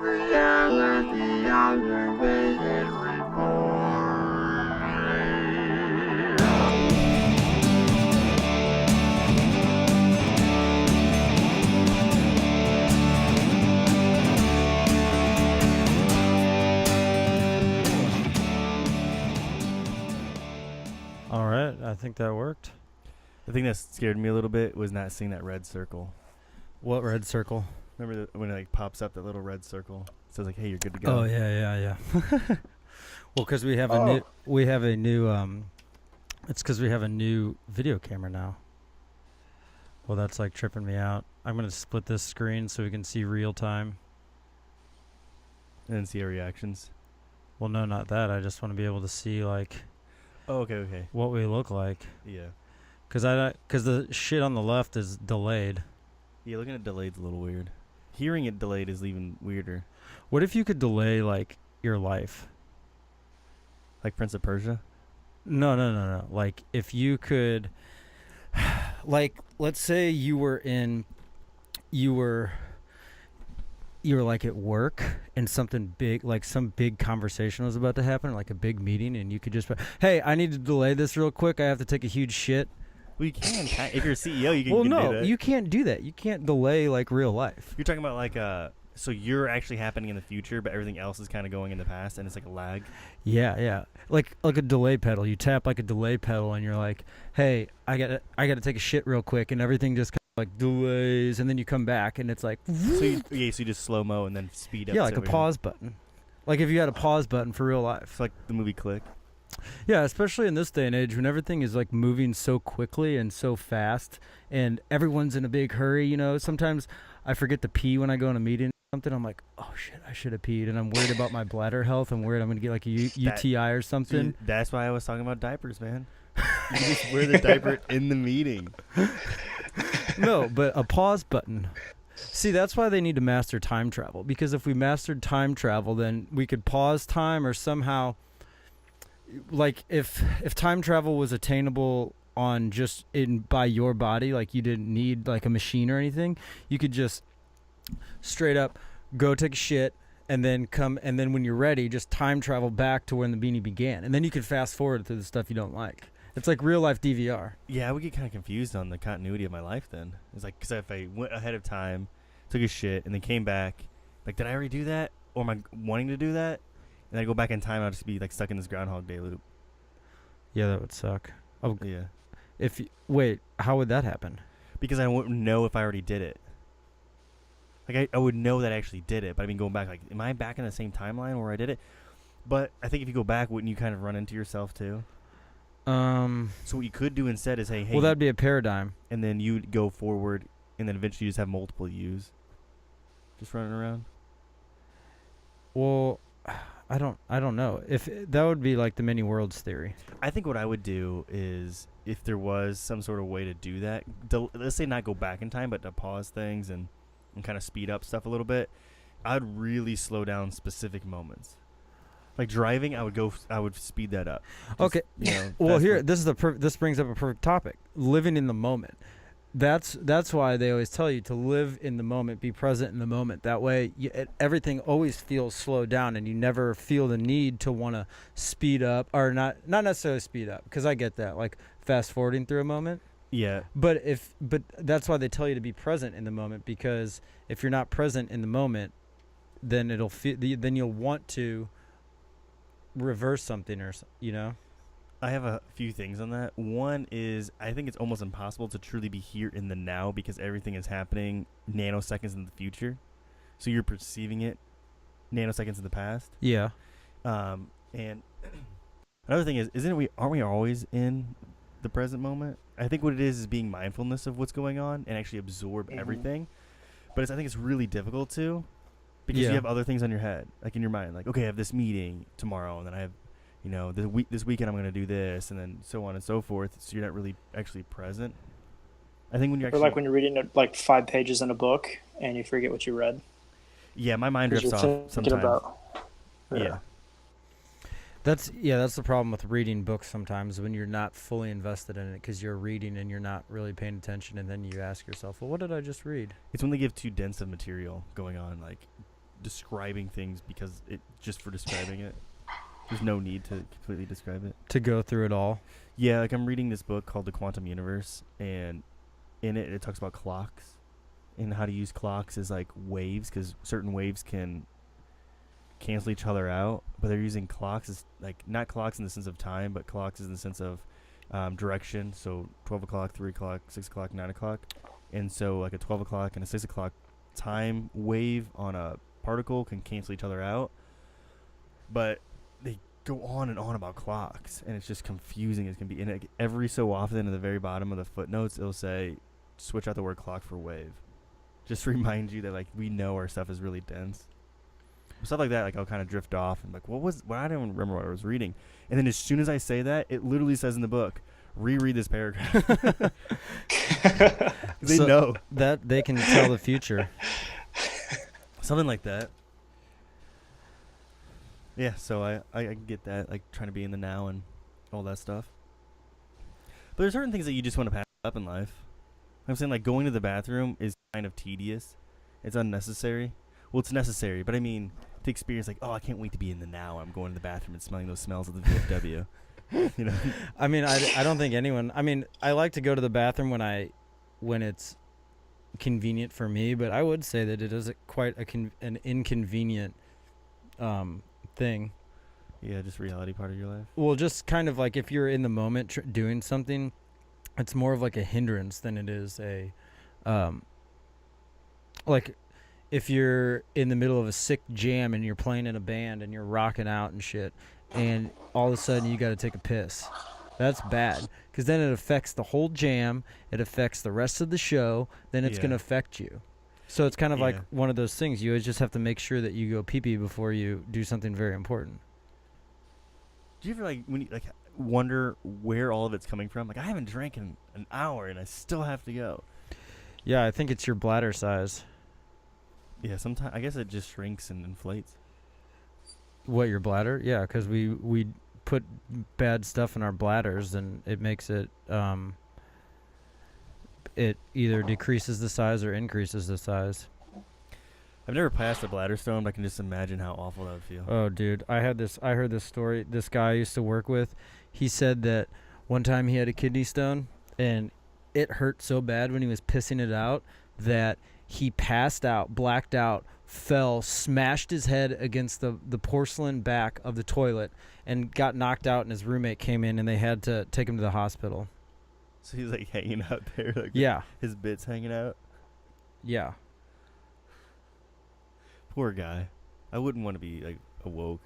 Reality observation report. All right, I think that worked. The thing that scared me a little bit was not seeing that red circle. What red circle? Remember when it like pops up, that little red circle? It says like, "Hey, you're good to go." Oh yeah. Well, because we have a new it's because we have a new video camera now. Well, that's like tripping me out. I'm gonna split this screen so we can see real time. And then see our reactions. Well, no, not that. I just want to be able to see like Oh, okay. what we look like. Yeah. Cause the shit on the left is delayed. Yeah, looking at delayed's a little weird. Hearing it delayed is even weirder. What if you could delay like your life? Like Prince of Persia? No. Like if you could, like, let's say you were like at work and something big, like some big conversation was about to happen, like a big meeting, and you could just, hey, I need to delay this real quick. I have to take a huge shit. Well, you can. If you're a CEO, you can Well, do no, that. you can't do that. You can't delay like real life. You're talking about like so you're actually happening in the future, but everything else is kind of going in the past, and it's like a lag. Yeah. Like a delay pedal. You tap like a delay pedal, and you're like, hey, I gotta take a shit real quick, and everything just kind of like delays, and then you come back, and it's like, so you just slow mo and then speed up. Yeah, like a pause button. Like if you had a pause button for real life. It's like the movie Click. Yeah, especially in this day and age when everything is like moving so quickly and so fast, and everyone's in a big hurry. You know, sometimes I forget to pee when I go in a meeting or something. I'm like, oh shit, I should have peed, and I'm worried about my bladder health. I'm worried I'm gonna get like a UTI or something. See, that's why I was talking about diapers, man. You just wear the diaper in the meeting. No, but a pause button. See, that's why they need to master time travel, because if we mastered time travel, then we could pause time, or somehow, like if time travel was attainable on just by your body, like you didn't need like a machine or anything, you could just straight up go take a shit and then come, and then when you're ready, just time travel back to when the beanie began, and then you could fast forward through the stuff you don't like. It's like real life DVR. Yeah, I would get kind of confused on the continuity of my life then. It's like, because if I went ahead of time, took a shit, and then came back, like, did I already do that? Or am I wanting to do that? And I go back in time, I'll just be like stuck in this Groundhog Day loop. Yeah, that would suck. Oh, yeah. Wait, how would that happen? Because I wouldn't know if I already did it. Like, I would know that I actually did it, but I mean, going back, like, am I back in the same timeline where I did it? But I think if you go back, wouldn't you kind of run into yourself too? So what you could do instead is, hey, well, that'd be a paradigm. And then you'd go forward, and then eventually you just have multiple yous just running around. Well, I don't know. If that would be like the many worlds theory. I think what I would do is, if there was some sort of way to do that, let's say not go back in time, but to pause things and kind of speed up stuff a little bit, I'd really slow down specific moments. Like driving, I would speed that up. Just, okay. Well, this brings up a perfect topic: living in the moment. That's why they always tell you to live in the moment, be present in the moment. That way, everything always feels slowed down, and you never feel the need to want to speed up, or not necessarily speed up, because I get that, like fast forwarding through a moment. Yeah. But that's why they tell you to be present in the moment, because if you're not present in the moment, then then you'll want to reverse something, or I have a few things on that. One is, I think it's almost impossible to truly be here in the now, because everything is happening nanoseconds in the future, so you're perceiving it nanoseconds in the past. Yeah. And another thing is, aren't we always in the present moment? I think what it is being mindfulness of what's going on and actually absorb everything. But I think it's really difficult to, because you have other things on your head, like in your mind, like, okay, I have this meeting tomorrow, and then I have, this weekend I'm going to do this, and then so on and so forth. So you're not really actually present. I think when you're actually, or like when you're reading like 5 pages in a book and you forget what you read. Yeah, my mind drifts off sometimes. Yeah. That's the problem with reading books sometimes, when you're not fully invested in it, because you're reading and you're not really paying attention, and then you ask yourself, well, what did I just read? It's when they give too dense of material going on, like describing things because it just for describing it. There's no need to completely describe it. To go through it all. Yeah, like I'm reading this book called The Quantum Universe, and in it talks about clocks and how to use clocks as like waves, because certain waves can cancel each other out, but they're using clocks as like not clocks in the sense of time, but clocks in the sense of direction. So 12 o'clock, 3 o'clock, 6 o'clock, 9 o'clock. And so like a 12 o'clock and a 6 o'clock time wave on a particle can cancel each other out. But they go on and on about clocks, and it's just confusing as can be. And like every so often, at the very bottom of the footnotes, it'll say, switch out the word clock for wave. Just to remind you that like we know our stuff is really dense. Stuff like that, like I'll kind of drift off and like, I don't even remember what I was reading. And then as soon as I say that, it literally says in the book, reread this paragraph. They know that they can tell the future. Something like that. Yeah, so I get that, like trying to be in the now and all that stuff. But there's certain things that you just want to pass up in life. I'm saying like going to the bathroom is kind of tedious. It's unnecessary. Well, it's necessary, but I mean to experience like, oh, I can't wait to be in the now. I'm going to the bathroom and smelling those smells of the VFW. You know. I mean, I don't think anyone. I mean, I like to go to the bathroom when it's convenient for me, but I would say that it is quite an inconvenient thing. Yeah, just reality part of your life. Well, just kind of like if you're in the moment doing something, it's more of like a hindrance than it is a like if you're in the middle of a sick jam and you're playing in a band and you're rocking out and shit, and all of a sudden you got to take a piss. That's bad, because then it affects the whole jam. It affects the rest of the show. Then it's going to affect you. So it's kind of like one of those things. You always just have to make sure that you go pee-pee before you do something very important. Do you ever like when you like wonder where all of it's coming from? Like I haven't drank in an hour and I still have to go. Yeah, I think it's your bladder size. Yeah, sometimes I guess it just shrinks and inflates. What, your bladder? Yeah, because we put bad stuff in our bladders, and it makes it it either decreases the size or increases the size. I've never passed a bladder stone, but I can just imagine how awful that would feel. Oh, dude, I heard this story. This guy I used to work with, he said that one time he had a kidney stone, and it hurt so bad when he was pissing it out that he passed out, blacked out, fell, smashed his head against the porcelain back of the toilet, and got knocked out, and his roommate came in, and they had to take him to the hospital. So he's like hanging out there, like his bits hanging out. Yeah. Poor guy. I wouldn't want to be like awoke.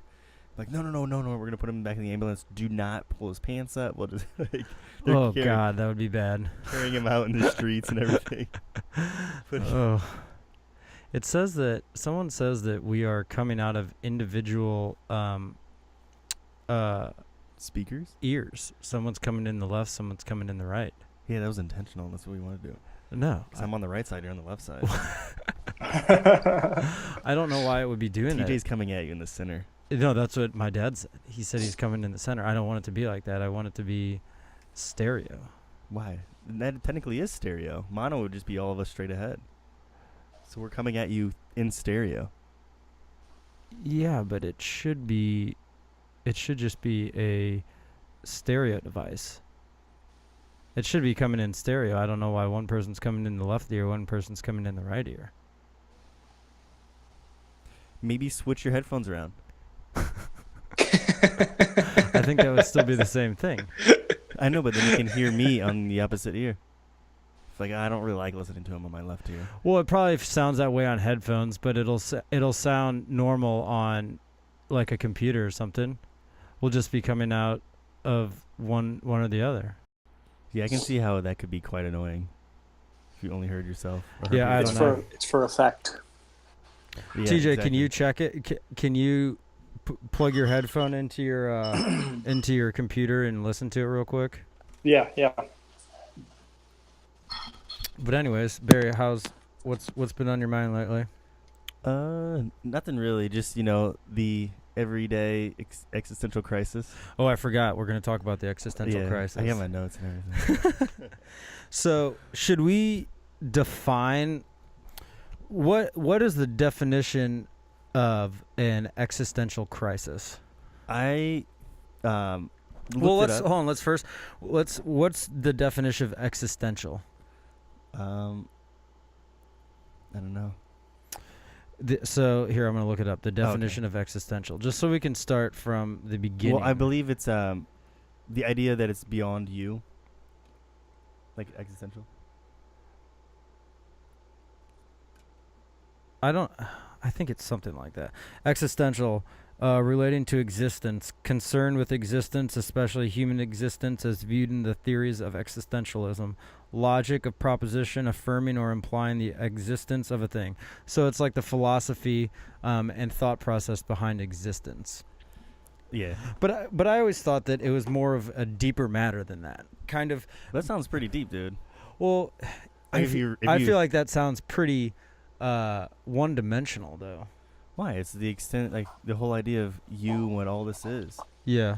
Like no, we're gonna put him back in the ambulance. Do not pull his pants up. We'll just like. Oh God, that would be bad. Carrying him out in the streets and everything. Oh. It says that someone says that we are coming out of individual speakers ears. Someone's coming in the left, someone's coming in the right. Yeah, that was intentional. That's what we want to do. No, because I'm on the right side, you're on the left side. I don't know why it would be doing that. TJ's coming at you in the center. No, that's what my dad said. He said he's coming in the center. I don't want it to be like that. I want it to be stereo. Why? That technically is stereo. Mono would just be all of us straight ahead. So we're coming at you in stereo. Yeah, but it should just be a stereo device. It should be coming in stereo. I don't know why one person's coming in the left ear, one person's coming in the right ear. Maybe switch your headphones around. I think that would still be the same thing. I know, but then you can hear me on the opposite ear. It's like I don't really like listening to him on my left ear. Well, it probably sounds that way on headphones, but it'll sound normal on like a computer or something. We'll just be coming out of one or the other. Yeah, I can see how that could be quite annoying if you only heard yourself. Yeah, I don't know. It's for effect. Yeah, TJ, exactly. can you check it? Can you plug your headphone into your into your computer and listen to it real quick? Yeah. But anyways, Barry, what's been on your mind lately? Nothing really. Just the everyday existential crisis. Oh, I forgot. We're going to talk about the existential crisis. I have my notes and everything. So, should we define what is the definition of an existential crisis? I Well, looked let's it up. hold on. What's the definition of existential? I don't know. So here, I'm gonna look it up. The definition of existential, just so we can start from the beginning. Well, I believe it's the idea that it's beyond you, like existential. I think it's something like that. Existential, relating to existence, concerned with existence, especially human existence, as viewed in the theories of existentialism. Logic of proposition affirming or implying the existence of a thing. So it's like the philosophy and thought process behind existence. Yeah, But I always thought that it was more of a deeper matter than that. Kind of. that sounds pretty deep, dude. Well, Like, I feel like that sounds pretty one-dimensional, though. why? It's the extent, like the whole idea of you and what all this is. Yeah.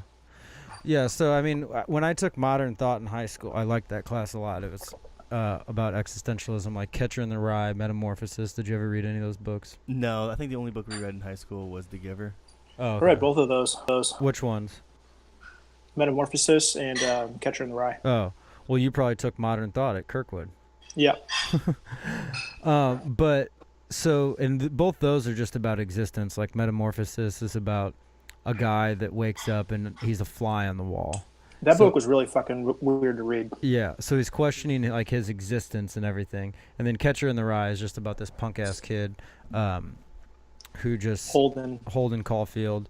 Yeah, so, I mean, when I took modern thought in high school, I liked that class a lot. It was about existentialism, like Catcher in the Rye, Metamorphosis. Did you ever read any of those books? No, I think the only book we read in high school was The Giver. Oh, I read both of those. Which ones? Metamorphosis and Catcher in the Rye. Oh, well, you probably took modern thought at Kirkwood. Yeah. But so, and both those are just about existence. Like Metamorphosis is about a guy that wakes up and he's a fly on the wall. That So- book was really fucking weird to read. Yeah, so he's questioning like his existence and everything. And then Catcher in the Rye is just about this punk ass kid, who just Holden Caulfield.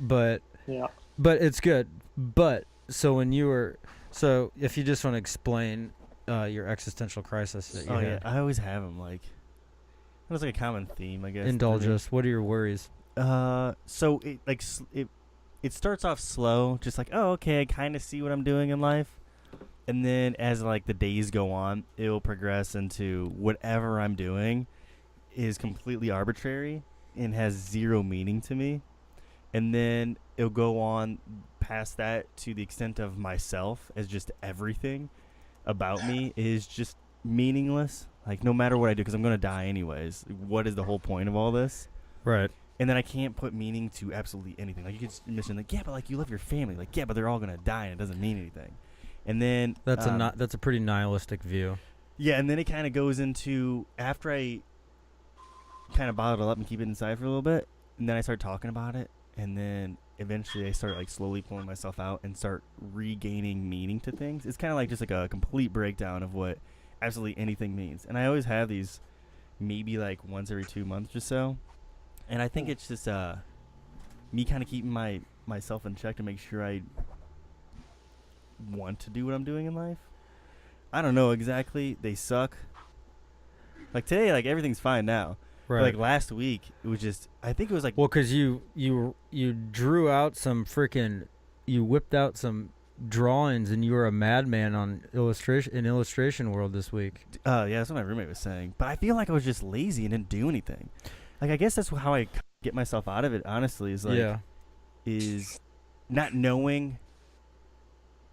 But Yeah. it's good. But so if you just want to explain your existential crisis that you Oh yeah, had, I always have them. Like, it was like a common theme, I guess. indulge for me. us. What are your worries? So it like it starts off slow, just like, oh, okay, I kind of see what I'm doing in life, and then as like the days go on, it will progress into whatever I'm doing is completely arbitrary and has zero meaning to me, and then it'll go on past that to the extent of myself as just everything about me is just meaningless. Like, no matter what I do, because I'm gonna die anyways. What is the whole point of all this? Right. And then I can't put meaning to absolutely anything. Like, you could just mention, like, yeah, but like you love your family. Like, yeah, but they're all gonna die, and it doesn't mean anything. And then That's a pretty nihilistic view. yeah, and then it kind of goes into, after I kind of bottle it up and keep it inside for a little bit, and then I start talking about it, and then eventually I start like slowly pulling myself out and start regaining meaning to things. It's kind of like just like a complete breakdown of what absolutely anything means. And I always have these maybe like once every 2 months or so. And I think it's just me kind of keeping myself in check to make sure I want to do what I'm doing in life. I don't know exactly. They suck. Like today, like everything's fine now. But, Right. like last week, it was just, I think it was like, Well, because you drew out some you whipped out some drawings, and you were a madman on illustration world this week. yeah, that's what my roommate was saying. But I feel like I was just lazy and didn't do anything. Like, I guess that's how I get myself out of it, honestly, is like, Yeah. is not knowing,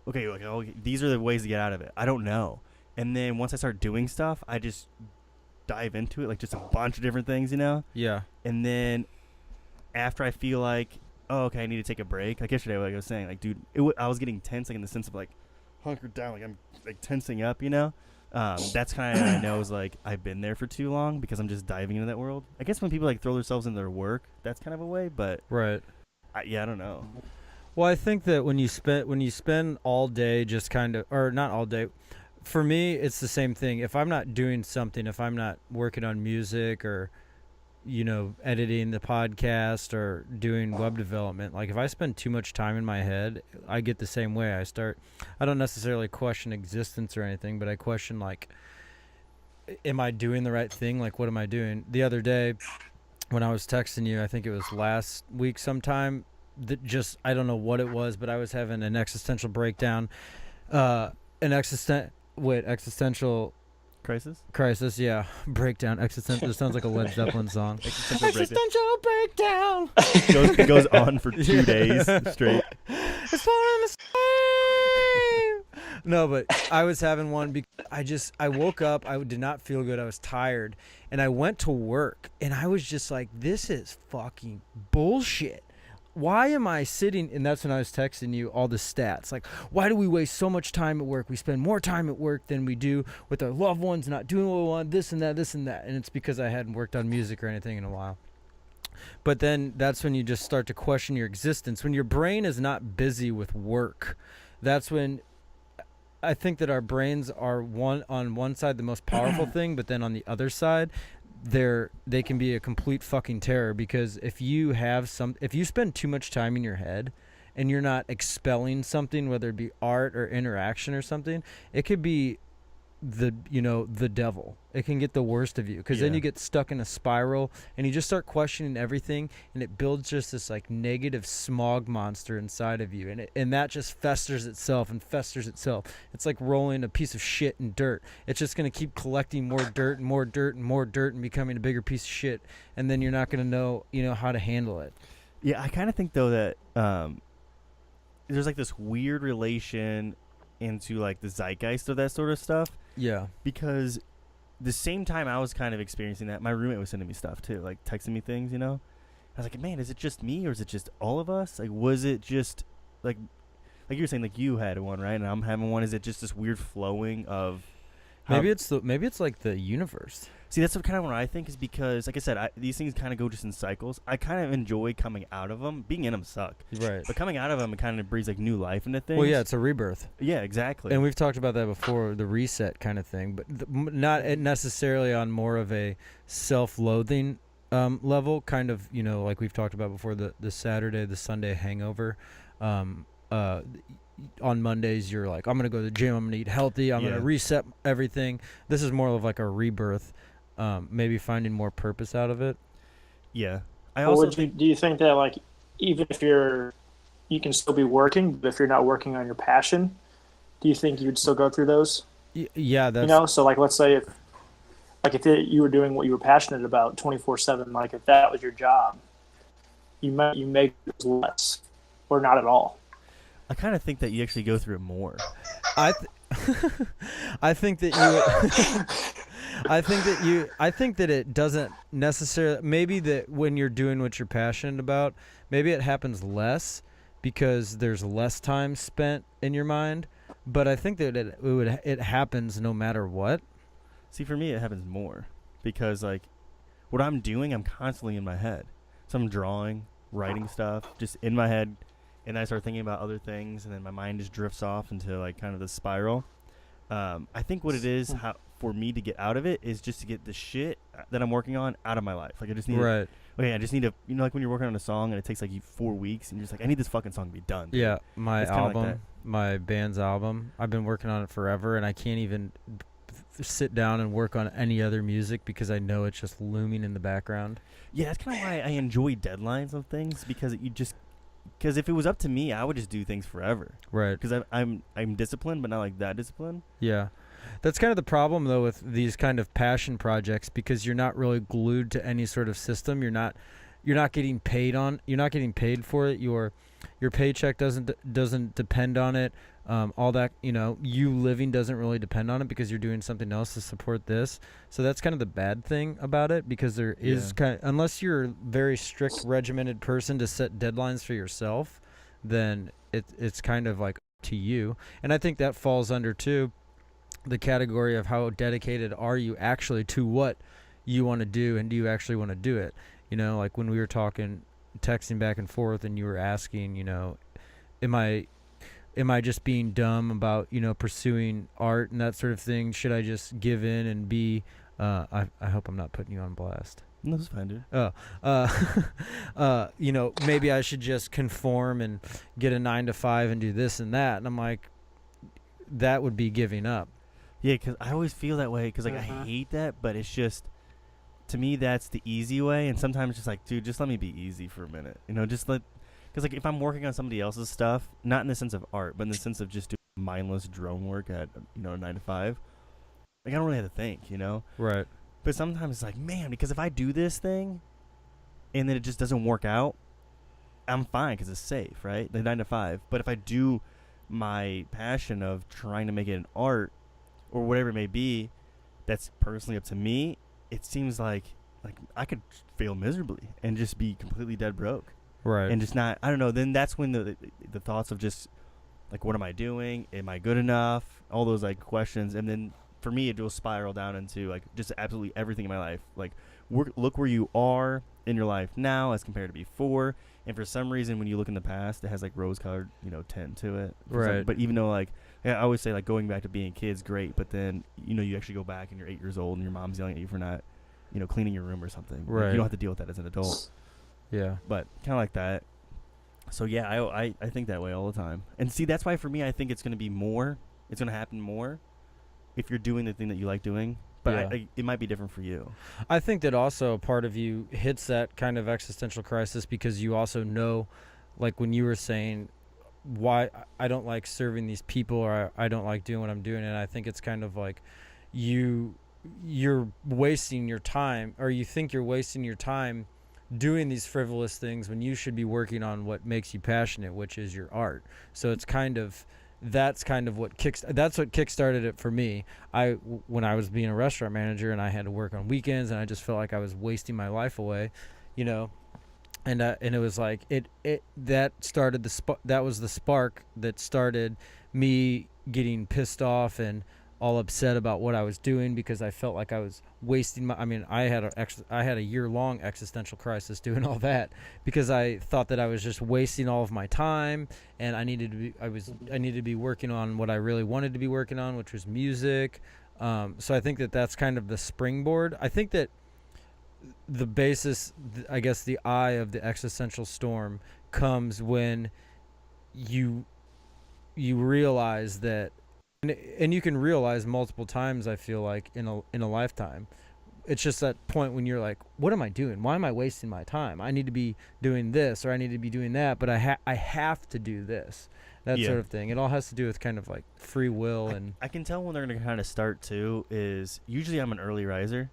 okay, like, oh, these are the ways to get out of it. I don't know. And then once I start doing stuff, I just dive into it, like just a bunch of different things, you know? Yeah. And then after I feel like, oh, okay, I need to take a break. Like yesterday, like I was saying, like, dude, I was getting tense, like in the sense of like hunkered down, like I'm like tensing up, you know? That's kind of, I know, is like I've been there for too long because I'm just diving into that world. I guess when people like throw themselves in their work, that's kind of a way, but Right. yeah, I don't know. Well, I think that when you spend all day just kind of, or not all day, for me, it's the same thing. If I'm not doing something, if I'm not working on music or, editing the podcast or doing web development, like if I spend too much time in my head, I get the same way. I don't necessarily question existence or anything, but I question, like, am I doing the right thing? Like, what am I doing? The other day when I was texting you, I think it was last week sometime, I don't know what it was, but I was having an existential breakdown, existential Crisis? yeah, breakdown, existential. It sounds like a Led Zeppelin song. Existential breakdown. It goes on for 2 days straight. It's falling the same. No, but I was having one because I woke up, I did not feel good, I was tired, and I went to work, and I was just like, this is fucking bullshit. Why am I sitting, and that's when I was texting you all the stats, like, why do we waste so much time at work? We spend more time at work than we do with our loved ones, not doing what we want, this and that, and it's because I hadn't worked on music or anything in a while. But then that's when you just start to question your existence. When your brain is not busy with work, that's when I think that our brains are on one side the most powerful thing, but then on the other side, they can be a complete fucking terror, because if you spend too much time in your head and you're not expelling something, whether it be art or interaction or something, it could be the devil. It can get the worst of you, because then you get stuck in a spiral and you just start questioning everything, and it builds just this like negative smog monster inside of you, and that just festers itself and festers itself. It's like rolling a piece of shit in dirt. It's just going to keep collecting more dirt and more dirt and more dirt and becoming a bigger piece of shit, and then you're not going to know how to handle it. Yeah, I kind of think though that there's like this weird relation into like the zeitgeist of that sort of stuff. Yeah. Because the same time I was kind of experiencing that, my roommate was sending me stuff too, like texting me things, I was like, man, is it just me or is it just all of us? Like, was it just like you were saying, like you had one, right? And I'm having one. Is it just this weird flowing of maybe it's like the universe. See, that's kind of what I think, is because, like I said, these things kind of go just in cycles. I kind of enjoy coming out of them. Being in them suck. Right. But coming out of them, it kind of breathes like new life into things. Well, yeah, it's a rebirth. Yeah, exactly. And we've talked about that before, the reset kind of thing, but not necessarily on more of a self-loathing level, kind of, like we've talked about before, the Saturday, the Sunday hangover. On Mondays, you're like, I'm going to go to the gym, I'm going to eat healthy, I'm going to reset everything. This is more of like a rebirth. Maybe finding more purpose out of it. Yeah. Do you think that, like, even if you can still be working, but if you're not working on your passion, do you think you'd still go through those? Yeah, that's... So like, let's say if you were doing what you were passionate about 24/7, like if that was your job, you make less or not at all. I kind of think that you actually go through it more. I think that you... I think that it doesn't necessarily, maybe that when you're doing what you're passionate about, maybe it happens less because there's less time spent in your mind, but I think that it happens no matter what. See, for me, it happens more because, like, what I'm doing, I'm constantly in my head. So I'm drawing, writing stuff, just in my head, and I start thinking about other things, and then my mind just drifts off into, like, kind of the spiral. I think what it is, for me to get out of it, is just to get the shit that I'm working on out of my life. Like, I just need I just need to, like when you're working on a song and it takes like you 4 weeks and you're just like, I need this fucking song to be done. Dude. Yeah, my album, like my band's album, I've been working on it forever, and I can't even sit down and work on any other music because I know it's just looming in the background. Yeah, that's kind of why I enjoy deadlines of things, because because if it was up to me, I would just do things forever. Right. Because I'm disciplined, but not like that disciplined. Yeah. That's kind of the problem, though, with these kind of passion projects, because you're not really glued to any sort of system. You're not getting paid for it. Your paycheck doesn't depend on it. All that, you living doesn't really depend on it because you're doing something else to support this. So that's kind of the bad thing about it, because there is unless you're a very strict regimented person to set deadlines for yourself, then it's kind of like to you. And I think that falls under too the category of how dedicated are you actually to what you want to do, and do you actually want to do it? Like when we were texting back and forth, and you were asking, am I just being dumb about, pursuing art and that sort of thing? Should I just give in and be, I hope I'm not putting you on blast. No, that's fine, dude. Maybe I should just conform and get a 9-to-5 and do this and that. And I'm like, that would be giving up. Yeah, because I always feel that way, because, like, I hate that, but it's just, to me, that's the easy way, and sometimes it's just like, dude, just let me be easy for a minute. Because, like, if I'm working on somebody else's stuff, not in the sense of art, but in the sense of just doing mindless drone work at, 9 to 5, like, I don't really have to think, Right. But sometimes it's like, man, because if I do this thing, and then it just doesn't work out, I'm fine, because it's safe, right? The 9 to 5. But if I do my passion of trying to make it an art or whatever it may be, that's personally up to me, it seems like I could fail miserably and just be completely dead broke. Right. And just not, I don't know, then that's when the thoughts of just like, what am I doing? Am I good enough? All those like questions. And then for me, it will spiral down into like just absolutely everything in my life. Like, look where you are in your life now as compared to before. And for some reason, when you look in the past, it has like rose-colored, tint to it. Right. But even though like, I always say like going back to being kids, great. But then, you actually go back and you're 8 years old and your mom's yelling at you for not, cleaning your room or something. Like, Right. you don't have to deal with that as an adult. Yeah. But kind of like that. So yeah, I think that way all the time. And see, that's why for me, I think it's going to be more. It's going to happen more if you're doing the thing that you like doing. But Yeah. it might be different for you. I think that also part of you hits that kind of existential crisis because you also know, like when you were saying, why I don't like serving these people or I don't like doing what I'm doing. And I think it's kind of like you're wasting your time, or you think you're wasting your time doing these frivolous things when you should be working on what makes you passionate, which is your art. So it's that's what kickstarted it for me. When I was being a restaurant manager and I had to work on weekends and I just felt like I was wasting my life away, and it was like that was the spark that started me getting pissed off and all upset about what I was doing because I felt like I was wasting I had a year-long existential crisis doing all that because I thought that I was just wasting all of my time, and I needed to be working on what I really wanted to be working on, which was music. So I think that that's kind of the springboard. I think that the basis, I guess the eye of the existential storm comes when you realize that, and you can realize multiple times, I feel like in a lifetime. It's just that point when you're like, what am I doing? Why am I wasting my time? I need to be doing this or I need to be doing that, but I have to do this. That sort of thing. It all has to do with kind of like free will. And I can tell when they're going to kind of start too is usually I'm an early riser.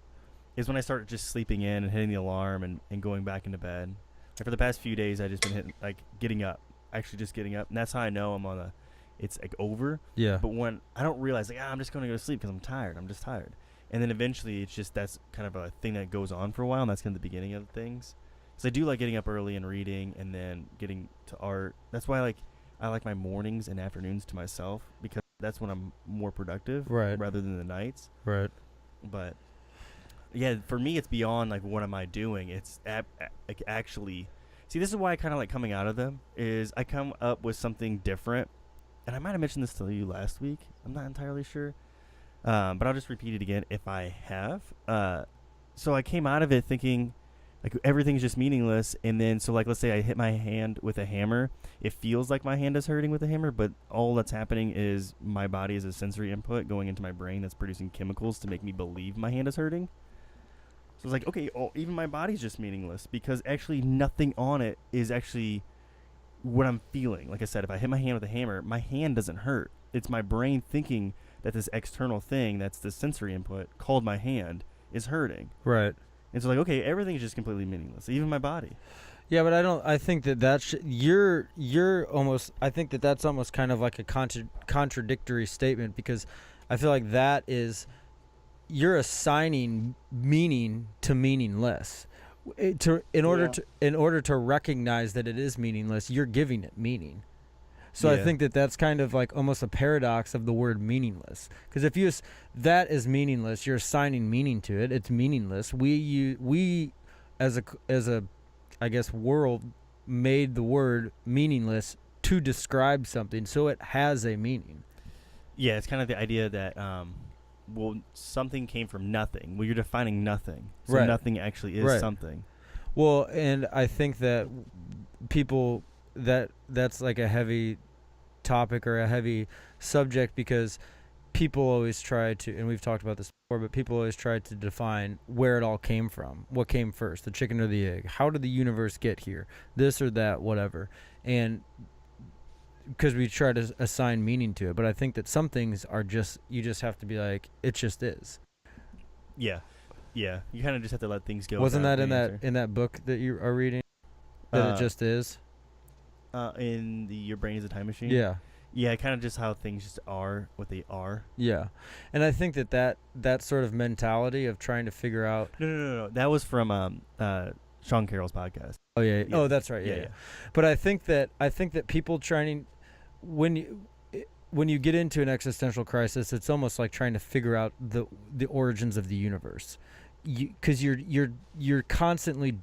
Is when I start just sleeping in and hitting the alarm and going back into bed. Like for the past few days, I just been getting up, actually just getting up. And that's how I know it's like over. Yeah. But when I don't realize I'm just going to go to sleep because I'm tired. I'm just tired. And then eventually it's just that's kind of a thing that goes on for a while, and that's kind of the beginning of things. Because I do like getting up early and reading and then getting to art. That's why I like my mornings and afternoons to myself because that's when I'm more productive rather than the nights. Right. But yeah, for me it's beyond like what am I doing? It's like actually see, this is why I kind of like coming out of them is I come up with something different. And I might have mentioned this to you last week. I'm not entirely sure. But I'll just repeat it again if I have. So I came out of it thinking like everything's just meaningless. And then so like let's say I hit my hand with a hammer. It feels like my hand is hurting with a hammer. But all that's happening is my body is a sensory input going into my brain that's producing chemicals to make me believe my hand is hurting. So it's like, okay, even my body's just meaningless because actually nothing on it is actually what I'm feeling. Like I said, if I hit my hand with a hammer, my hand doesn't hurt. It's my brain thinking that this external thing, that's the sensory input called my hand, is hurting. Right. And so like, okay, everything is just completely meaningless, even my body. Yeah, but I think that's I think that that's almost kind of like a contradictory statement because I feel like that is, you're assigning meaning to meaningless. In order to recognize that it is meaningless, you're giving it meaning. So I think that that's kind of like almost a paradox of the word meaningless. Because if that is meaningless, you're assigning meaning to it. It's meaningless. We as a I guess world made the word meaningless to describe something, so it has a meaning. Yeah, it's kind of the idea that something came from nothing. Well, you're defining nothing. So nothing actually is something. Well, and I think that people, that's like a heavy topic or a heavy subject because people always try to, and we've talked about this before, but people always try to define where it all came from. What came first, the chicken or the egg? How did the universe get here? This or that, whatever. And because we try to assign meaning to it, but I think that some things are just, you just have to be like, it just is. Yeah, you kind of just have to let things go. Wasn't that in that book that you are reading? That it just is. In Your Brain is a Time Machine. Yeah. Yeah, kind of just how things just are what they are. Yeah, and I think that sort of mentality of trying to figure out. No. That was from Sean Carroll's podcast. Oh yeah. Yeah. Oh, that's right. Yeah. But I think that people trying when you get into an existential crisis, it's almost like trying to figure out the origins of the universe. Because you're constantly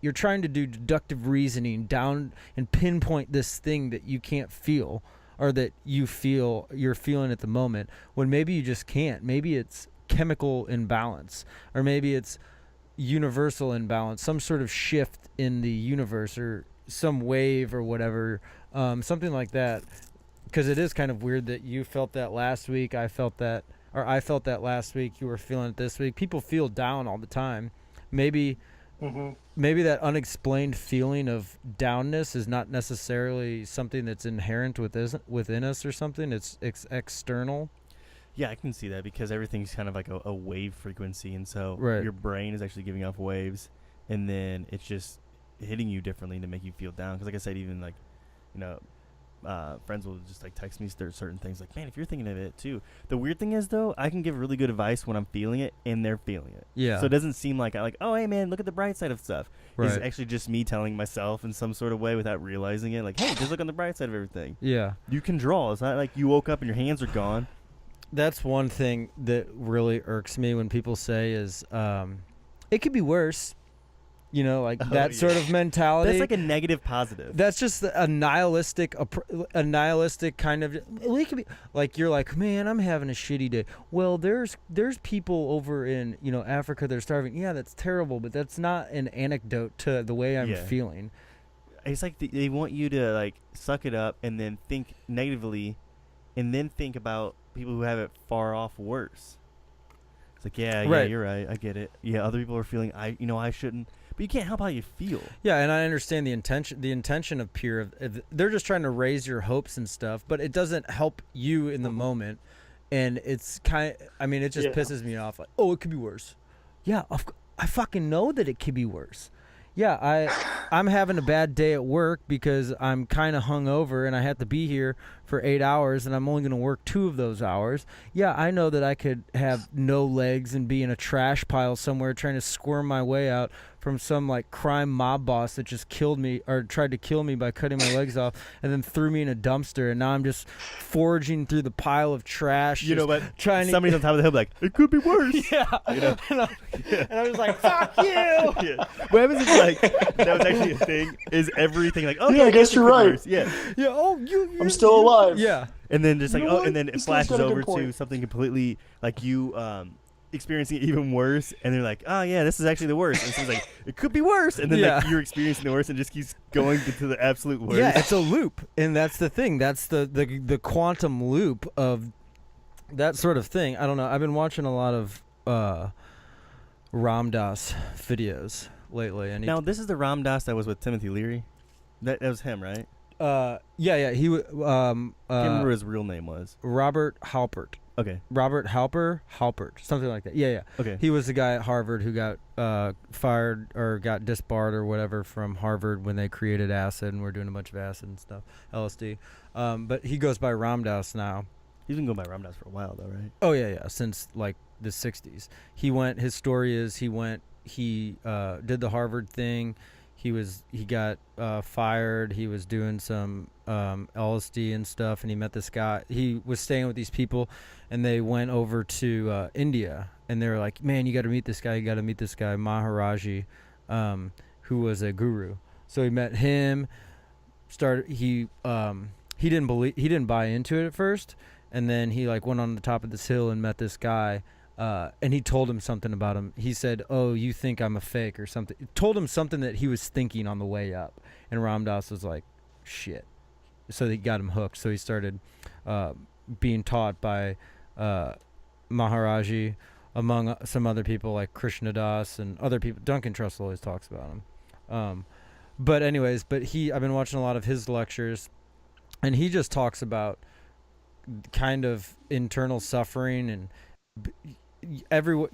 you're trying to do deductive reasoning down and pinpoint this thing that you can't feel, or that you're feeling at the moment, when maybe you just can't. Maybe it's chemical imbalance, or maybe it's universal imbalance, some sort of shift in the universe, or some wave or whatever, something like that. Because it is kind of weird that you felt that last week, I felt that last week, you were feeling it this week. People feel down all the time. Maybe that unexplained feeling of downness is not necessarily something that's inherent within us or something. It's external. Yeah, I can see that, because everything's kind of like a wave frequency, and so Right. your brain is actually giving off waves, and then it's just hitting you differently to make you feel down. Because like I said, even like, friends will just like text me certain things like, man, if you're thinking of it too. The weird thing is, though, I can give really good advice when I'm feeling it and they're feeling it. Yeah. So it doesn't seem like oh, hey man, look at the bright side of stuff. Right. It's actually just me telling myself in some sort of way without realizing it, like, hey, just look on the bright side of everything. Yeah. You can draw. It's not like you woke up and your hands are gone. That's one thing that really irks me when people say is, it could be worse. That sort of mentality. That's like a negative positive. That's just a nihilistic kind of. It could be like, you're like, man, I'm having a shitty day. Well, there's people over in Africa, they're starving. Yeah, that's terrible, but that's not an anecdote to the way I'm feeling. It's like they want you to like suck it up and then think negatively, and then think about people who have it far off worse. It's like, yeah, you're right. I get it. Yeah, other people are feeling I shouldn't. But you can't help how you feel. Yeah, and I understand the intention of peer. They're just trying to raise your hopes and stuff, but it doesn't help you in the moment. And it's it just pisses me off. Like, oh, it could be worse. Yeah, I fucking know that it could be worse. Yeah, I'm having a bad day at work because I'm kind of hungover and I have to be here for 8 hours and I'm only going to work 2 of those hours. Yeah, I know that I could have no legs and be in a trash pile somewhere trying to squirm my way out from some like crime mob boss that just killed me or tried to kill me by cutting my legs off and then threw me in a dumpster, and now I'm just foraging through the pile of trash. But somebody's on top of the hill like, it could be worse. Yeah. And I'm just like, fuck you. Yeah. What happens if like that was actually a thing? Is everything like, okay, yeah, I guess you're right. Worse. Yeah. Yeah. Oh, I'm still alive. Yeah. And then just like, what? and then it This guy's flashes got a good over to point. something completely like you experiencing it even worse, and they're like, oh yeah, this is actually the worst. And so it's like, it could be worse, and then like you're experiencing the worst and just keeps going to the absolute worst. Yeah, it's a loop, and that's the thing. That's the quantum loop of that sort of thing. I don't know. I've been watching a lot of Ram Dass videos lately, and now this is the Ram Dass that was with Timothy Leary. That was him, right? Yeah. He I can't remember what his real name was. Robert Halpert. Okay. Robert Halpert, something like that. Yeah. Okay. He was the guy at Harvard who got fired or got disbarred or whatever from Harvard when they created acid and were doing a bunch of acid and stuff, LSD. But he goes by Ram Dass now. He's been going by Ram Dass for a while, though, right? Oh yeah, since like the '60s. His story is he did the Harvard thing. He got fired. He was doing some LSD and stuff, and he met this guy. He was staying with these people, and they went over to India, and they were like, "Man, you got to meet this guy. You got to meet this guy, Maharaji, who was a guru." So he met him. He didn't buy into it at first, and then he like went on the top of this hill and met this guy. And he told him something about him. He said, "Oh, you think I'm a fake or something." Told him something that he was thinking on the way up. And Ram Dass was like, shit. So they got him hooked. So he started being taught by Maharaji, among some other people like Krishna Das and other people. Duncan Trussell always talks about him. But anyways, I've been watching a lot of his lectures, and he just talks about kind of internal suffering and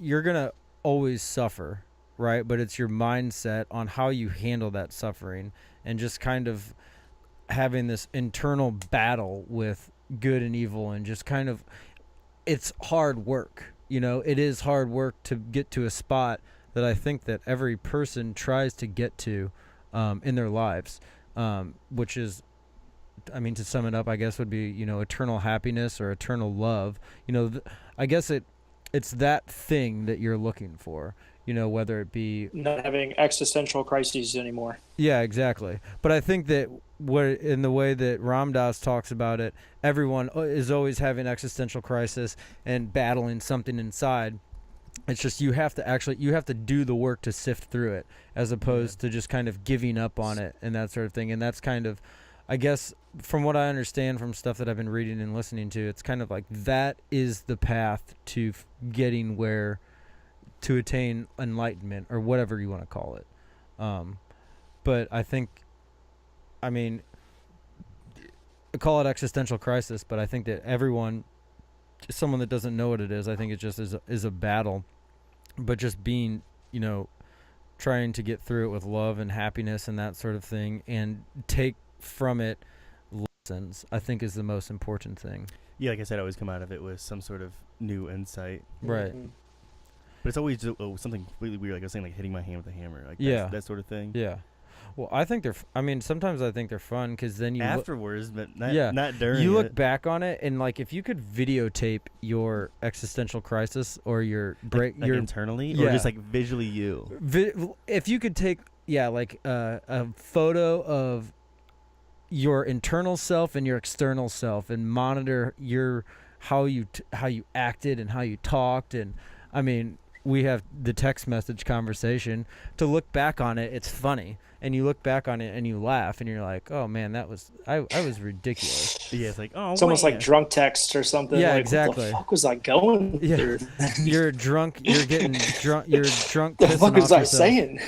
you're gonna always suffer, right? But it's your mindset on how you handle that suffering, and just kind of having this internal battle with good and evil, and just kind of, it's hard work. It is hard work to get to a spot that I think that every person tries to get to in their lives, which is, I mean, to sum it up, I guess would be, eternal happiness or eternal love. I guess it's that thing that you're looking for, whether it be Not having existential crises anymore. Yeah, exactly. But I think that in the way that Ram Dass talks about it, everyone is always having existential crisis and battling something inside. It's just you have to do the work to sift through it, as opposed to just kind of giving up on it and that sort of thing. And that's kind of, I guess, from what I understand from stuff that I've been reading and listening to, it's kind of like that is the path to getting to attain enlightenment, or whatever you want to call it. But I think, I mean, call it existential crisis, but I think that someone that doesn't know what it is, I think it just is a battle. But just being, trying to get through it with love and happiness and that sort of thing, and take from it lessons, I think is the most important thing. Yeah, like I said, I always come out of it with some sort of new insight. Right. Mhm. But it's always something completely weird, like I was saying, like hitting my hand with a hammer, like that sort of thing. Yeah. Well, I think sometimes I think they're fun, because then you afterwards, but not during. You look back on it, and like if you could videotape your existential crisis or your break, like your internally, or just like visually you. If you could take like a photo of your internal self and your external self, and monitor how you acted and how you talked, and I mean, we have the text message conversation. To look back on it, it's funny, and you look back on it and you laugh, and you're like, oh man, I was ridiculous. Yeah, it's like, oh, it's almost like drunk text or something. Yeah, like, exactly. What the fuck was I going through? You're drunk. You're getting drunk. You're drunk. What the fuck was I yourself. saying?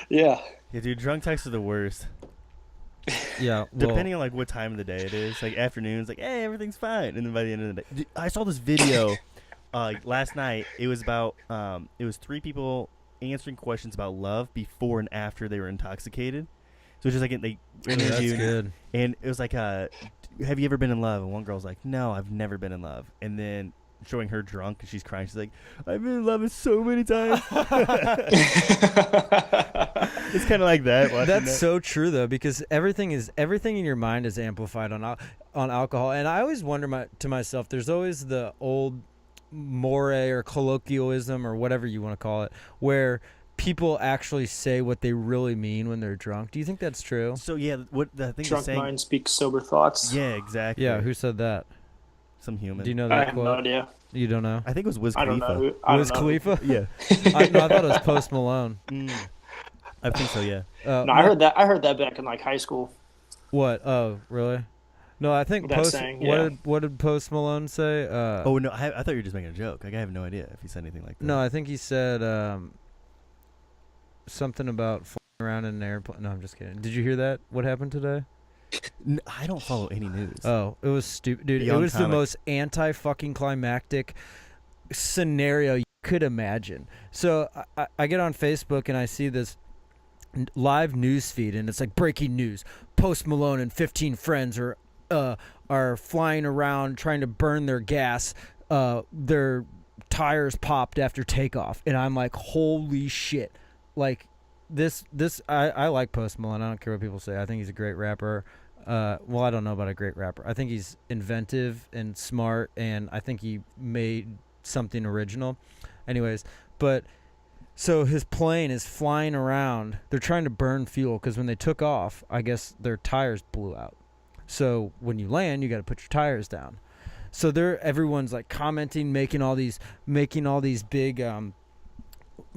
Yeah. Yeah, dude, drunk texts are the worst. Yeah, depending on like what time of the day it is. Like afternoons, like, hey, everything's fine, and then by the end of the day, dude, I saw this video like last night. It was about it was 3 people answering questions about love before and after they were intoxicated. So it's just like they interviewed, good. And it was like, have you ever been in love? And one girl's like, no, I've never been in love. And then showing her drunk and she's crying, she's like, I've been in love so many times. It's kind of like that. That's so true though, because everything in your mind is amplified on alcohol. And I always wonder to myself, there's always the old moray or colloquialism or whatever you want to call it, where people actually say what they really mean when they're drunk. Do you think that's true? So yeah, what I think drunk saying, mind speaks sober thoughts. Yeah, exactly. Yeah, who said that? Some human. Do you know I that have quote? no idea. You don't know? I think it was Wiz I don't Khalifa. know. Wiz Khalifa? Yeah. I thought it was Post Malone. I think so. Yeah. No, I heard that back in like high school. What? Oh, really? No, I think That Post. saying, What did Post Malone say? Oh no, I thought you were just making a joke. Like I have no idea if he said anything like that. No, I think he said something about flying around in an airplane. No, I'm just kidding. Did you hear that? What happened today? I don't follow any news. Oh, it was stupid, dude. Beyond it was comic. the most anti-fucking climactic scenario you could imagine. So I get on Facebook and I see this live news feed, and it's like breaking news: Post Malone and 15 friends are flying around trying to burn their gas. Their tires popped after takeoff, and I'm like, holy shit! Like this. I like Post Malone. I don't care what people say. I think he's a great rapper. Well, I don't know about a great rapper. I think he's inventive and smart, and I think he made something original. Anyways, but so his plane is flying around. They're trying to burn fuel because when they took off, I guess their tires blew out. So when you land, you got to put your tires down. So everyone's like commenting, making all these big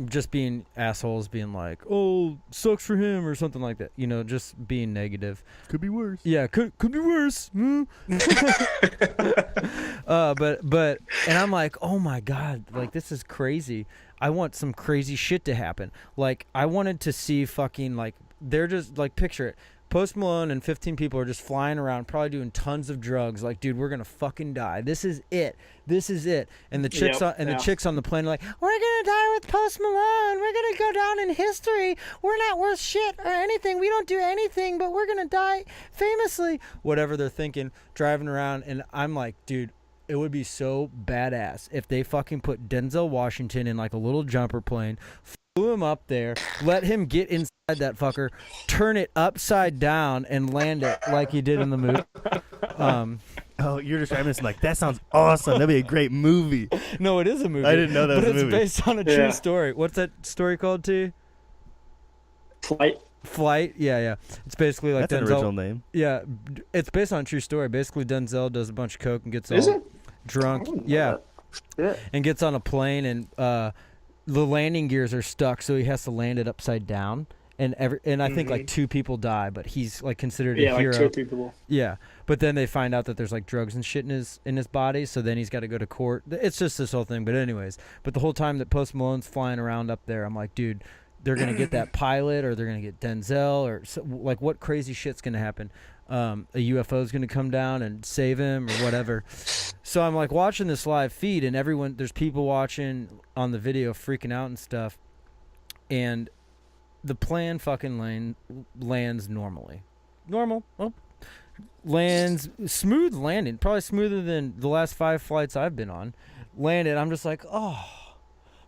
just being assholes, being like, oh, sucks for him or something like that, just being negative. Could be worse. Yeah, could be worse. But and I'm like, oh my god, like this is crazy. I want some crazy shit to happen. Like I wanted to see fucking, like, they're just like, picture it, Post Malone and 15 people are just flying around, probably doing tons of drugs. Like, dude, we're gonna fucking die. This is it. This is it. And the chicks the chicks on the plane are like, we're gonna die with Post Malone. We're gonna go down in history. We're not worth shit or anything. We don't do anything, but we're gonna die famously. Whatever they're thinking, driving around, and I'm like, dude, it would be so badass if they fucking put Denzel Washington in like a little jumper plane, flew him up there, let him get inside that fucker, turn it upside down, and land it like he did in the movie. Oh, you're describing this like, that sounds awesome. That'd be a great movie. No, it is a movie. I didn't know that was a movie. But it's based on a true story. What's that story called, T? Flight? Yeah. It's basically like That's Denzel. an original name. Yeah, it's based on a true story. Basically, Denzel does a bunch of coke and gets Is all it? drunk. Yeah. And gets on a plane, and the landing gears are stuck, so he has to land it upside down. And I think like 2 people die, but he's like considered a hero. Yeah, like 2 or 3 people. Yeah, but then they find out that there's like drugs and shit in his body, so then he's got to go to court. It's just this whole thing. But anyways, the whole time that Post Malone's flying around up there, I'm like, dude, they're gonna get that pilot, or they're gonna get Denzel, or like what crazy shit's gonna happen? A UFO's gonna come down and save him, or whatever. So I'm like watching this live feed, and there's people watching on the video, freaking out and stuff, and the plane fucking lands normally. Lands, smooth landing, probably smoother than the last 5 flights I've been on. Landed, I'm just like, oh.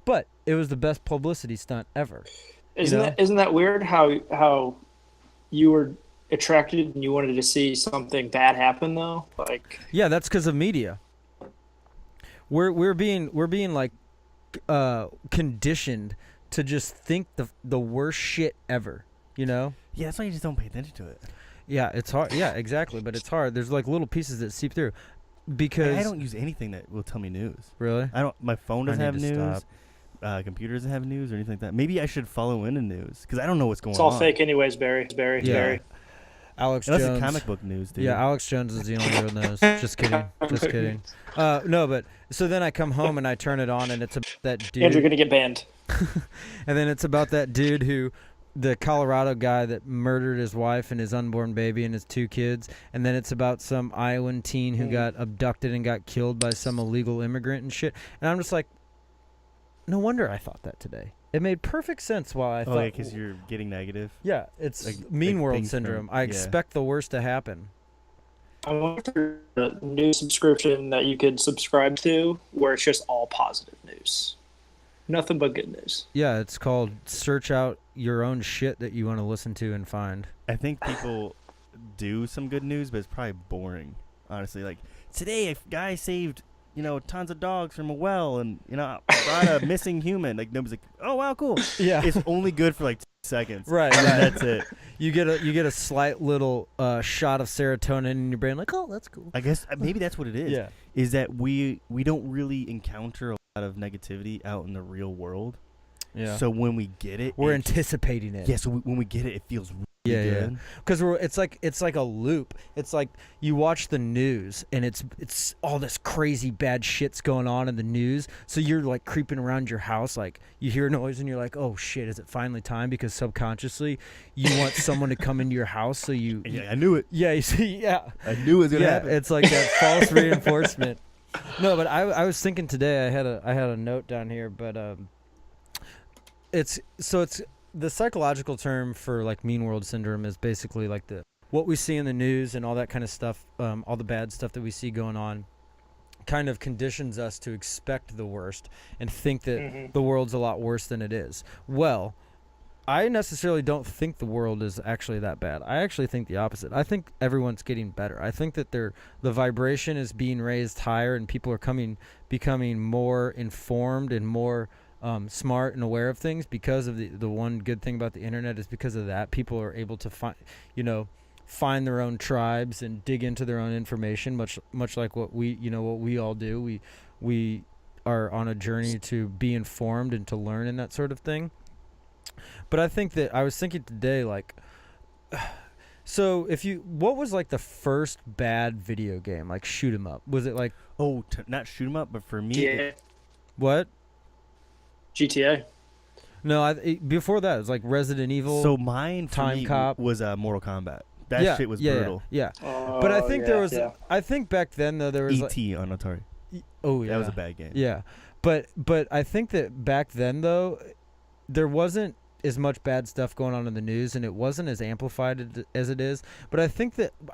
But it was the best publicity stunt ever. Isn't that weird how you were attracted and you wanted to see something bad happen though? Like, yeah, that's because of media. We're being like conditioned to just think the worst shit ever, you know? Yeah, that's why you just don't pay attention to it. Yeah, it's hard. Yeah, exactly, but it's hard. There's like little pieces that seep through. Because I don't use anything that will tell me news. Really? I don't. My phone doesn't have news. Stop. Computer doesn't have news or anything like that. Maybe I should follow into news because I don't know what's going on. It's all fake anyways, Barry. Yeah. Alex Unless Jones. it's comic book news, dude. Yeah, Alex Jones is the only real news. Just kidding. No, but so then I come home and I turn it on, and it's about that dude. Andrew, you're gonna get banned. And then it's about that dude the Colorado guy that murdered his wife and his unborn baby and his 2 kids. And then it's about some Iowan teen who got abducted and got killed by some illegal immigrant and shit. And I'm just like, no wonder I thought that today. It made perfect sense why I thought. Oh, yeah, because you're getting negative. Yeah, it's like mean world things syndrome. from- I yeah. expect the worst to happen. I wonder the news subscription that you could subscribe to where it's just all positive news. Nothing but good news. Yeah, it's called search out your own shit that you want to listen to and find. I think people do some good news, but it's probably boring. Honestly, like today, a guy saved tons of dogs from a well, and brought a missing human. Like nobody's like, oh wow, cool. Yeah, it's only good for like 2 seconds. Right. And then that's it. You get a slight little shot of serotonin in your brain, like, oh, that's cool. I guess maybe that's what it is. Yeah. Is that we don't really encounter a lot of negativity out in the real world. Yeah. So when we get it, we're anticipating it. Yeah. So when we get it, it feels really Yeah. good. Because it's like a loop. It's like you watch the news and it's all this crazy bad shit's going on in the news. So you're like creeping around your house, like you hear a noise and you're like, oh shit, is it finally time? Because subconsciously you want someone to come into your house. So you. Yeah, I knew it. Yeah. You see. Yeah. I knew it was gonna happen. It's like that false reinforcement. No, but I was thinking today. I had a note down here, but it's the psychological term for like mean world syndrome is basically like what we see in the news and all that kind of stuff, all the bad stuff that we see going on kind of conditions us to expect the worst and think that the world's a lot worse than it is. Well, I necessarily don't think the world is actually that bad. I actually think the opposite. I think everyone's getting better. I think that the vibration is being raised higher and people are becoming more informed and more smart and aware of things because of the one good thing about the internet is because of that. People are able to find their own tribes and dig into their own information, much like what we all do. We are on a journey to be informed and to learn and that sort of thing. But I think that I was thinking today, like, so what was like the first bad video game, like shoot 'em up? Was it like not shoot 'em up, but for me, GTA. What? GTA. No, before that it was like Resident Evil. So mine for Time me Cop was Mortal Kombat That shit was brutal. Yeah. Oh, But I think there was. yeah. I think back then though there was. E.T. on Atari. Oh yeah. That was a bad game. Yeah, but I think that back then though, there wasn't as much bad stuff going on in the news, and it wasn't as amplified as it is. But I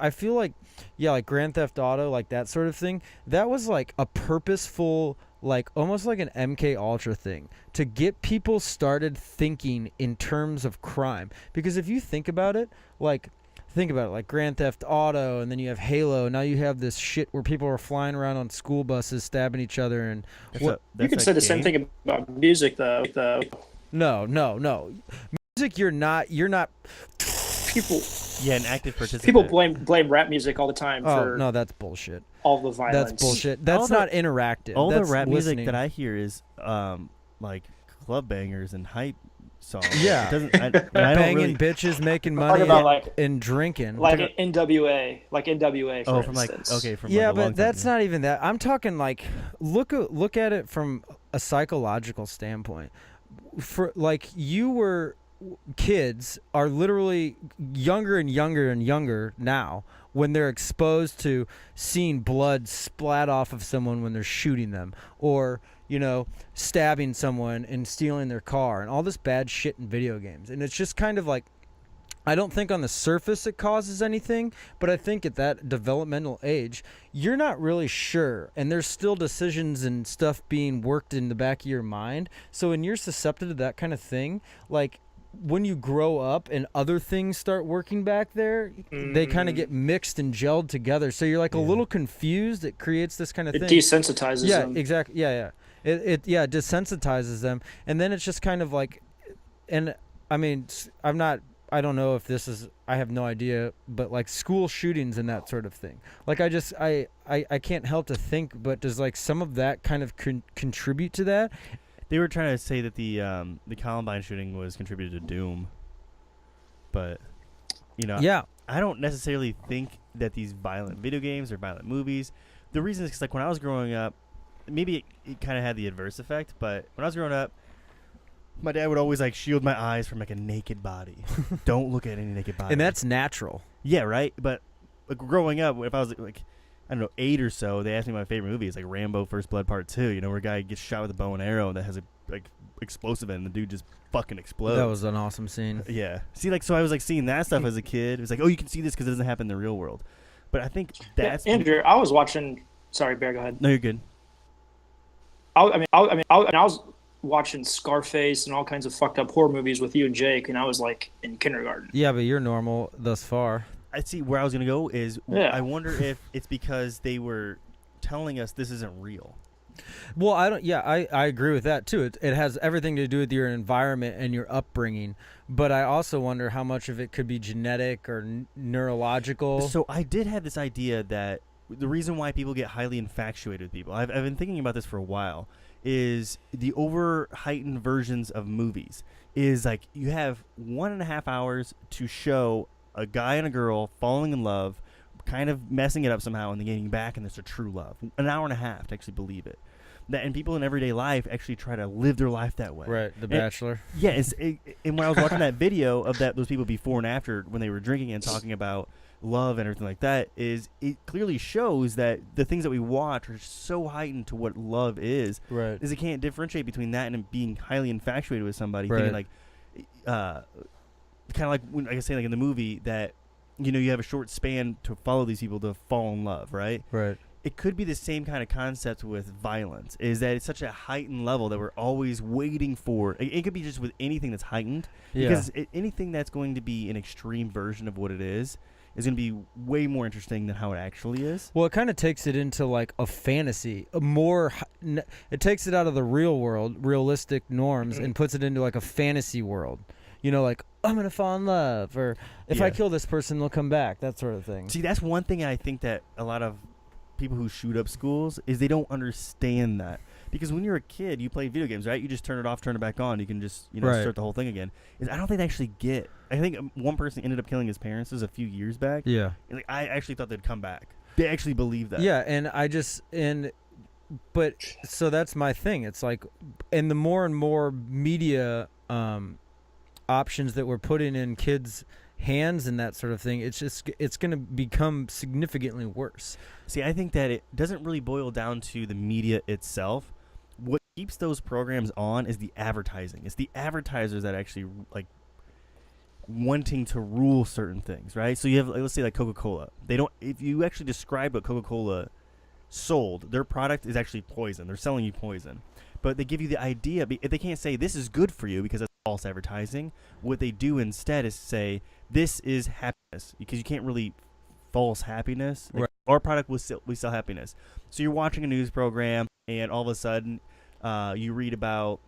feel like, yeah, like Grand Theft Auto, like that sort of thing. That was like a purposeful, like almost like an MK Ultra thing to get people started thinking in terms of crime. Because if you think about it, like Grand Theft Auto, and then you have Halo. Now you have this shit where people are flying around on school buses, stabbing each other, and You could say the same thing about music, though. No. Music, you're not. People. Yeah, an active participant. People blame rap music all the time for no, that's bullshit. all the violence. That's bullshit. That's not interactive. All that's the rap listening. music that I hear is like club bangers and hype songs. Yeah. It doesn't, I don't banging really, bitches, making Talking money, about, and drinking. like NWA, for from instance. from Yeah, like a long but that's time. not even that. I'm talking like look at it from a psychological standpoint. For like kids are literally younger and younger and younger now when they're exposed to seeing blood splat off of someone when they're shooting them, or stabbing someone and stealing their car and all this bad shit in video games. And it's just kind of like, I don't think on the surface it causes anything, but I think at that developmental age, you're not really sure. And there's still decisions and stuff being worked in the back of your mind. So when you're susceptible to that kind of thing, like when you grow up and other things start working back there, they kind of get mixed and gelled together. So you're like a little confused. It creates this kind of thing. It desensitizes them. Yeah, exactly. Yeah. It desensitizes them. And then it's just kind of like, and I mean, I don't know if this is, I have no idea, but like school shootings and that sort of thing. Like I can't help to think, but does like some of that kind of contribute to that? They were trying to say that the Columbine shooting was contributed to Doom, but Yeah. I don't necessarily think that these violent video games or violent movies. The reason is because like when I was growing up, maybe it kind of had the adverse effect, but when I was growing up, my dad would always like shield my eyes from like a naked body. Don't look at any naked body. And that's natural. Yeah, right. But like, growing up, if I was like, I don't know, 8 or so, they asked me my favorite movie. It's like Rambo: First Blood Part 2. Where a guy gets shot with a bow and arrow that has a like explosive in it, and the dude just fucking explodes. That was an awesome scene. Yeah. See, like, so I was like seeing that stuff as a kid. It was like, oh, you can see this because it doesn't happen in the real world. But I think that's Andrew. I was watching. Sorry, Bear. Go ahead. No, you're good. I was watching Scarface and all kinds of fucked up horror movies with you and Jake, and I was like in kindergarten. Yeah, but you're normal thus far. I see where I was gonna go is Yeah. I wonder if it's because they were telling us this isn't real. Well, I don't. Yeah, I agree with that too. It has everything to do with your environment and your upbringing. But I also wonder how much of it could be genetic or neurological. So I did have this idea that the reason why people get highly infatuated with people, I've been thinking about this for a while, is the over heightened versions of movies. Is like you have 1.5 hours to show a guy and a girl falling in love, kind of messing it up somehow, and then getting back, and there's a true love. 1.5 hours to actually believe it. And people in everyday life actually try to live their life that way. Right, The Bachelor. Yeah, and when I was watching that video of those people before and after when they were drinking and talking about love and everything like that, is it clearly shows that the things that we watch are so heightened to what love is. Right. Is it can't differentiate between that and being highly infatuated with somebody, Right. thinking like, kind of like when like I say like in the movie that you have a short span to follow these people to fall in love, right? Right. It could be the same kind of concept with violence, is that it's such a heightened level that we're always waiting for. It could be just with anything that's heightened, Yeah. because anything that's going to be an extreme version of what it is going to be way more interesting than how it actually is. Well, it kind of takes it into like a fantasy, it takes it out of the real world, realistic norms, and puts it into like a fantasy world. Like, I'm going to fall in love, or if I kill this person, they'll come back, that sort of thing. See, that's one thing I think that a lot of people who shoot up schools is they don't understand that. Because when you're a kid, you play video games, right? You just turn it off, turn it back on. You can just, Right. start the whole thing again. I don't think they actually get. I think one person ended up killing his parents a few years back. Yeah. And I actually thought they'd come back. They actually believe that. Yeah, but so that's my thing. It's like, and the more and more media options that we're putting in kids' hands and that sort of thing, it's going to become significantly worse. See, I think that it doesn't really boil down to the media itself. What keeps those programs on is the advertising. It's the advertisers that actually like wanting to rule certain things, right? So you have, like, let's say, like Coca-Cola. They don't. If you actually describe what Coca-Cola sold, their product is actually poison. They're selling you poison, but they give you the idea. If they can't say this is good for you because that's false advertising, what they do instead is say this is happiness, because you can't really false happiness. Like, right. Our product we sell happiness. So you're watching a news program, and all of a sudden, you read about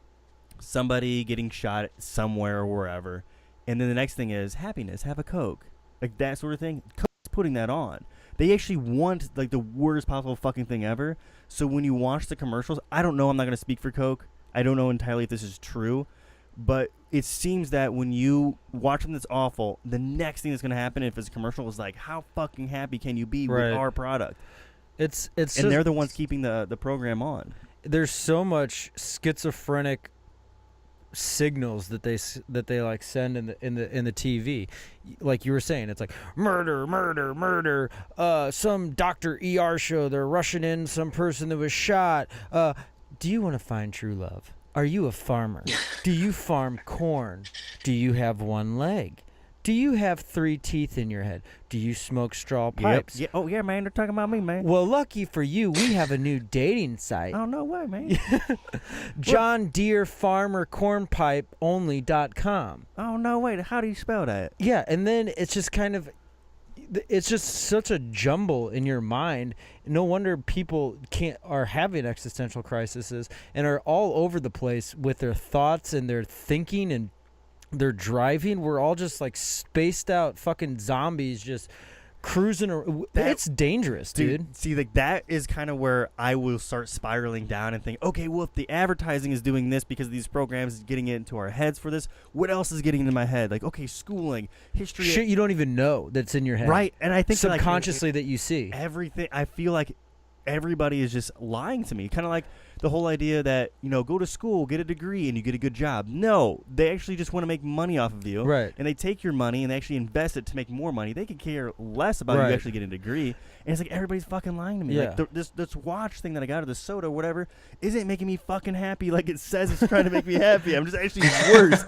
somebody getting shot somewhere or wherever, and then the next thing is happiness. Have a Coke, like that sort of thing. Coke's putting that on. They actually want like the worst possible fucking thing ever. So when you watch the commercials, I don't know. I'm not going to speak for Coke. I don't know entirely if this is true, but it seems that when you watch something that's awful, the next thing that's going to happen if it's a commercial is like, how fucking happy can you be Right. with our product? It's And just, they're the ones keeping the program on. there's so much schizophrenic signals that they like send in the TV, like you were saying. It's like murder, murder, murder. Some Dr. ER show, they're rushing in some person that was shot. Do you want to find true love? Are you a farmer? Do you farm corn? Do you have one leg? Do you have 3 teeth in your head? Do you smoke straw pipes? Yep. Yeah. Oh yeah, man. They're talking about me, man. Well, lucky for you, we have a new dating site. Oh no way, man. John Deere Farmer Cornpipe Only.com. Oh no way. How do you spell that? Yeah, and then it's just kind of, it's just such a jumble in your mind. No wonder people are having existential crises and are all over the place with their thoughts and their thinking and their driving. We're all just like spaced out fucking zombies just cruising. It's dangerous, dude. See, like that is kind of where I will start spiraling down and think, okay, well, if the advertising is doing this because these programs is getting it into our heads for this, what else is getting into my head? Like, okay, schooling, history, Shit you don't even know that's in your head. right? And I think subconsciously that you see. everything. I feel like everybody is just lying to me. Kind of like the whole idea that, go to school, get a degree, and you get a good job. No, they actually just want to make money off of you. Right. And they take your money and they actually invest it to make more money. They could care less about Right. you actually getting a degree. And it's like everybody's fucking lying to me. Yeah. Like this watch thing that I got, or the soda or whatever, isn't making me fucking happy like it says it's trying to make me happy. I'm just actually worse.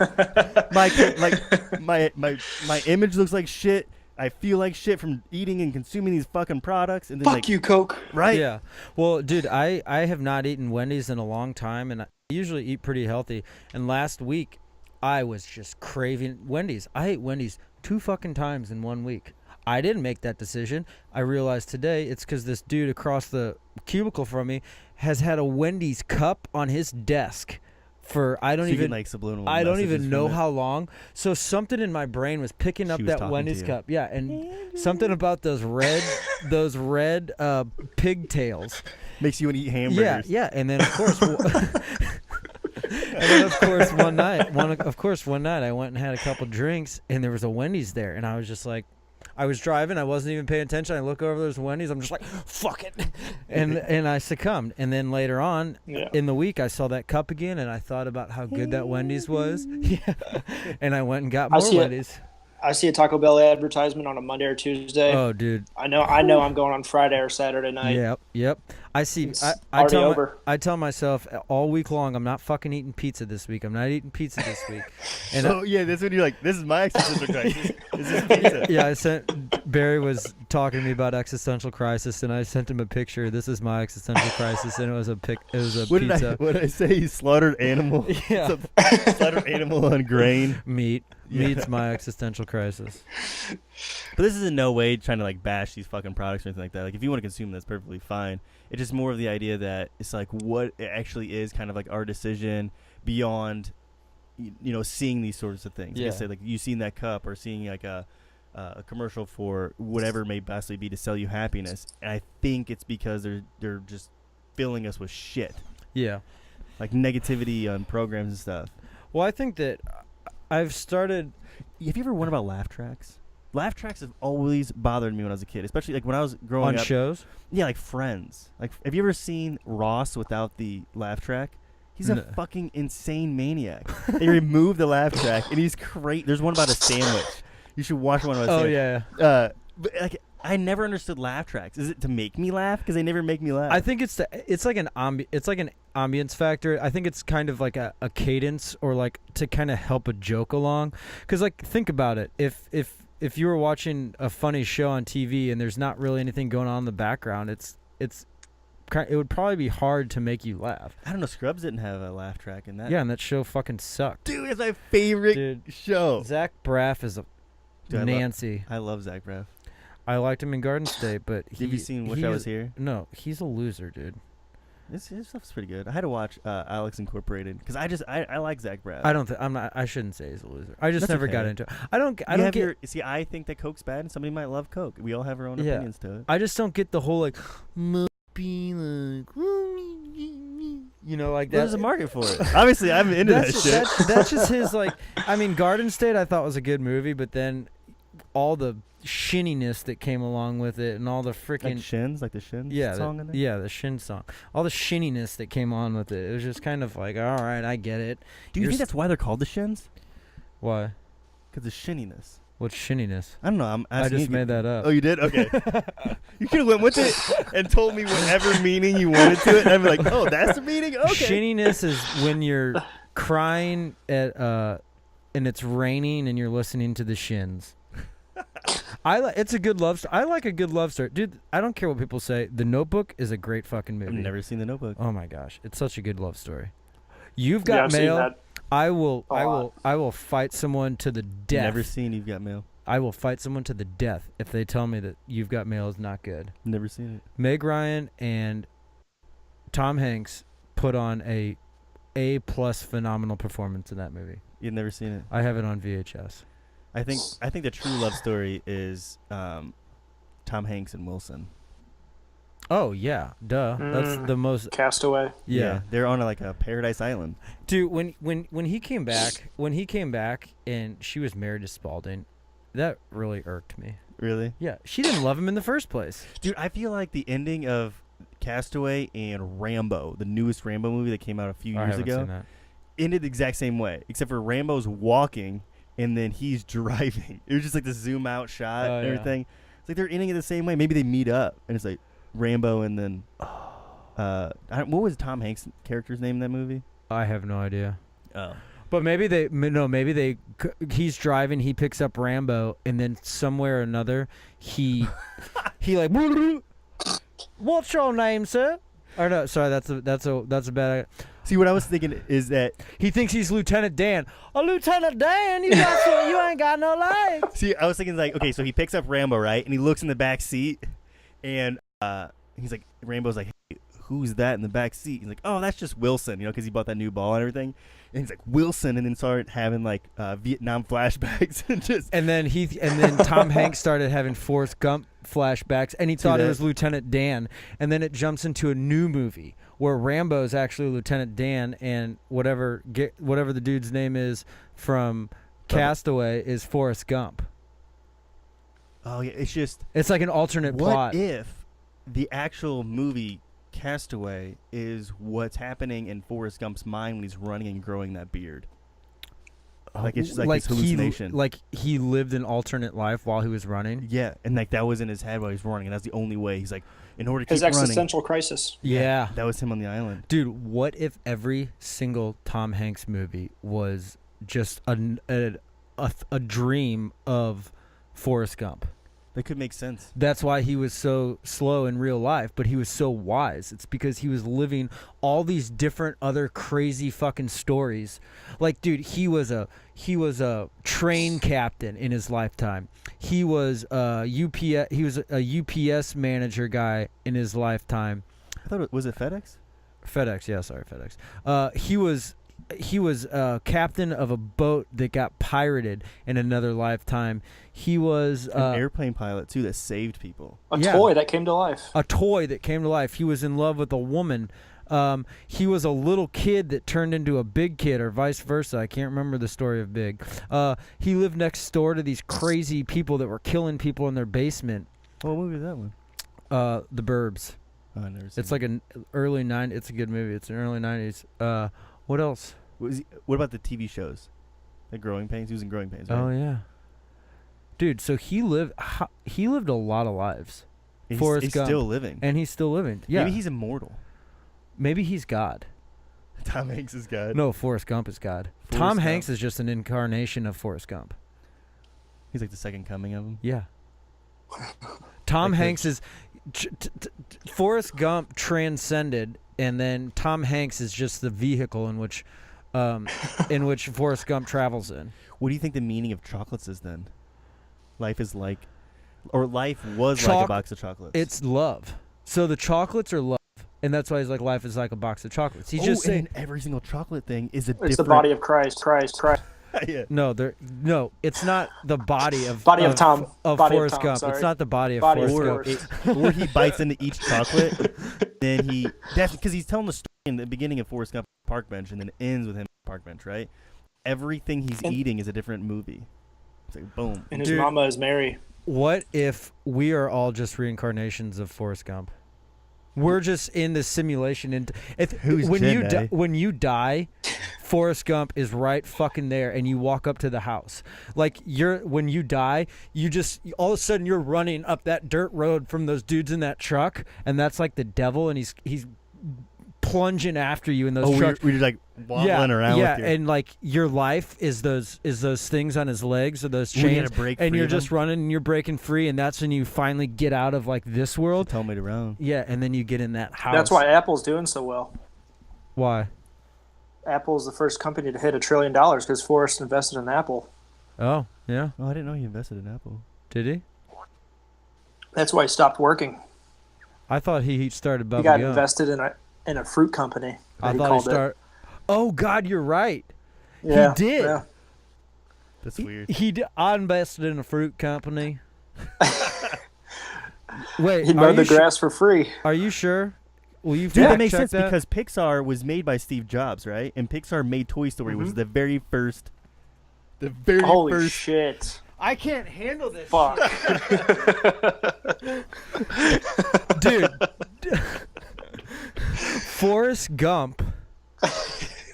my image looks like shit. I feel like shit from eating and consuming these fucking products. And then Fuck you, Coke. right? Yeah. Well, dude, I have not eaten Wendy's in a long time, and I usually eat pretty healthy. And last week, I was just craving Wendy's. I ate Wendy's 2 fucking times in 1 week. I didn't make that decision. I realized today it's because this dude across the cubicle from me has had a Wendy's cup on his desk for I don't So you even get, like, subliminal I don't messages even from know it. how long. So something in my brain was picking up She was that talking Wendy's to you. cup. Yeah, and something about those red pigtails. Makes you want to eat hamburgers. Yeah, and then of course one night I went and had a couple drinks and there was a Wendy's there and I was just like, I was driving, I wasn't even paying attention. I look over, there's Wendy's. I'm just like, fuck it. And I succumbed. And then later on in the week, I saw that cup again, and I thought about how good that Wendy's was. Yeah. And I went and got more Wendy's. I see a Taco Bell advertisement on a Monday or Tuesday. Oh, dude. I know I'm going on Friday or Saturday night. Yep. I see. It's I already over. I tell myself all week long, I'm not fucking eating pizza this week. I'm not eating pizza this week. And So yeah, that's when you're like, this is my existential crisis. This is pizza. yeah, Barry was talking to me about existential crisis, and I sent him a picture. This is my existential crisis, and it was a pizza. What did I say? Slaughtered animal. Yeah. Slaughtered animal on grain. Meat's my existential crisis. But this is in no way trying to like bash these fucking products or anything like that. Like if you want to consume them, that's perfectly fine. It's just more of the idea that it's like what it actually is kind of like our decision beyond, seeing these sorts of things. Like Yeah. I said, like you seeing that cup or seeing like a commercial for whatever it may possibly be to sell you happiness. And I think it's because they're just filling us with shit. Yeah. Like negativity on programs and stuff. Well, I think that I've started. Have you ever wondered about laugh tracks? Laugh tracks have always bothered me when I was a kid, especially like when I was growing On up. shows? Yeah, like Friends. Like, have you ever seen Ross without the laugh track? He's No. a fucking insane maniac. They removed the laugh track, and he's great. There's one about a sandwich. You should watch one. Oh yeah. But like I never understood laugh tracks. Is it to make me laugh? Because they never make me laugh. I think it's like an ambience factor. I think it's kind of like a cadence or like to kind of help a joke along. Because like think about it. If you were watching a funny show on TV and there's not really anything going on in the background, it would probably be hard to make you laugh. I don't know. Scrubs didn't have a laugh track in that. Yeah, and that show fucking sucked. Dude, it's my favorite show. Zach Braff is a Dude, Nancy. I love Zach Braff. I liked him in Garden State, but Have you seen Wish I Was Here? No, he's a loser, dude. His stuff's pretty good. I had to watch Alex Incorporated because I like Zach Braff. I shouldn't say he's a loser. I just That's never okay. got into it. I don't get. See, I think that Coke's bad, and somebody might love Coke. We all have our own opinions to it. I just don't get the whole like, be like, you know, like that. There's a market for it. Obviously, I'm into that shit. That's just his like. I mean, Garden State I thought was a good movie, but then all the shinniness that came along with it and all the freaking Like Shins, like the Shins song in there? Yeah, the Shin song. All the shinniness that came on with it. It was just kind of like, all right, I get it. Do you think that's why they're called the Shins? Why? Because the shinniness. What's shinniness? I don't know. I just made that up. Oh, you did? Okay. You could have went with it and told me whatever meaning you wanted to it, and I'd be like, oh, that's the meaning? Okay. Shinniness is when you're crying at and it's raining and you're listening to the Shins. It's a good love story. I like a good love story, dude. I don't care what people say. The Notebook is a great fucking movie. I've never seen The Notebook. Oh my gosh, it's such a good love story. You've Got I've Mail. seen that. I will fight someone to the death. Never seen You've Got Mail. I will fight someone to the death if they tell me that You've Got Mail is not good. Never seen it. Meg Ryan and Tom Hanks put on A+ phenomenal performance in that movie. You've never seen it. I have it on VHS. I think the true love story is Tom Hanks and Wilson. Oh yeah, duh. That's the most Castaway. Yeah, they're on like a paradise island. dude. When he came back, and she was married to Spalding, that really irked me. Really? Yeah, she didn't love him in the first place. Dude, I feel like the ending of Castaway and Rambo, the newest Rambo movie that came out a few I years haven't ago, seen that. ended the exact same way, except for Rambo's walking and then he's driving. It was just like the zoom out shot and everything. It's like they're ending it the same way. Maybe they meet up and it's like Rambo and then what was Tom Hanks' character's name in that movie? I have no idea. Oh. But maybe he's driving, he picks up Rambo, and then somewhere or another he like, what's your name, sir? Or no, sorry, that's a bad. See, what I was thinking is that He thinks he's Lieutenant Dan. Oh, Lieutenant Dan, you ain't got no legs. See, I was thinking like, okay, so he picks up Rambo, right? And he looks in the back seat, and he's like, Rambo's like, hey, who's that in the back seat? He's like, oh, that's just Wilson, because he bought that new ball and everything. And he's like, Wilson, and then started having like Vietnam flashbacks and then Tom Hanks started having Forrest Gump flashbacks, and he thought it was Lieutenant Dan. And then it jumps into a new movie where Rambo is actually Lieutenant Dan, and whatever the dude's name is from Castaway is Forrest Gump. Oh yeah, It's like an alternate plot. What if the actual movie Castaway is what's happening in Forrest Gump's mind when he's running and growing that beard? Like it's just like his hallucination. He lived an alternate life while he was running. Yeah, and like that was in his head while he's running, and that's the only way. He's like, in order to His keep running. existential crisis. Yeah. That was him on the island. Dude, what if every single Tom Hanks movie was just a dream of Forrest Gump? That could make sense. That's why he was so slow in real life, but he was so wise. It's because he was living all these different other crazy fucking stories. Like, dude, he was a train captain in his lifetime. He was a UPS manager guy in his lifetime. I thought was it FedEx? FedEx, yeah, sorry, FedEx. He was captain of a boat that got pirated in another lifetime. He was an airplane pilot too that saved people. A toy that came to life. A toy that came to life. He was in love with a woman. He was a little kid that turned into a big kid, or vice versa. I can't remember the story of Big. He lived next door to these crazy people that were killing people in their basement. What movie is that one? The Burbs. Oh, I never seen It's like an early 90s. It's a good movie. It's an early 90s. What else? What about the TV shows? Like Growing Pains? He was in Growing Pains, right? Oh, yeah. Dude, so he lived a lot of lives. Forrest He's Gump. still living. And he's still living. Yeah. Maybe he's immortal. Maybe he's God. Tom Hanks is God. No, Forrest Gump is God. Tom Hanks is just an incarnation of Forrest Gump. He's like the second coming of him. Yeah. Tom Like Hanks is Forrest Gump transcended, and then Tom Hanks is just the vehicle in which Forrest Gump travels in. What do you think the meaning of chocolates is then? Life is like, or life was like a box of chocolates. It's love. So the chocolates are love, and that's why he's like, life is like a box of chocolates. He's just saying every single chocolate thing is a different. It's the body of Christ. Yeah. no, it's not the body of Tom. of Body Forrest of Tom, Gump. sorry. It's not the body of Body of Forrest Gump. Forrest. Or he bites into each chocolate, then because he's telling the story in the beginning of Forrest Gump park bench, and then it ends with him at the park bench, right? Everything he's eating is a different movie. It's like boom. And his mama is Mary. What if we are all just reincarnations of Forrest Gump? We're just in this simulation, and when you die, Forrest Gump is right fucking there, and you walk up to the house. Like when you die, you just all of a sudden you're running up that dirt road from those dudes in that truck, and that's like the devil, and he's plunging after you in those trucks. We're just like wobbling around. Yeah, with you. and like your life is those things on his legs or those chains, and you're just running and you're breaking free, and that's when you finally get out of like this world. Tell me to run. Yeah, and then you get in that house. That's why Apple's doing so well. Why? Apple's the first company to hit $1 trillion because Forrest invested in Apple. Oh, yeah. Oh, I didn't know he invested in Apple. Did he? That's why he stopped working. I thought he started bubbling He got up. invested in a fruit company. I thought he started. Oh God, you're right. Yeah, he did. Yeah. That's weird. I invested in a fruit company. Wait, He mowed the grass for free. Are you sure? Will you Dude, that fact makes check sense that? because Pixar was made by Steve Jobs, right? And Pixar made Toy Story, which was the very first. Holy shit. I can't handle this. Fuck. Dude. Forrest Gump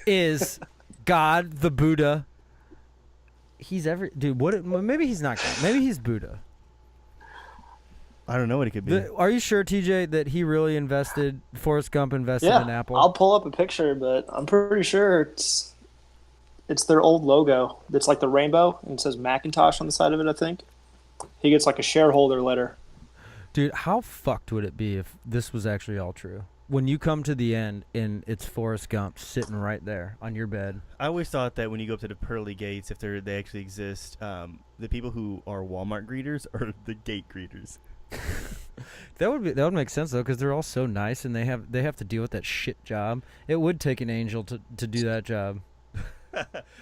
is God, the Buddha. He's dude. What? Maybe he's not God. Maybe he's Buddha. I don't know what it could be. Are you sure, TJ, that he really invested? Forrest Gump invested in Apple. I'll pull up a picture, but I'm pretty sure it's their old logo. It's like the rainbow, and it says Macintosh on the side of it. I think he gets like a shareholder letter. Dude, how fucked would it be if this was actually all true? When you come to the end and it's Forrest Gump sitting right there on your bed. I always thought that when you go up to the pearly gates, if they actually exist, the people who are Walmart greeters are the gate greeters. That would make sense though, because they're all so nice and they have to deal with that shit job. It would take an angel to do that job.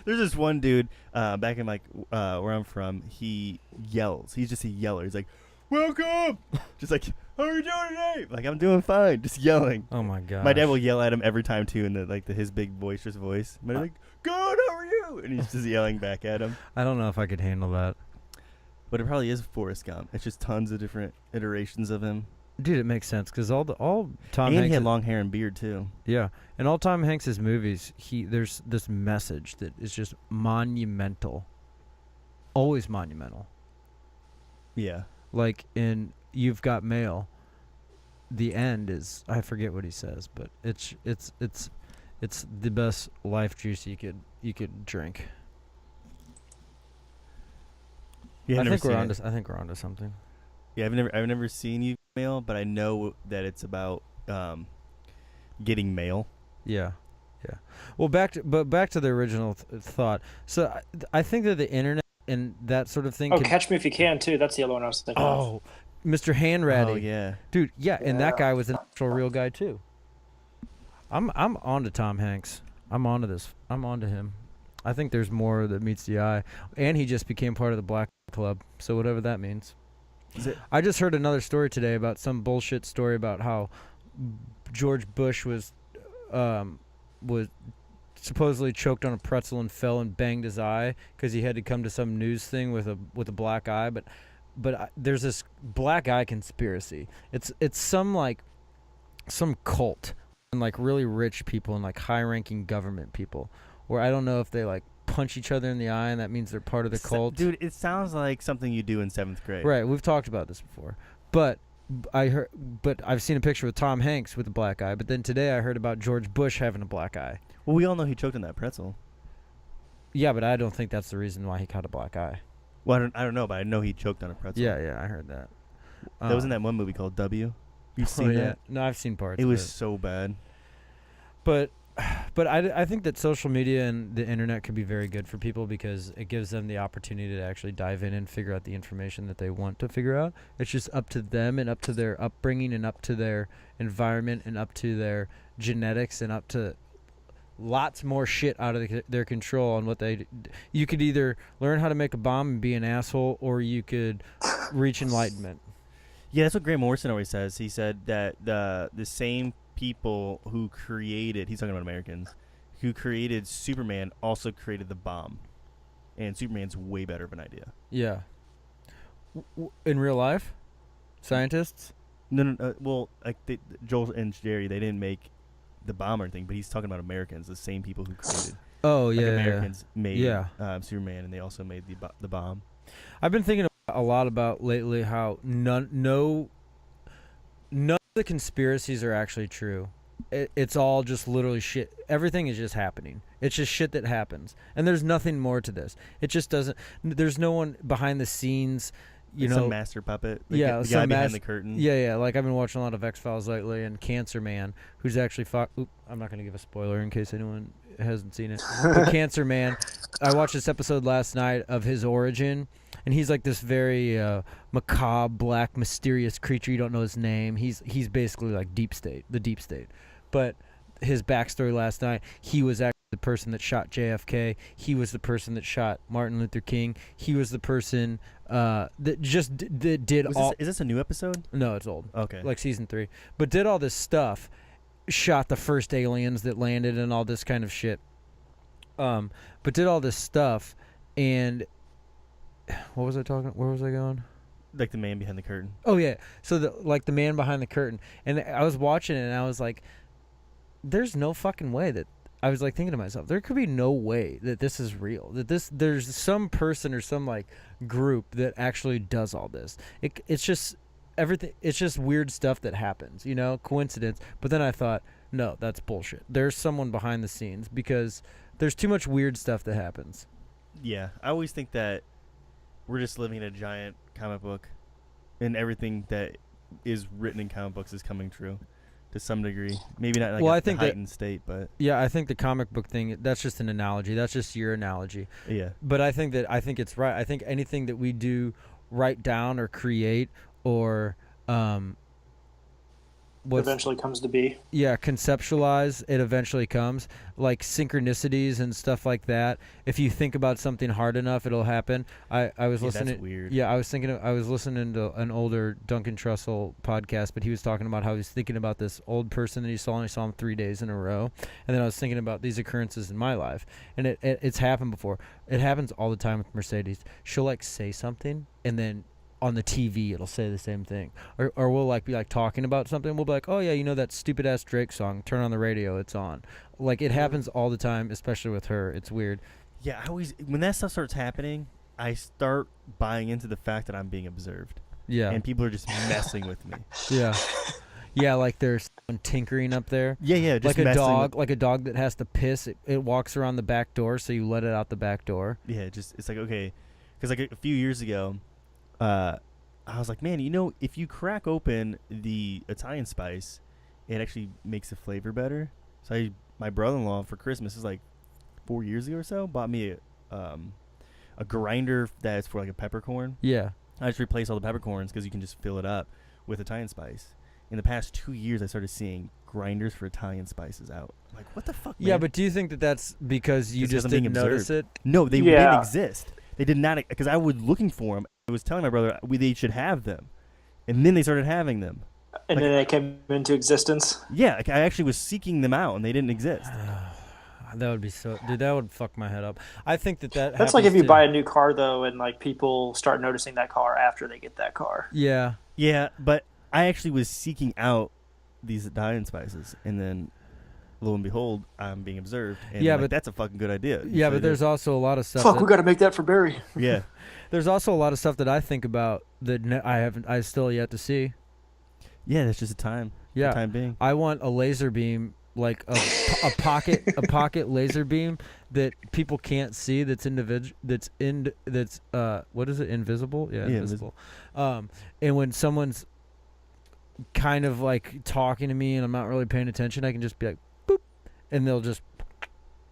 There's this one dude back in like where I'm from. He yells. He's just a yeller. He's like, "Welcome!" Just like, "How are you doing today?" Like, "I'm doing fine." Just yelling. Oh my god. My dad will yell at him every time too, in his big boisterous voice. But he's like, "Good, how are you?" And he's just yelling back at him. I don't know if I could handle that. But it probably is Forrest Gump. It's just tons of different iterations of him. Dude, it makes sense because all Tom And Hanks he had long hair and beard too. Yeah, and all Tom Hanks's movies, there's this message that is just monumental. Always monumental. Yeah. Like in You've Got Mail, the end is, I forget what he says, but it's the best life juice you could drink. Yeah, I think we're onto something. Yeah, I've never seen You Mail, but I know that it's about getting mail. Yeah. Well, back to the original thought. So I think that the internet and that sort of thing. Catch Me If You Can too. That's the other one I was thinking of. Oh, Mr. Hanratty. Oh yeah, dude. Yeah, and that guy was an actual real guy too. I'm on to Tom Hanks. I'm onto this. I'm onto him. I think there's more that meets the eye, and he just became part of the Black Club. So whatever that means. I just heard another story today about some bullshit story about how George Bush was supposedly choked on a pretzel and fell and banged his eye because he had to come to some news thing with a black eye. But there's this black eye conspiracy. It's some cult and like really rich people and like high-ranking government people, where I don't know if they like punch each other in the eye, and that means they're part of the cult. Dude, it sounds like something you do in 7th grade. Right, we've talked about this before. But I've seen a picture with Tom Hanks with a black eye, but then today I heard about George Bush having a black eye. Well, we all know he choked on that pretzel. Yeah, but I don't think that's the reason why he caught a black eye. Well, I don't know, but I know he choked on a pretzel. Yeah, I heard that. That was in that one movie called W. You've seen that? No, I've seen parts. It was of so bad. But I think that social media and the internet could be very good for people because it gives them the opportunity to actually dive in and figure out the information that they want to figure out. It's just up to them and up to their upbringing and up to their environment and up to their genetics and up to lots more shit out of their control on what they. You could either learn how to make a bomb and be an asshole, or you could reach enlightenment. Yeah, that's what Grant Morrison always says. He said that the same people who created, he's talking about Americans, who created Superman also created the bomb. And Superman's way better of an idea. Yeah. In real life? Scientists? No. Well, like Joel and Jerry, they didn't make the bomb or anything, but he's talking about Americans, the same people who created. Oh, like yeah. Americans made Superman, and they also made the bomb. I've been thinking a lot about lately how none of the conspiracies are actually true. It's all just literally shit. Everything is just happening. It's just shit that happens. And there's nothing more to this. It just doesn't. There's no one behind the scenes, some master puppet. The the guy behind the curtain. Yeah. Like I've been watching a lot of X-Files lately, and Cancer Man, who's actually I'm not going to give a spoiler in case anyone hasn't seen it. But Cancer Man, I watched this episode last night of his origin. And he's like this very macabre, black, mysterious creature. You don't know his name. He's basically like the deep state. But his backstory last night, he was actually the person that shot JFK. He was the person that shot Martin Luther King. He was the person that just did all. Is this a new episode? No, it's old. Okay. Like season 3. But did all this stuff, shot the first aliens that landed and all this kind of shit. But did all this stuff, and what was I talking? Where was I going? Like the man behind the curtain. Oh yeah. So the man behind the curtain, and I was watching it, and I was like, "There's no fucking way that." I was like thinking to myself, there could be no way that this is real. That there's some person or some like group that actually does all this. It's just everything. It's just weird stuff that happens, coincidence. But then I thought, no, that's bullshit. There's someone behind the scenes because there's too much weird stuff that happens. Yeah, I always think that we're just living in a giant comic book, and everything that is written in comic books is coming true to some degree. Maybe not like a heightened state, but yeah, I think the comic book thing, that's just an analogy. That's just your analogy. Yeah. But I think it's right. I think anything that we do, write down or create or eventually comes to be. Yeah, conceptualize, it eventually comes. Like synchronicities and stuff like that. If you think about something hard enough, it'll happen. I was listening. That's weird. Yeah, I was listening to an older Duncan Trussell podcast, but he was talking about how he was thinking about this old person that he saw, and he saw him 3 days in a row. And then I was thinking about these occurrences in my life, and it's happened before. It happens all the time with Mercedes. She'll like say something, and then on the TV it'll say the same thing, or we'll like be like talking about something, we'll be like, oh yeah, that stupid ass Drake song, turn on the radio, it's on. Like it happens all the time, especially with her. It's weird. Yeah, I always, when that stuff starts happening, I start buying into the fact that I'm being observed. Yeah. And people are just messing with me. Yeah, like there's someone tinkering up there. Yeah, just like a dog that has to piss, it walks around the back door, so you let it out the back door. Yeah, it's like, okay, because like a few years ago, I was like, man, if you crack open the Italian spice, it actually makes the flavor better. So my brother-in-law for Christmas, is like 4 years ago or so, bought me a grinder that's for like a peppercorn. Yeah. I just replaced all the peppercorns because you can just fill it up with Italian spice. In the past 2 years, I started seeing grinders for Italian spices out. I'm like, what the fuck, man? Yeah, but do you think that that's because you just didn't notice it? No, they didn't exist. They did not, because I was looking for them. I was telling my brother they should have them, and then they started having them. And then they came into existence? Yeah, like I actually was seeking them out, and they didn't exist. That would be dude, that would fuck my head up. I think that's like if you buy a new car, though, and like people start noticing that car after they get that car. Yeah. Yeah, but I actually was seeking out these Italian spices, and then lo and behold, I'm being observed. And Yeah, like, but that's a fucking good idea. Yeah, but there's also a lot of stuff. Fuck, that, we got to make that for Barry. yeah. There's also a lot of stuff that I think about that I still yet to see. Yeah, that's just a time. Yeah, For the time being. I want a laser beam, like a pocket laser beam that people can't see. That's individual. That's what is it? Invisible. Yeah, invisible. And when someone's kind of like talking to me and I'm not really paying attention, I can just be like, boop, and they'll just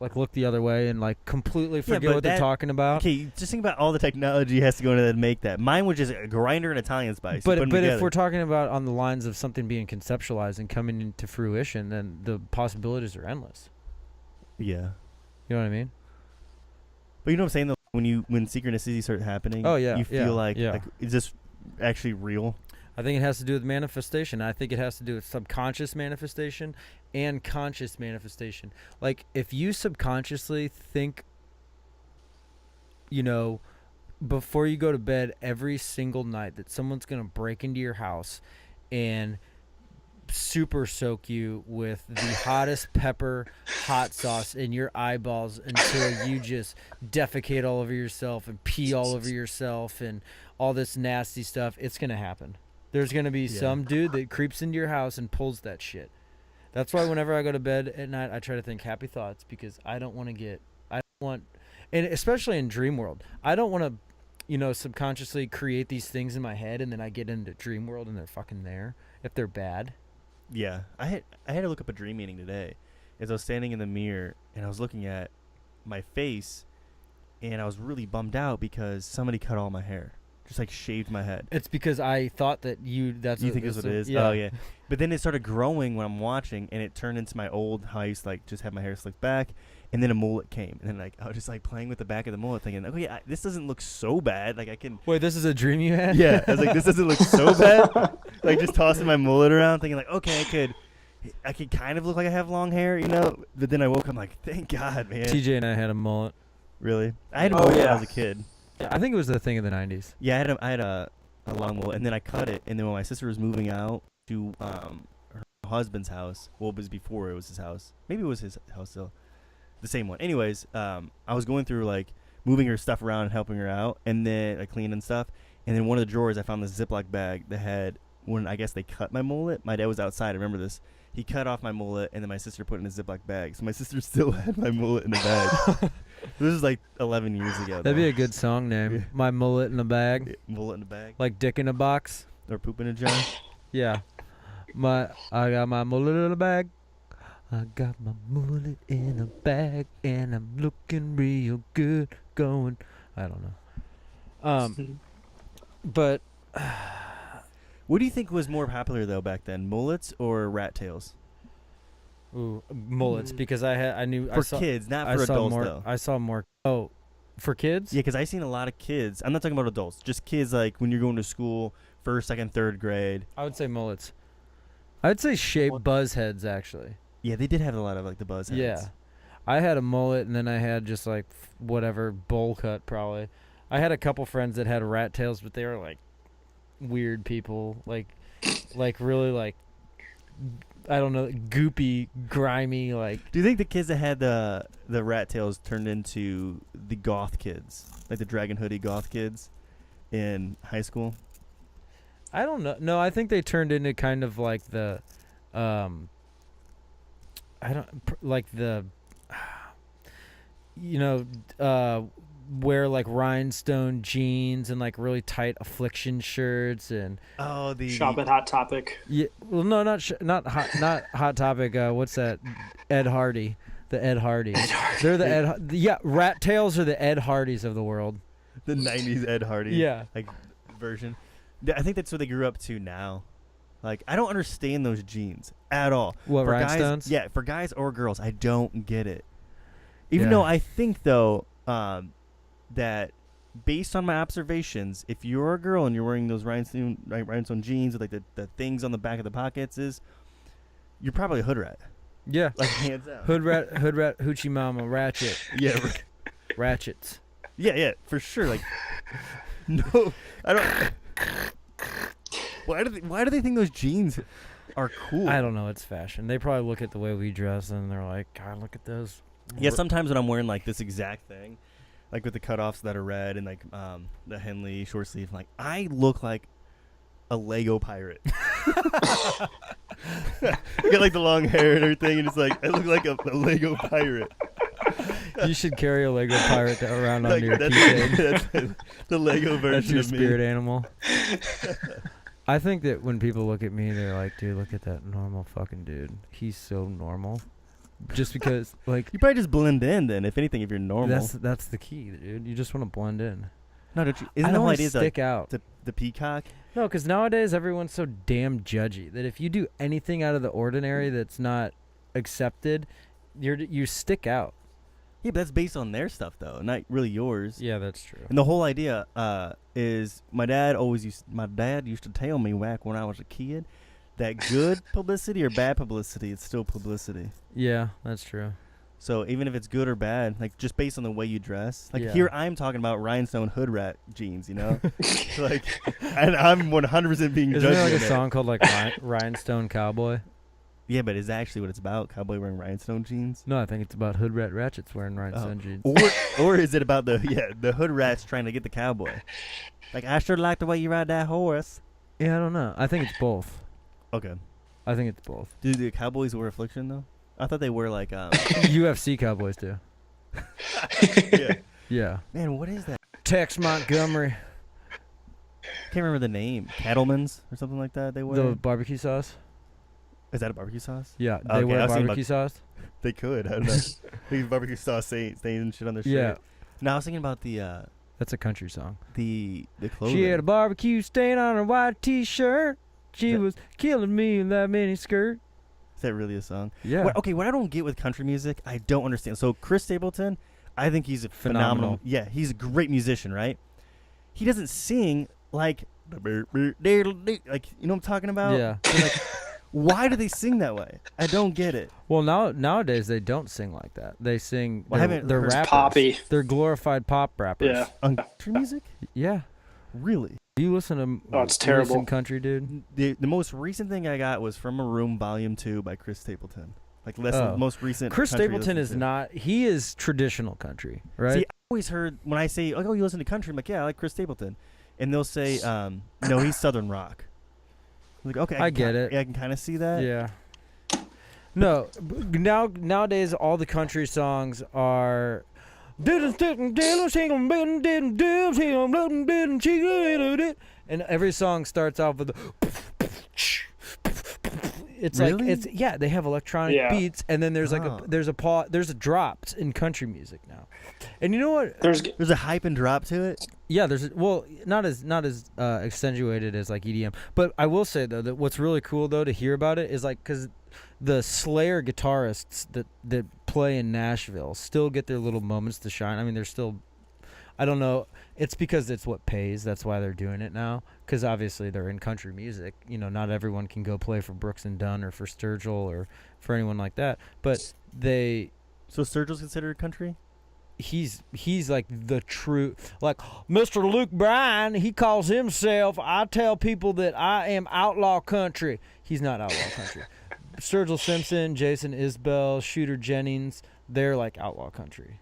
like look the other way and like completely forget what they're talking about. Okay, just think about all the technology has to go into that to make that. Mine was just a grinder and Italian spice. But if we're talking about on the lines of something being conceptualized and coming into fruition, then the possibilities are endless. Yeah. You know what I mean? But you know what I'm saying though, when synchronicities start happening, you feel like is this actually real? I think it has to do with manifestation. I think it has to do with subconscious manifestation and conscious manifestation. Like, if you subconsciously think, before you go to bed every single night that someone's going to break into your house and super soak you with the hottest pepper hot sauce in your eyeballs until you just defecate all over yourself and pee all over yourself and all this nasty stuff, it's going to happen. There's going to be some dude that creeps into your house and pulls that shit. That's why whenever I go to bed at night, I try to think happy thoughts because I don't want to and especially in dream world, I don't want to, subconsciously create these things in my head and then I get into dream world and they're fucking there if they're bad. Yeah. I had to look up a dream meaning today as I was standing in the mirror and I was looking at my face and I was really bummed out because somebody cut all my hair. Just like shaved my head. It's because I thought that you think that's what it is? Yeah. Oh yeah. But then it started growing when I'm watching and it turned into my old how I used to like just have my hair slicked back and then a mullet came and then like I was just like playing with the back of the mullet thinking, okay, this doesn't look so bad. Like I can Wait, this is a dream you had? Yeah. I was like, this doesn't look so bad. Like just tossing my mullet around thinking like, okay, I could kind of look like I have long hair, But then I woke up like, thank God, man. TJ and I had a mullet. Really? I had a mullet when I was a kid. I think it was the thing of the 90s. Yeah, I had a long mullet, and then I cut it, and then when my sister was moving out to her husband's house, well, it was before it was his house. Maybe it was his house still. The same one. Anyways, I was going through, like, moving her stuff around and helping her out, and then, like, cleaning stuff, and then one of the drawers, I found this Ziploc bag that had, when I guess they cut my mullet, my dad was outside, I remember this. He cut off my mullet, and then my sister put it in a Ziploc bag. So my sister still had my mullet in the bag. This is like 11 years ago. That'd be a good song name. Yeah. My mullet in a bag. Mullet in a bag. Like dick in a box. Or poop in a jar. Yeah. I got my mullet in a bag. I got my mullet in a bag, and I'm looking real good going. I don't know. But What do you think was more popular though back then, mullets or rat tails? ooh, mullets because I knew For I saw kids, not I for saw adults more. though. I saw more. Oh, for kids? Yeah, because I seen a lot of kids. I'm not talking about adults. Just kids like when you're going to school, first, second, third grade. I would say mullets. I would say shaved buzz heads actually. Yeah, they did have a lot of like the buzz heads. Yeah. I had a mullet and then I had just like whatever bowl cut probably. I had a couple friends that had rat tails, but they were like weird people, like really like I don't know, goopy, grimy, like. Do you think the kids that had the rat tails turned into the goth kids, like the dragon hoodie goth kids in high school? I don't know. No, I think they turned into kind of like the wear like rhinestone jeans and like really tight affliction shirts and shop at Hot Topic. yeah. Well, no, not Hot Topic. What's that? Ed Hardy, the Ed Hardys. They're the rat tails are the Ed Hardys of the world. The 90s Ed Hardy like version. I think that's what they grew up to now. Like, I don't understand those jeans at all. What, for rhinestones? Guys, yeah, for guys or girls, I don't get it. Even though I think, though, that based on my observations, if you're a girl and you're wearing those rhinestone jeans with, like, the things on the back of the pockets, you're probably a hood rat. Yeah. Like, hands out. Hood rat, hoochie mama, ratchet. Yeah. Ratchets. Yeah, for sure. Like, no, I don't. Why do they think those jeans are cool. I don't know. It's fashion. They probably look at the way we dress and they're like, God, look at those. Yeah, sometimes when I'm wearing like this exact thing, like with the cutoffs that are red and like the Henley short sleeve, like I look like a Lego pirate. I got like the long hair and everything, and it's like I look like a Lego pirate. You should carry a Lego pirate around Like, under your that's keychain. the Lego version That's your of me. spirit animal. I think that when people look at me, they're like, dude, look at that normal fucking dude. He's so normal. Just because, like, You probably just blend in then, if anything, if you're normal. that's the key, dude. You just want to blend in. No, don't you? I Isn't don't the whole want idea to like stick out. the peacock? No, because nowadays everyone's so damn judgy that if you do anything out of the ordinary that's not accepted, you stick out. Yeah, but that's based on their stuff though, not really yours. Yeah, that's true. And the whole idea is my dad used to tell me back when I was a kid that good publicity or bad publicity, it's still publicity. Yeah, that's true. So even if it's good or bad, like just based on the way you dress, like Yeah. here I'm talking about rhinestone hood rat jeans, you know, like, and I'm 100% being Isn't judged. there like a on it. song called like Rhinestone Cowboy? Yeah, but is actually what it's about? Cowboy wearing rhinestone jeans, No, I think it's about Hood Rat Ratchets wearing rhinestone jeans. or is it about the hood rats trying to get the cowboy? Like I sure like the way you ride that horse. Yeah, I don't know. I think it's both. Okay, I think it's both. do the cowboys wear affliction though? I thought they wear like UFC Cowboys do. yeah. Yeah. Man, what is that? Tex Montgomery. Can't remember the name. Cattleman's or something like that. They wear. The barbecue sauce? Is that a barbecue sauce? Yeah. They Okay, wear I was thinking barbecue sauce? They could. I don't know. Maybe barbecue sauce stains shit on their shirt. Yeah. No, I was thinking about the That's a country song. clothing. She had a barbecue stain on her white t-shirt. She That- was killing me in that mini skirt. Is that really a song? Yeah. What I don't get with country music, I don't understand. So Chris Stapleton, I think he's a phenomenal. Yeah, he's a great musician, right? He doesn't sing like you know what I'm talking about? Yeah. So, like, why do they sing that way? I don't get it. Well, nowadays they don't sing like that. They sing. Well, I haven't They're heard rappers. poppy. They're glorified pop rappers. Yeah. On country music? Yeah. Really? You listen to Oh, it's terrible. recent country, dude. The most recent thing I got was From a Room Volume 2 by Chris Stapleton. Like Oh. most recent. Chris country I Stapleton listened is to. not. He is traditional country, right? See, I always heard when I say, like, "Oh, you listen to country," I'm like, "Yeah, I like Chris Stapleton," and they'll say, "No, he's Southern rock." I'm like, okay, I can get ki- it. Yeah, I can kind of see that. Yeah. No, nowadays all the country songs are. And every song starts off with. It's Really? like they have electronic Yeah. beats, and then there's like Oh. there's a drops in country music now, and you know what? There's a hype and drop to it. Yeah, not as accentuated as like EDM, but I will say though that what's really cool though to hear about it is like because the Slayer guitarists that play in Nashville still get their little moments to shine. I mean, they're still, I don't know, it's because it's what pays. That's why they're doing it now. Because obviously they're in country music. You know, not everyone can go play for Brooks and Dunn or for Sturgill or for anyone like that. But So Sturgill's considered country. he's like the true, like Mr. Luke Bryan, he calls himself, I tell people that I am outlaw country. He's not outlaw country. Sturgill Simpson, Jason Isbell, Shooter Jennings, they're like outlaw country.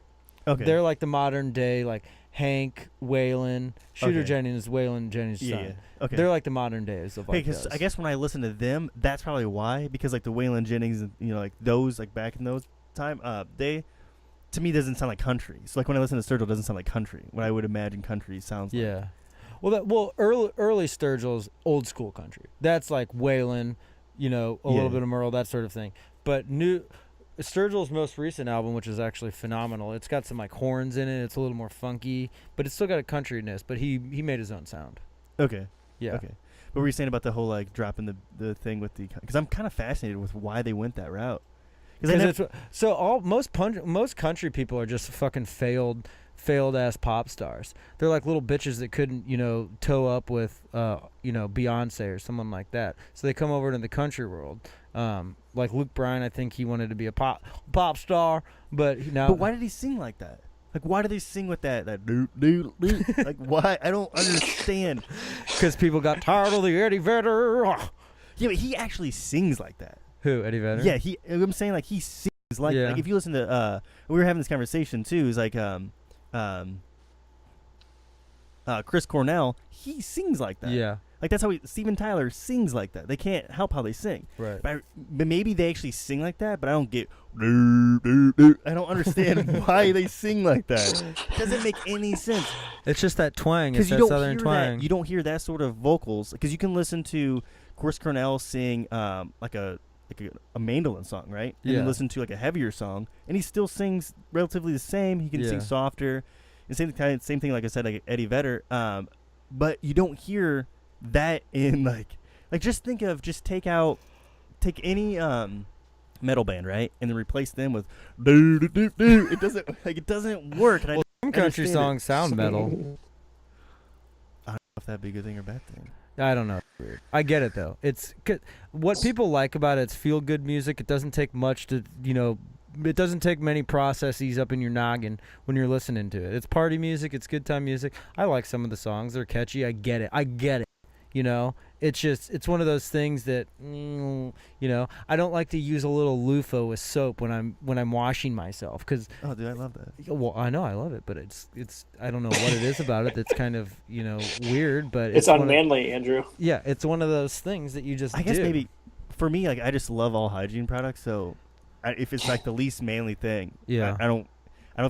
Okay. They're like the modern day, like Hank, Waylon, Shooter Okay. Jennings, Waylon Jennings' son. Yeah. Okay. They're like the modern days of like because those. I guess when I listen to them, that's probably why. Because like the Waylon Jennings, you know, like those, like back in those time, they, to me, doesn't sound like country. So like when I listen to Sturgill, it doesn't sound like country. What I would imagine country sounds like. Yeah. Well, early Sturgill's old school country. That's like Waylon, you know, a little bit of Merle, that sort of thing. But Sturgill's most recent album, which is actually phenomenal. It's got some like horns in it. It's a little more funky, but it's still got a countryness. But he made his own sound. Okay. Yeah. Okay. What were you saying about the whole like dropping the thing with the? Because I'm kind of fascinated with why they went that route. Most country people are just fucking failed ass pop stars. They're like little bitches that couldn't, you know, toe up with Beyonce or someone like that. So they come over to the country world. Like Luke Bryan, I think he wanted to be a pop star, but now. But why did he sing like that? Like, why do they sing with that doo doo doo? Like, why? I don't understand. Because people got tired of the Eddie Vedder. Yeah, but he actually sings like that. Who, Eddie Vedder? Yeah, I'm saying like he sings like Yeah. like if you listen to we were having this conversation too. It's like Chris Cornell, he sings like that. Yeah. Like that's how Steven Tyler sings like that. They can't help how they sing. Right. But maybe they actually sing like that, but I don't get I don't understand why they sing like that. It doesn't make any sense. It's just that twang. It's Because you that don't southern hear twang. that. You don't hear that sort of vocals. Because you can listen to Chris Cornell sing like a mandolin song, right? And Yeah. then listen to like a heavier song, and he still sings relatively the same. He can Yeah. sing softer. And same thing, like I said, like Eddie Vedder. But you don't hear that in like just take any metal band, right, and then replace them with do do do do. It doesn't work. And Well, some country understand it. songs sound metal. I don't know if that'd be a good thing or bad thing. I don't know. Weird. I get it though. It's what people like about it's feel good music. It doesn't take much to It doesn't take many processes up in your noggin when you're listening to it. It's party music. It's good time music. I like some of the songs. They're catchy. I get it. It's one of those things that I don't like to use a little loofah with soap when I'm washing myself because Oh, dude, I love that. well, I know I love it, but it's I don't know what it is about it that's kind of weird, but It's one of- unmanly, Andrew. yeah, it's one of those things that you just I guess do. maybe for me, like I just love all hygiene products. So if it's like the least manly thing, Yeah. I don't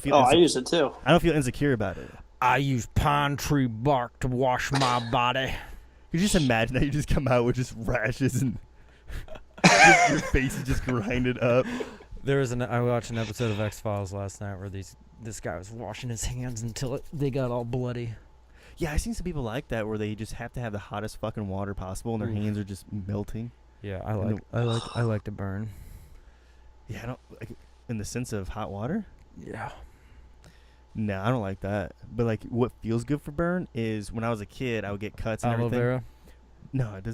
feel. Oh, I use it too. I don't feel insecure about it. I use pine tree bark to wash my body. Could you just imagine that you just come out with just rashes and your face is just grinded up? I watched an episode of X-Files last night where this guy was washing his hands until they got all bloody. Yeah, I've seen some people like that where they just have to have the hottest fucking water possible and their Oof. hands are just melting. Yeah, And I like to burn. Yeah, I don't like in the sense of hot water. Yeah. No, I don't like that. But like, what feels good for burn is when I was a kid, I would get cuts and Aloe everything. vera. No, does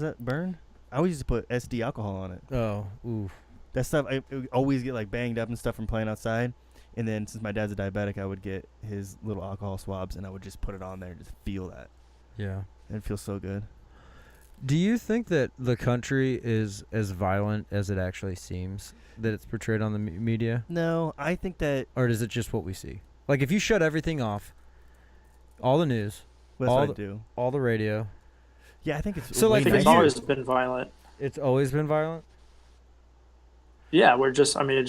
that burn? I always used to put SD alcohol on it. Oh, ooh. That stuff, I would always get like banged up and stuff from playing outside. And then since my dad's a diabetic, I would get his little alcohol swabs and I would just put it on there and just feel that. Yeah. And it feels so good. Do you think that the country is as violent as it actually seems that it's portrayed on the media, No, I think that or is it just what we see? Like, if you shut everything off, all the news, that's all what I the- do. all the radio, Yeah, I think it's So, way I like, think it's nicer. always been violent. it's always been violent. Yeah, it's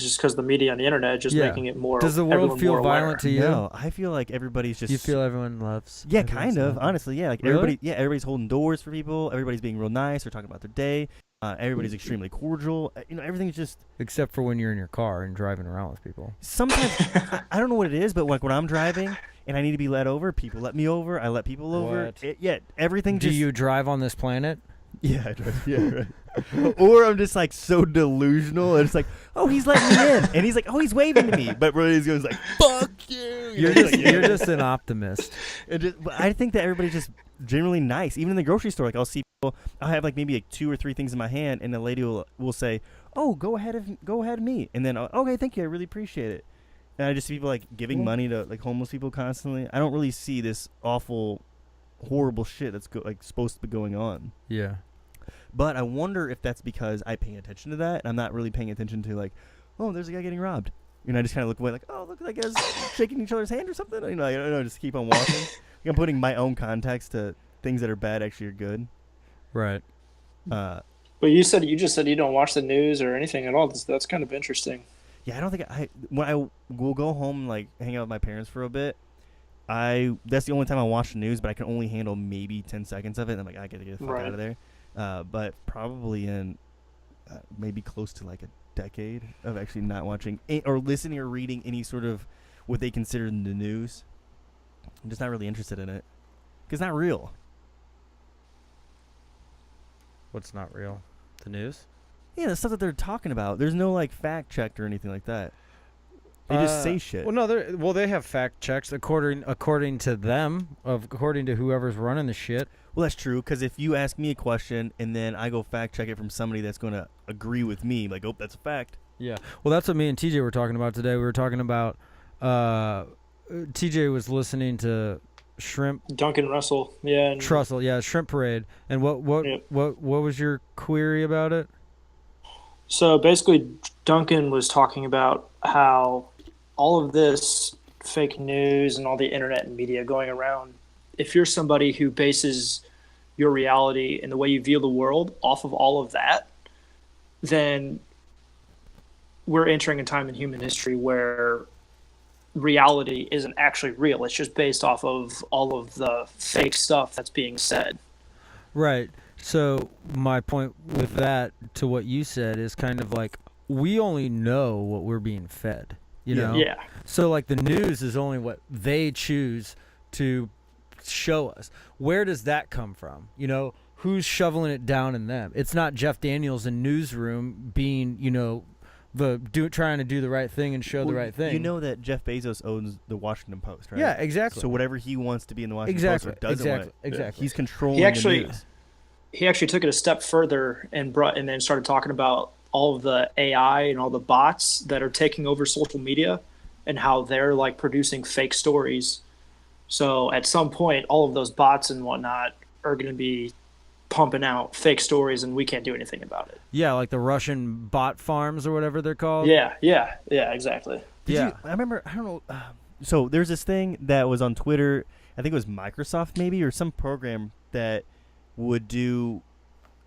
just because the media and the internet is just Yeah. making it more. Does the world everyone feel more aware. violent to you? No, I feel like everybody's just. You feel everyone loves. Yeah, everyone's kind of. loving. Honestly, yeah. Like Really? everybody's holding doors for people. Everybody's being real nice. They're talking about their day. Everybody's extremely cordial. Everything's just. Except for when you're in your car and driving around with people. Sometimes I don't know what it is, but like when I'm driving and I need to be let over, people let me over. I let people over. What? Everything. Do just, you drive on this planet? Yeah, I drive. Yeah, right. Or I'm just like so delusional. And it's like, oh, he's letting me in, and he's like, oh, he's waving to me, but really he's going like, fuck you. You're know, just like, yeah. you're just an optimist. But I think that everybody's just generally nice. Even in the grocery store, like I'll see people. I'll have like maybe like 2 or 3 things in my hand, and the lady will say, "Oh, go ahead of me," and then okay, thank you, I really appreciate it. And I just see people like giving money to like homeless people constantly. I don't really see this awful, horrible shit that's supposed to be going on. Yeah. But I wonder if that's because I pay attention to that, and I'm not really paying attention to like, oh, there's a guy getting robbed. I just kind of look away like, oh, look, that guy's shaking each other's hand or something. I don't know, just keep on walking. I'm putting my own context to things that are bad actually are good. Right. But you just said you don't watch the news or anything at all. That's kind of interesting. Yeah, I don't think when I will go home and like hang out with my parents for a bit. That's the only time I watch the news, but I can only handle maybe 10 seconds of it. And I'm like, I gotta get the fuck out of there. But probably in maybe close to like a decade of actually not watching or listening or reading any sort of what they consider the news. I'm just not really interested in it because it's not real. What's not real? The news? Yeah, the stuff that they're talking about. There's no like fact check or anything like that. They just say shit. Well, no, they have fact checks according to them, according to whoever's running the shit. Well, that's true, because if you ask me a question and then I go fact check it from somebody that's going to agree with me, like, oh, that's a fact. Yeah. Well, that's what me and TJ were talking about today. We were talking about TJ was listening to shrimp Duncan Russell, yeah, and trussel, yeah, shrimp parade. And yeah. what was your query about it? So basically, Duncan was talking about how all of this fake news and all the internet and media going around, if you're somebody who bases your reality and the way you view the world off of all of that, then we're entering a time in human history where reality isn't actually real. It's just based off of all of the fake stuff that's being said. Right. So my point with that to what you said is kind of like we only know what we're being fed, you Yeah. know? Yeah. So like the news is only what they choose to show us. Where does that come from? You know, who's shoveling it down in them? It's not Jeff Daniels in newsroom being, you know, trying to do the right thing and show the Well, right thing. You know that Jeff Bezos owns the Washington Post, right? Yeah, exactly. So whatever he wants to be in the Washington Exactly, Post or doesn't want, exactly. he's controlling He actually the news. he actually took it a step further and then started talking about all of the AI and all the bots that are taking over social media and how they're like producing fake stories. So at some point, all of those bots and whatnot are going to be pumping out fake stories, and we can't do anything about it. Yeah, like the Russian bot farms or whatever they're called. Yeah, exactly. Yeah. I remember, I don't know. So there's this thing that was on Twitter. I think it was Microsoft maybe or some program that would do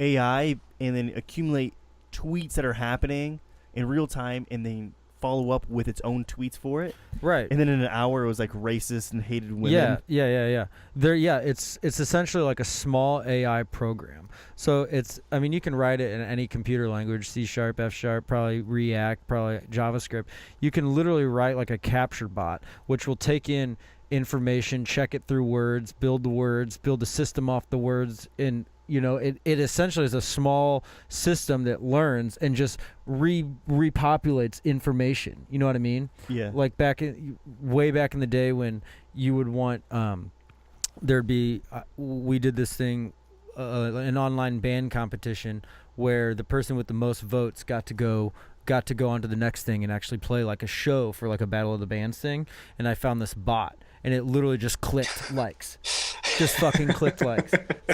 AI and then accumulate tweets that are happening in real time and then follow up with its own tweets for it. Right. And then in an hour it was like racist and hated women. Yeah. It's essentially like a small AI program. So I mean, you can write it in any computer language, C#, F#, probably React, probably JavaScript. You can literally write like a capture bot, which will take in information, check it through words, build a system off the words, and you know, it essentially is a small system that learns and just repopulates information. You know what I mean? Yeah. Like way back in the day when you would want there'd be we did this thing, an online band competition where the person with the most votes got to go on to the next thing and actually play like a show for like a battle of the bands thing. And I found this bot and it literally just clicked likes. Just fucking clicked likes.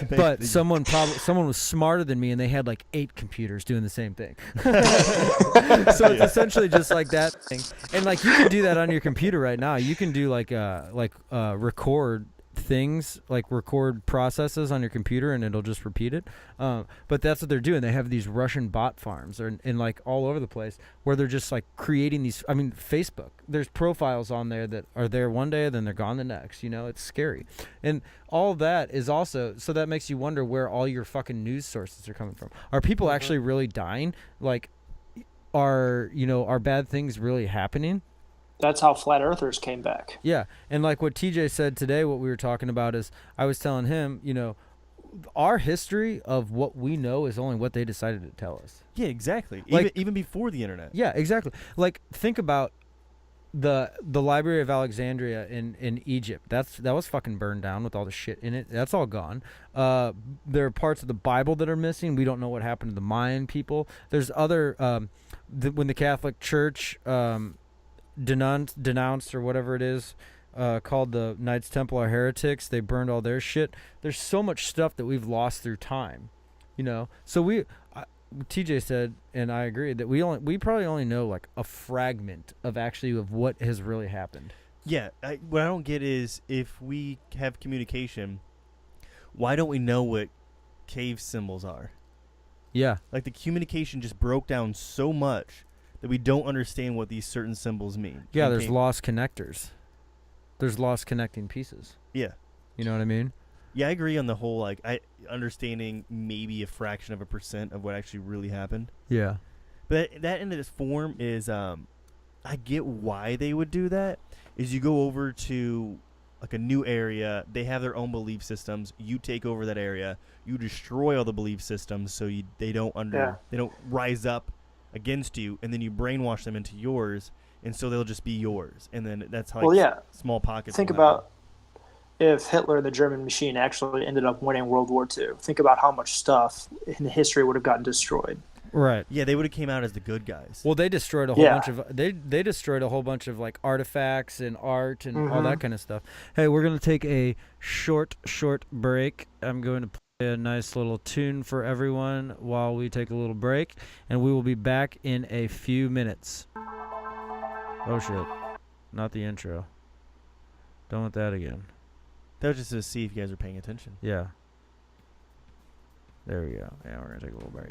But someone was smarter than me and they had like 8 computers doing the same thing. So it's essentially just like that thing. And like you can do that on your computer right now. You can do like record things, like record processes on your computer and it'll just repeat it. But that's what they're doing. They have these Russian bot farms in like all over the place where they're just like creating these. I mean, Facebook, there's profiles on there that are there one day, then they're gone the next. You know, it's scary. And all that is also, so that makes you wonder where all your fucking news sources are coming from. Are people actually really dying? Like, are bad things really happening? That's how flat earthers came back. Yeah, and like what TJ said today, what we were talking about is, I was telling him, you know, our history of what we know is only what they decided to tell us. Yeah, exactly. Like- even before the internet. Yeah, exactly. Like, think about the Library of Alexandria in Egypt. That was fucking burned down with all the shit in it. That's all gone. There are parts of the Bible that are missing. We don't know what happened to the Mayan people. There's other when the Catholic Church denounced or whatever it is, called the Knights Templar heretics, they burned all their shit. There's so much stuff that we've lost through time, you know. So TJ said, and I agree, that we probably only know like a fragment of what has really happened. Yeah, what I don't get is if we have communication, why don't we know what cave symbols are? Yeah. Like the communication just broke down so much that we don't understand what these certain symbols mean. Yeah, there's lost connectors. There's lost connecting pieces. Yeah. You know what I mean? Yeah, I agree on the whole, like, understanding maybe a fraction of a % of what actually really happened. Yeah. But that in its form is, I get why they would do that, is you go over to, like, a new area, they have their own belief systems, you take over that area, you destroy all the belief systems so they don't rise up against you, and then you brainwash them into yours, and so they'll just be yours. And then that's how small pockets. Think about if Hitler and the German machine actually ended up winning World War II. Think about how much stuff in history would have gotten destroyed. Right. Yeah, they would have came out as the good guys. Well, they destroyed a whole Yeah. bunch of they destroyed a whole bunch of like artifacts and art and all Mhm. that kind of stuff. Hey, we're gonna take a short break. I'm going to play a nice little tune for everyone while we take a little break, and we will be back in a few minutes. Oh shit! Not the intro. Don't want that again. That was just to see if you guys are paying attention. Yeah. There we go. Yeah, we're gonna take a little break.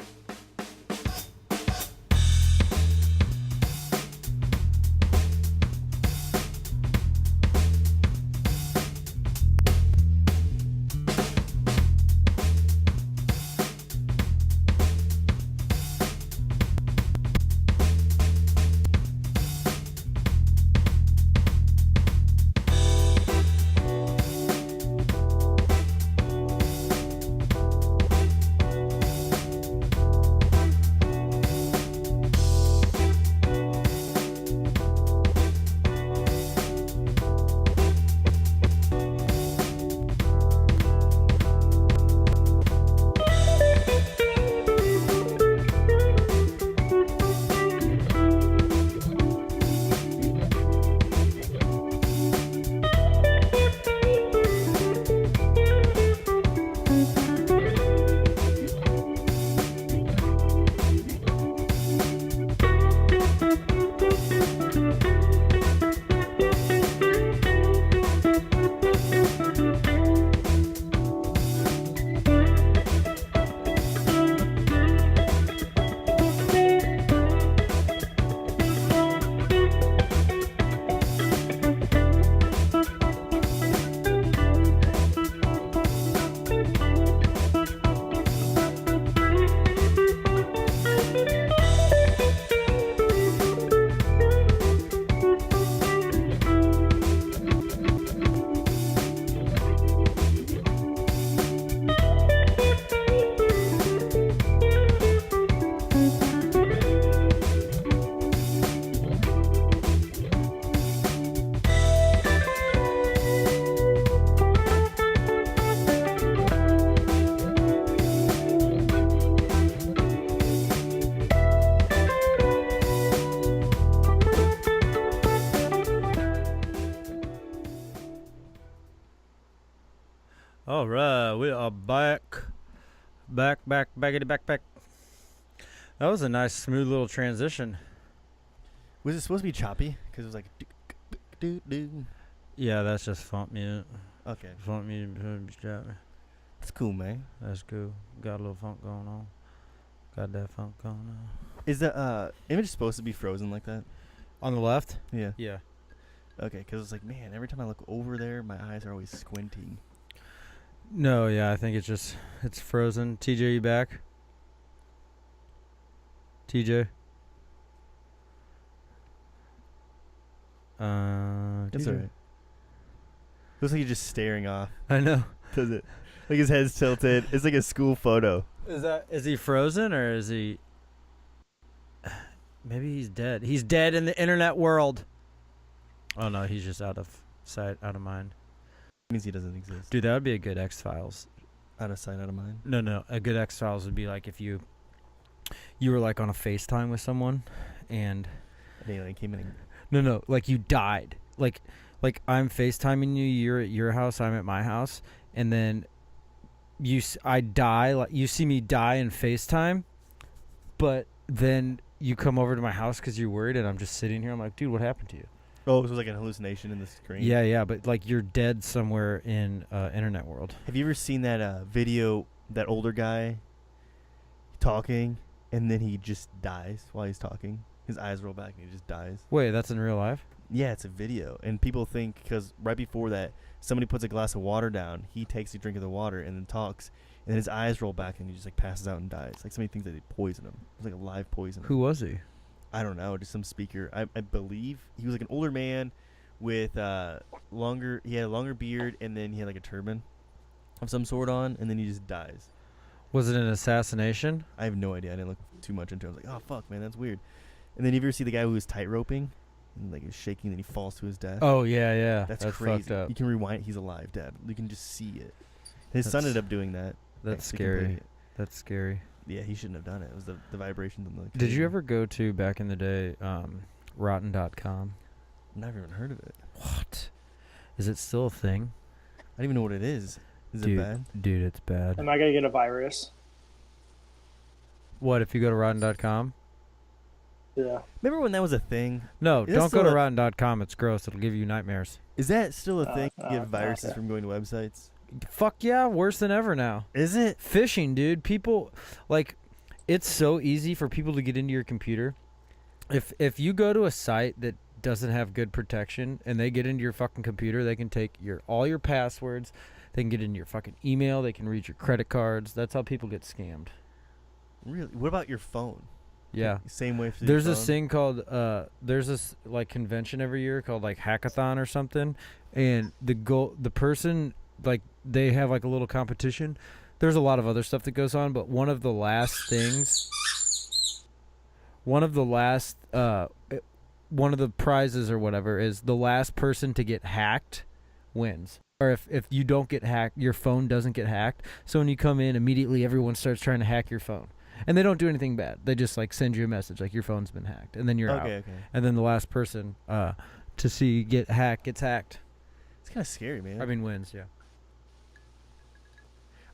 All right, we are back. Back. That was a nice, smooth little transition. Was it supposed to be choppy? Because it was like, do. Yeah, that's just funk music. Okay, Funk music. that's cool, man. That's cool. Got a little funk going on. Got that funk going on. Is the image supposed to be frozen like that? On the left? Yeah. Yeah. Okay, because it's like, man, every time I look over there, my eyes are always squinting. No, yeah, I think it's frozen. TJ, you back? TJ? That's TJ? alright. Looks like you're just staring off. I know. Does it? Like his head's tilted. It's like a school photo. Is he frozen or is he? Maybe he's dead. He's dead in the internet world. Oh no, he's just out of sight, out of mind. Means he doesn't exist. Dude, that would be a good X-Files. Out of sight, out of mind. No, a good X-Files would be like if you were like on a FaceTime with someone, and An alien came in. And no, like you died. Like I'm FaceTiming you. You're at your house. I'm at my house, and then I die. Like you see me die in FaceTime, but then you come over to my house because you're worried, and I'm just sitting here. I'm like, dude, what happened to you? oh, it was like an hallucination in the screen. Yeah, but like you're dead somewhere in internet world. Have you ever seen that video? That older guy talking, and then he just dies while he's talking. His eyes roll back, and he just dies. Wait, that's in real life? Yeah, it's a video, and people think because right before that, somebody puts a glass of water down. He takes a drink of the water and then talks, and then his eyes roll back, and he just like passes out and dies. Like somebody thinks that they poison him. It's like a live poison. Who was he? I don't know, just some speaker. I believe he was like an older man with longer. He had a longer beard, and then he had like a turban of some sort on, and then he just dies. Was it an assassination? I have no idea. I didn't look too much into it. I was like, oh fuck, man, that's weird. And then you ever see the guy who was tight roping, and like he's shaking, and he falls to his death? Oh yeah. that's crazy. crazy. You can rewind. He's alive, Dad. You can just see it. His son That's- ended up doing that. That's Like, freaking playing scary. it. That's scary. Yeah, he shouldn't have done it. It was the vibrations on the. Did you cable. ever go to back in the day, rotten.com? Never even heard of it. What? Is it still a thing? I don't even know what it is. Is Dude, it bad? Dude, it's bad. Am I gonna get a virus? What if you go to rotten.com? Yeah. Remember when that was a thing? No, Is that don't go still to a- rotten.com. It's gross. It'll give you nightmares. Is that still a thing? You get viruses okay. from going to websites. Fuck yeah, worse than ever now. Is it? Phishing, dude. People, like, it's so easy for people to get into your computer. If you go to a site that doesn't have good protection and they get into your fucking computer, they can take all your passwords. They can get into your fucking email. They can read your credit cards. That's how people get scammed. Really? What about your phone? Yeah. Same way for your There's phone? this thing called there's this like convention every year called like hackathon or something, and the person, like, they have like a little competition. There's a lot of other stuff that goes on, but one of the last one of the prizes or whatever is the last person to get hacked wins. Or if you don't get hacked, your phone doesn't get hacked. So when you come in, immediately everyone starts trying to hack your phone. And they don't do anything bad. They just like send you a message like your phone's been hacked, and then you're out. Okay. And then the last person to see get hacked gets hacked. It's kind of scary, man. I mean, wins. Yeah.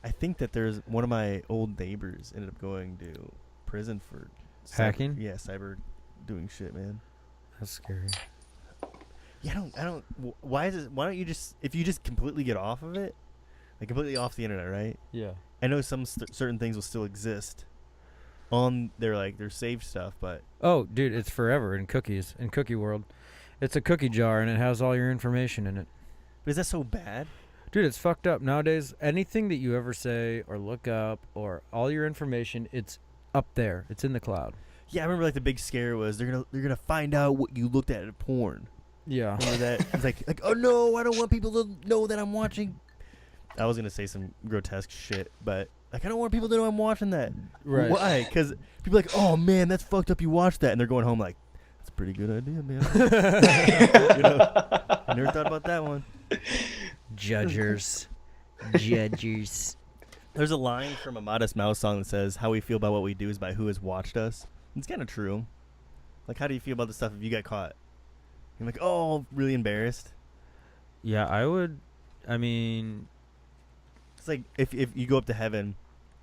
I think that there's one of my old neighbors ended up going to prison for Hacking? Yeah, cyber doing shit, man. That's scary. Yeah, I don't. Why don't you just, if you just completely get off of it, like completely off the internet, right? Yeah. I know some certain things will still exist on their saved stuff, but Oh, dude, it's forever in cookies, in cookie world. It's a cookie jar and it has all your information in it. is that so bad? Dude, it's fucked up nowadays. Anything that you ever say or look up or all your information, it's up there. It's in the cloud. Yeah, I remember like the big scare was they're gonna find out what you looked at porn. Yeah. Remember that? It's like oh no, I don't want people to know that I'm watching. I was gonna say some grotesque shit, but like I don't want people to know I'm watching that. Right. Why? Because people are like, oh man, that's fucked up. You watched that, and they're going home like, that's a pretty good idea, man. You know, I never thought about that one. Judgers. There's a line from a Modest Mouse song that says, "How we feel about what we do is by who has watched us." It's kind of true. Like, how do you feel about the stuff if you got caught? You're like, oh, really embarrassed. Yeah, I would. I mean, It's like if you go up to heaven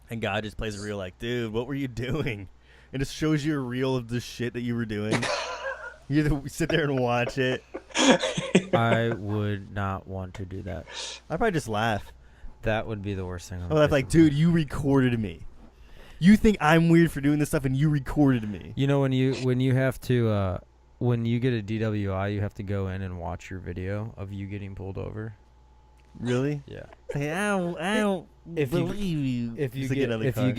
and God just plays a reel like, dude, what were you doing? And just shows you a reel of the shit that you were doing. You have to sit there and watch it. I would not want to do that. I'd probably just laugh. That would be the worst thing. I'd laugh like, dude, you recorded me. You think I'm weird for doing this stuff, and you recorded me. You know, when you have to when you get a DWI, you have to go in and watch your video of you getting pulled over. Really? Yeah. Like, I don't If you- believe you. If you Just get another if car. you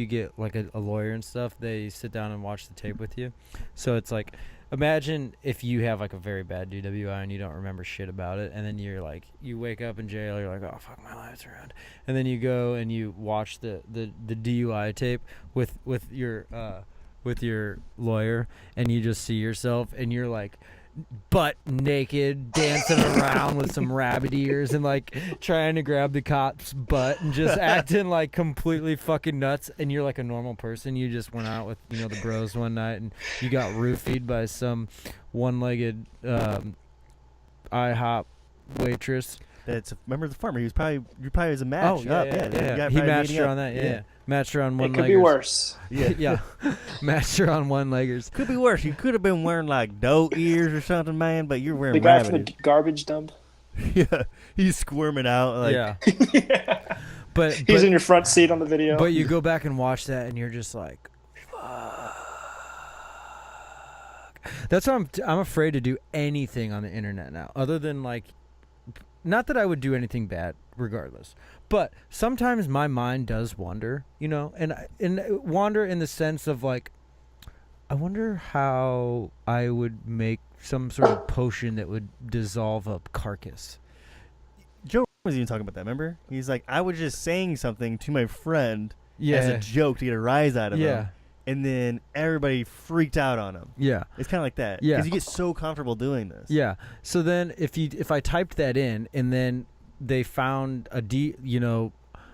get like a lawyer and stuff, they sit down and watch the tape with you. So it's like, imagine if you have like a very bad DWI and you don't remember shit about it, and then you're like, you wake up in jail, you're like, oh fuck, my life's around, and then you go and you watch the DUI tape with your lawyer, and you just see yourself, and you're like butt naked dancing around with some rabbit ears and like trying to grab the cop's butt and just acting like completely fucking nuts, and you're like a normal person. You just went out with the bros one night and you got roofied by some one-legged IHOP waitress. Remember the farmer? You probably was a match. Oh yeah, up. yeah. You got He probably matched meeting her up. on that. Yeah. Matched her on It one-leggers. could be worse. Yeah. Yeah. Matched her on one-leggers. Could be worse. You could have been wearing like doe ears or something, man, but you're The wearing guy from rabbit the garbage dump. ears. Yeah. He's squirming out. Like, Yeah. Yeah. But He's in your front seat on the video. But you go back and watch that, and you're just like, fuck. That's why I'm afraid to do anything on the internet now, other than like, not that I would do anything bad, regardless. But sometimes my mind does wander, and wander in the sense of like, I wonder how I would make some sort of potion that would dissolve a carcass. Joe was even talking about that, remember? He's like, I was just saying something to my friend Yeah. as a joke to get a rise out of Yeah. him. And then everybody freaked out on him. Yeah. It's kind of like that. Yeah. Because you get so comfortable doing this. Yeah. So then if I typed that in and then they found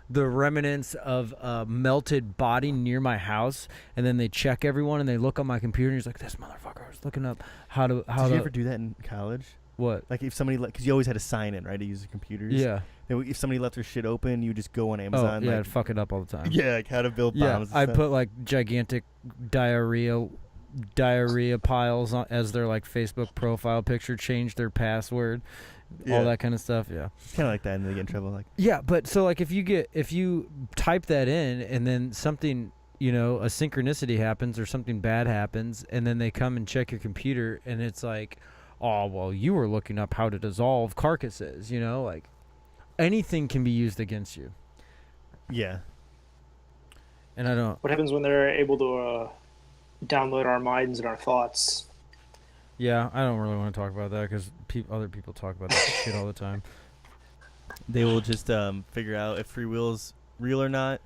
the remnants of a melted body near my house, and then they check everyone and they look on my computer and he's like, this motherfucker was looking up how Did to you ever do that in college? what? Like if somebody, because you always had to sign in, right, to use the computers. Yeah. Then if somebody left their shit open, you just go on Oh, Amazon. yeah, like, I'd fuck it up all the time. yeah, like how to build Yeah, bombs. and I stuff. put like gigantic diarrhea piles on, as their like Facebook profile picture, change their password, Yeah. all that kind of stuff. Yeah. It's kind of like that, and they get in trouble. Like, Yeah, but so like if you type that in and then something, you know, a synchronicity happens or something bad happens, and then they come and check your computer and it's like, oh, well, you were looking up how to dissolve carcasses, you know, like anything can be used against you. yeah, And I don't. What happens when they're able to download our minds and our thoughts? Yeah, I don't really want to talk about that because other people talk about that shit all the time. they will just figure out if free will is real or not,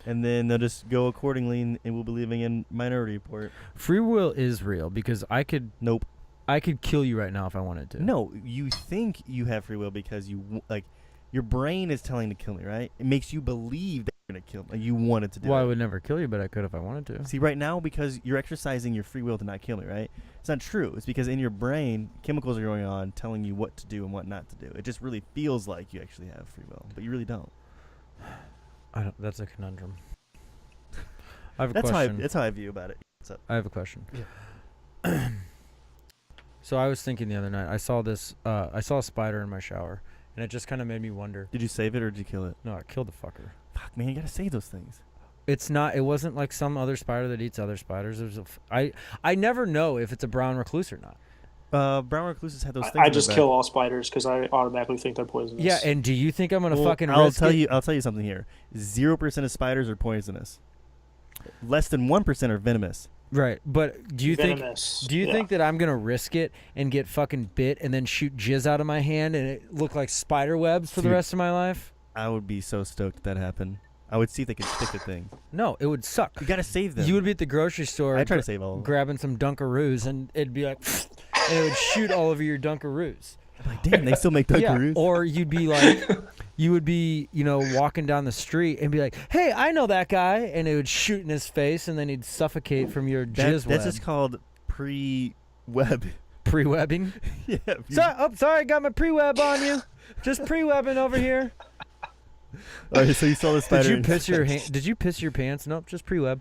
and then they'll just go accordingly, and we'll be living in Minority Report. Free will is real because I could Nope. kill you right now if I wanted to. No, you think you have free will because like your brain is telling to kill me, right? It makes you believe that you're gonna kill me. Like you wanted to do Well, I it. would never kill you, but I could if I wanted to. See, right now, because you're exercising your free will to not kill me, right? It's not true. It's because in your brain, chemicals are going on telling you what to do and what not to do. It just really feels like you actually have free will, but you really don't. I don't. That's a conundrum. I have a That's question. that's how I view about it. I have a question. Yeah. So I was thinking the other night. I saw a spider in my shower, and it just kind of made me wonder. Did you save it or did you kill it? No, I killed the fucker. Fuck, man, you gotta save those things. It's not. It wasn't like some other spider that eats other spiders. It was I never know if it's a brown recluse or not. Brown recluses had those things. I in their just back. kill all spiders because I automatically think they're poisonous. Yeah, and do you think I'm gonna Well, fucking I'll risk tell it? you. I'll tell you something here. 0% of spiders are poisonous. Less than 1% are venomous. Right, but do you Venomous. think that I'm gonna risk it and get fucking bit and then shoot jizz out of my hand and it look like spider webs for the Dude. rest of my life? I would be so stoked if that happened. I would see if they could stick the thing. No, it would suck. You gotta save them. You would be at the grocery store. I try to save all of them. grabbing some Dunkaroos, and it'd be like, and it would shoot all over your Dunkaroos. I'm like, damn, they still make Dunkaroos. Yeah, or you'd be like, you would be, you know, walking down the street and be like, hey, I know that guy, and it would shoot in his face, and then he'd suffocate from your jizz That's web. just called pre-web. Pre-webbing. Yeah. if you- Sorry, I got my pre-web on you. Just pre-webbing over here. All right, so you saw the spider. Did you and- piss your Did you piss your pants? Nope, just pre-web.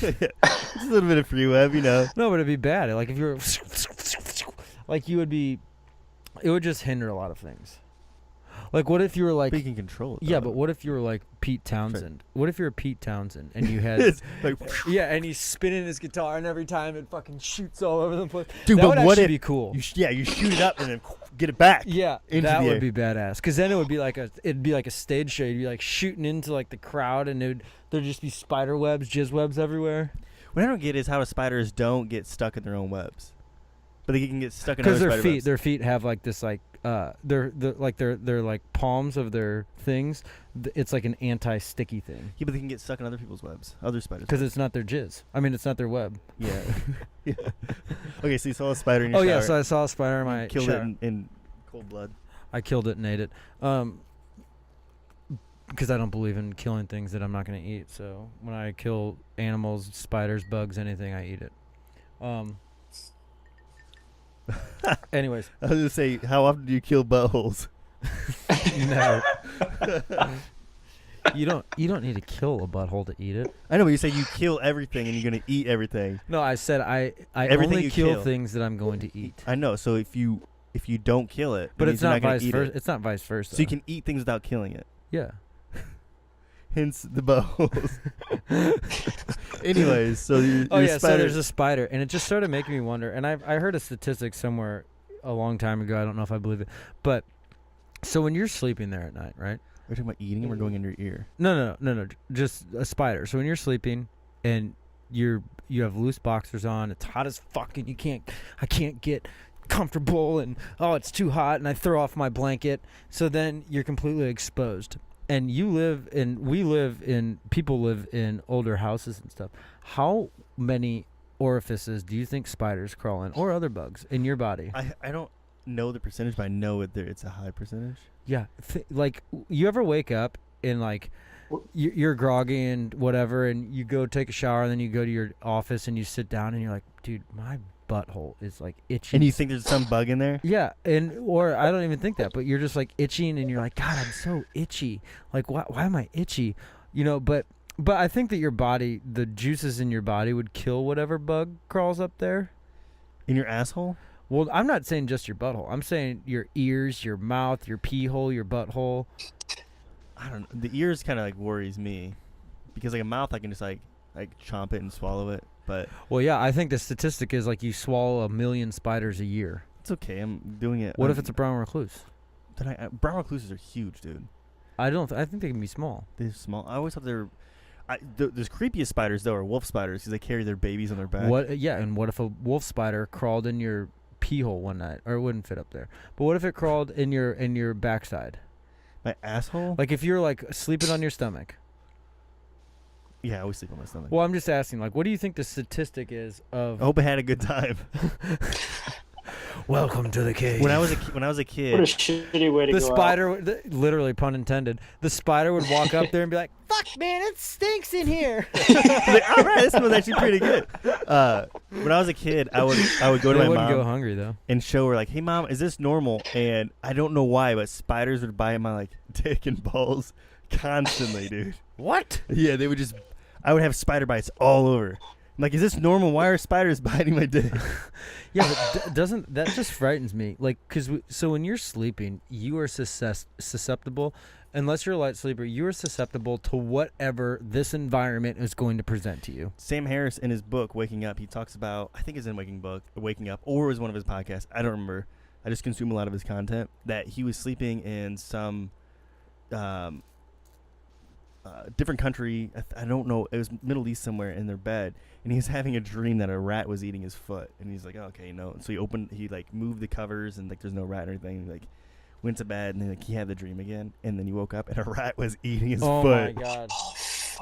Just a little bit of pre-web, you know. No, but it'd be bad. Like if you were, like you would be, it would just hinder a lot of things. Like what if you were like, But you can control it. yeah, though. but what if you were like Pete Townsend? What if you're Pete Townsend and you had, It's like, yeah, and he's spinning his guitar and every time it fucking shoots all over the place. dude, That but would what actually if be cool. you shoot it up and then get it back? Yeah, into that the would air. be badass. Cause then it would be like it'd be like a stage show. You'd be like shooting into like the crowd, and there'd just be spider webs, jizz webs everywhere. What I don't get is how spiders don't get stuck in their own webs, but they can get stuck in Because other their spider feet, webs. their feet have like this like they're like palms of their things. It's like an anti-sticky thing. Yeah, but they can get stuck in other people's webs, other spiders. Because it's not their jizz. I mean, it's not their web. Yeah. Yeah. Okay, so you saw a spider in your Oh shower. yeah, so I saw a spider in you my killed shower. it in cold blood. I killed it and ate it. Because I don't believe in killing things that I'm not going to eat. So when I kill animals, spiders, bugs, anything, I eat it. Anyways, I was gonna say, how often do you kill buttholes? no. You don't need to kill a butthole to eat it. I know, but you say you kill everything and you're gonna eat everything. No, I said I Everything only you kill kill. things that I'm going to eat. I know. So if you don't kill it, But it it's means you're not gonna vice eat versa. it. It's not vice versa. So you can eat things without killing it. Yeah. Hence the buttholes. Anyways, so your Oh yeah. spider. So there's a spider, and it just started making me wonder. And I heard a statistic somewhere a long time ago. I don't know if I believe it, but so when you're sleeping there at night, right? We're talking about eating and we're going in your ear. No. Just a spider. So when you're sleeping and you have loose boxers on, it's hot as fuck, and I can't get comfortable, and it's too hot, and I throw off my blanket. So then you're completely exposed. And people live in older houses and stuff. How many orifices do you think spiders crawl in, or other bugs, in your body? I don't know the percentage, but I know it's a high percentage. Yeah. Like, you ever wake up and like you're groggy and whatever, and you go take a shower, and then you go to your office and you sit down, and you're like, dude, my butthole is like itchy. And you think there's some bug in there? Yeah, or I don't even think that, but you're just like itching, and you're like, God, I'm so itchy. Like, why am I itchy? But I think that your body, the juices in your body would kill whatever bug crawls up there. In your asshole? Well, I'm not saying just your butthole. I'm saying your ears, your mouth, your pee hole, your butthole. I don't know. The ears kind of like worries me because like a mouth, I can just like chomp it and swallow it. But Well, yeah, I think the statistic is like you swallow 1 million spiders a year. it's okay. I'm doing it. What if it's a brown recluse? Brown recluses are huge, dude. I think they can be small. They're small. I always thought they were. There's creepiest spiders though are wolf spiders because they carry their babies on their back. What? Yeah, and what if a wolf spider crawled in your pee hole one night, or it wouldn't fit up there? But what if it crawled in your backside? My asshole? Like if you're like sleeping on your stomach. Yeah, I always sleep on my stomach. Well, I'm just asking, like, what do you think the statistic is of? I hope I had a good time. Welcome to the cave. When I was a kid, What a shitty way to The go out. spider, literally pun intended, the spider would walk up there and be like, "Fuck, man, it stinks in here." like, all right, this was actually pretty good. When I was a kid, I would go to They my wouldn't mom go hungry though. and show her like, "Hey, mom, is this normal?" And I don't know why, but spiders would bite my like dick and balls constantly, dude. What? Yeah, they would just. I would have spider bites all over. I'm like, is this normal? Why are spiders biting my dick? Yeah, but doesn't that just frightens me? Like, so when you're sleeping, you are susceptible. Unless you're a light sleeper, you are susceptible to whatever this environment is going to present to you. Sam Harris, in his book Waking Up, he talks about, I think it's in Waking Up, or it was one of his podcasts. I don't remember. I just consume a lot of his content. That he was sleeping in some different country. I don't know. It was Middle East somewhere in their bed, and he was having a dream that a rat was eating his foot. And he's like, okay, no. So he like moved the covers, and like there's no rat or anything. And, like went to bed, and then like he had the dream again, and then he woke up, and a rat was eating his Oh foot. my god.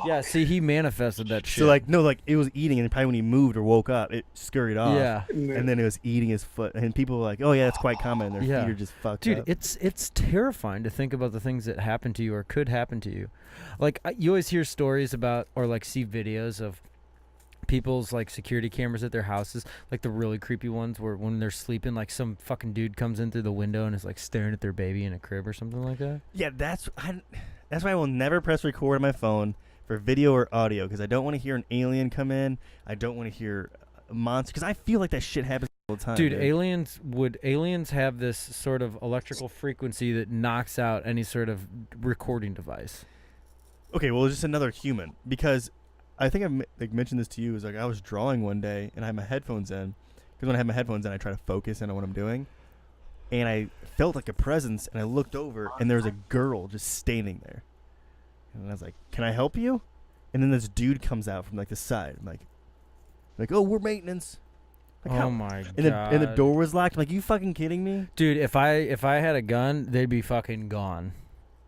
Yeah, see, he manifested that shit. So like no, like it was eating, and probably when he moved or woke up, it scurried off. Yeah. And then it was eating his foot, and people were like, "Oh yeah, that's quite common." And their Yeah. feet are just fucked Dude, up. it's terrifying to think about the things that happen to you or could happen to you. Like you always hear stories about or like see videos of people's like security cameras at their houses, like the really creepy ones where when they're sleeping, like some fucking dude comes in through the window and is like staring at their baby in a crib or something like that. Yeah, that's why I will never press record on my phone for video or audio, because I don't want to hear an alien come in. I don't want to hear a monster, because I feel like that shit happens all the time. Dude, aliens have this sort of electrical frequency that knocks out any sort of recording device. Okay, well, it's just another human, because I think I've like mentioned this to you. Is like I was drawing one day and I had my headphones in, because when I have my headphones in, I try to focus in on what I'm doing, and I felt like a presence, and I looked over, and there was a girl just standing there, and I was like, "Can I help you?" And then this dude comes out from like the side, I'm like, "Oh, we're maintenance." Like, Oh my god. and the door was locked. I'm like, "You fucking kidding me?" Dude, if I had a gun, they'd be fucking gone.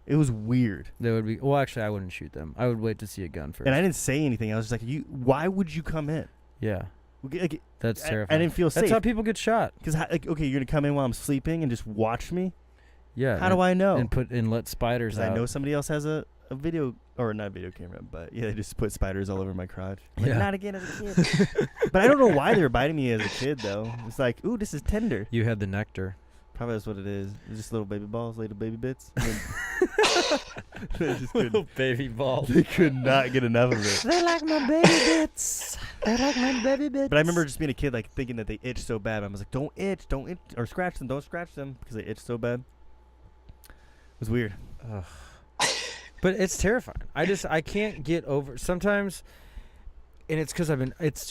It was weird. They would be. Well, actually, I wouldn't shoot them. I would wait to see a gun first. And I didn't say anything. I was just like, "You? Why would you come in?" Yeah, Like, that's I terrifying. didn't feel That's safe. how people get shot. Because like, okay, you're gonna come in while I'm sleeping and just watch me. Yeah. How do I know? And let spiders Because out. I know somebody else has a video, or not a video camera, but yeah, they just put spiders all over my crotch. I'm like, Yeah. not again as a kid. But I don't know why they were biting me as a kid though. It's like, ooh, this is tender. You had the nectar. Probably that's what it is. It's just little baby balls, little baby bits. They just couldn't. baby balls. They could not get enough of it. They like my baby bits. They like my baby bits. But I remember just being a kid, like thinking that they itch so bad. I was like, don't itch, or scratch them, don't scratch them, because they itch so bad. It was weird. Ugh. But it's terrifying. I can't get over sometimes, and it's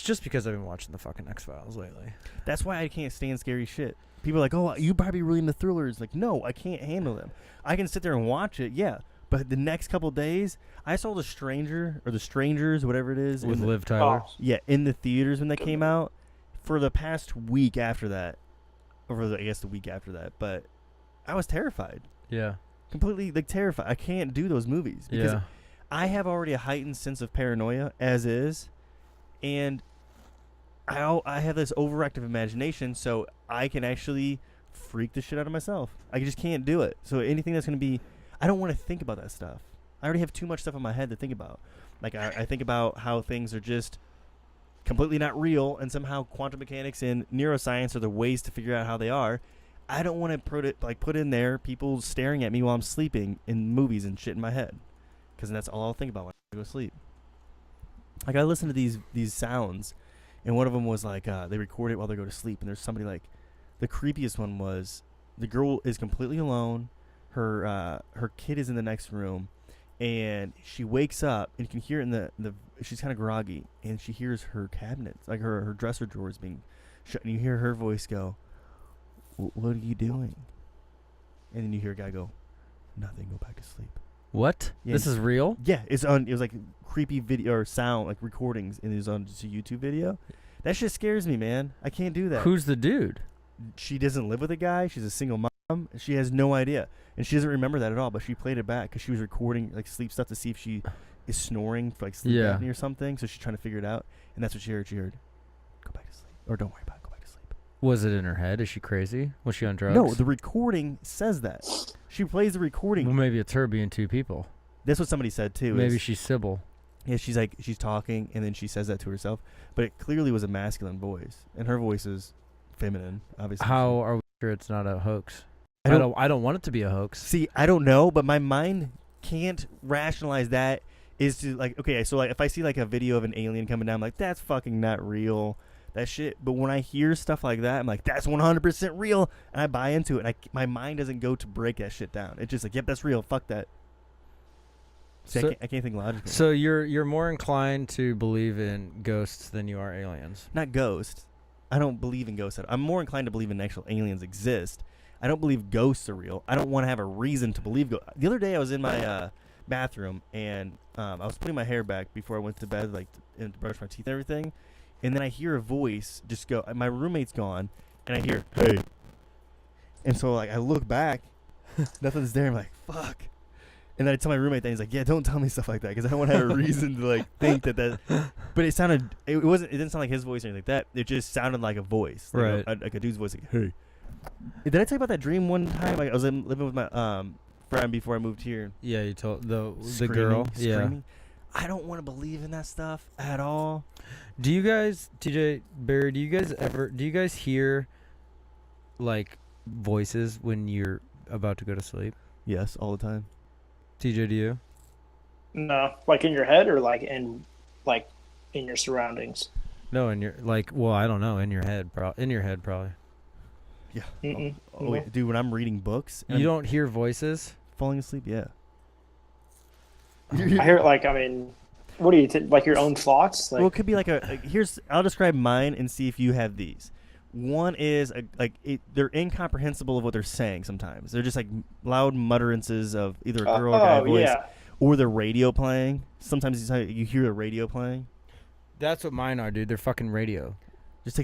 just because I've been watching the fucking X-Files lately. That's why I can't stand scary shit. People are like, oh, you probably really into thrillers. Like, no, I can't handle them. I can sit there and watch it, yeah. But the next couple days, I saw The Stranger, or The Strangers, whatever it is. With in Liv Tyler. Yeah, in the theaters when they came out. For the past week after that, I guess the week after that. But I was terrified. Yeah. Completely, like, terrified. I can't do those movies. Because Yeah. I have already a heightened sense of paranoia, as is. And I have this overactive imagination, so I can actually freak the shit out of myself. I just can't do it. So anything that's going to be, I don't want to think about that stuff. I already have too much stuff in my head to think about. Like I think about how things are just completely not real, and somehow quantum mechanics and neuroscience are the ways to figure out how they are. I don't want to put in there people staring at me while I'm sleeping in movies and shit in my head, because that's all I'll think about when I go to sleep. Like I listen to these sounds, and one of them was like they record it while they go to sleep, and there's somebody like, the creepiest one was the girl is completely alone, her kid is in the next room, and she wakes up and you can hear it in the she's kind of groggy, and she hears her cabinets, like her dresser drawers being shut, and you hear her voice go, "What are you doing?" And then you hear a guy go, "Nothing, go back to sleep." What? Yeah, This is real? Yeah, it was like creepy video or sound, like recordings, and it was on just a YouTube video. That shit scares me, man. I can't do that. Who's the dude? She doesn't live with a guy. She's a single mom. She has no idea, and she doesn't remember that at all. But she played it back because she was recording like sleep stuff to see if she is snoring for like sleep apnea or something. So she's trying to figure it out, and that's what she heard. She heard, "Go back to sleep," or "Don't worry about it. Go back to sleep." Was it in her head? Is she crazy? Was she on drugs? No, the recording says that. She plays the recording. Well, maybe it's her being two people. That's what somebody said too. Maybe is, she's Sybil. yeah, she's talking, and then she says that to herself. But it clearly was a masculine voice, and her voice is feminine, obviously. How are we sure it's not a hoax? I don't want it to be a hoax. See, I don't know, but my mind can't rationalize that. Is to like, okay, so like if I see like a video of an alien coming down, I'm like, that's fucking not real, that shit. But when I hear stuff like that, I'm like, that's 100% real, and I buy into it. And my mind doesn't go to break that shit down. It's just like, yep, that's real. Fuck that. See, So- I can't think logically. So you're more inclined to believe in ghosts than you are aliens. Not ghosts. I don't believe in ghosts. I'm more inclined to believe in actual aliens exist. I don't believe ghosts are real. I don't want to have a reason to believe ghosts. The other day I was in my bathroom, and I was putting my hair back before I went to bed, like and to brush my teeth and everything, and then I hear a voice just go. My roommate's gone, and I hear, "Hey," and so like I look back, nothing's there. I'm like, fuck. And then I tell my roommate that, he's like, "Yeah, don't tell me stuff like that, because I don't want to have a reason to like think that." But it sounded, it didn't sound like his voice or anything like that. It just sounded like a voice, like Right. like a dude's voice, like, "Hey." Did I tell you about that dream one time? Like I was living with my friend before I moved here. Yeah, you told the Screaming, girl. Yeah. screaming. I don't want to believe in that stuff at all. Do you guys, TJ, Barry? Do you guys hear like voices when you're about to go to sleep? Yes, all the time. TJ, do you? No, like in your head or like in your surroundings. No, in your I don't know, in your head, in your head probably. Yeah. Mm-mm. Oh, wait, dude, when I'm reading books, and You I'm don't hear voices? falling asleep. Yeah. I hear like, I mean, what do you like your own thoughts? Like, Well, it could be like I'll describe mine and see if you have these. One is they're incomprehensible of what they're saying sometimes. They're just like loud mutterances of either a girl or guy voice, yeah. or the radio playing. Sometimes you hear the radio playing. That's what mine are, dude. They're fucking radio. Just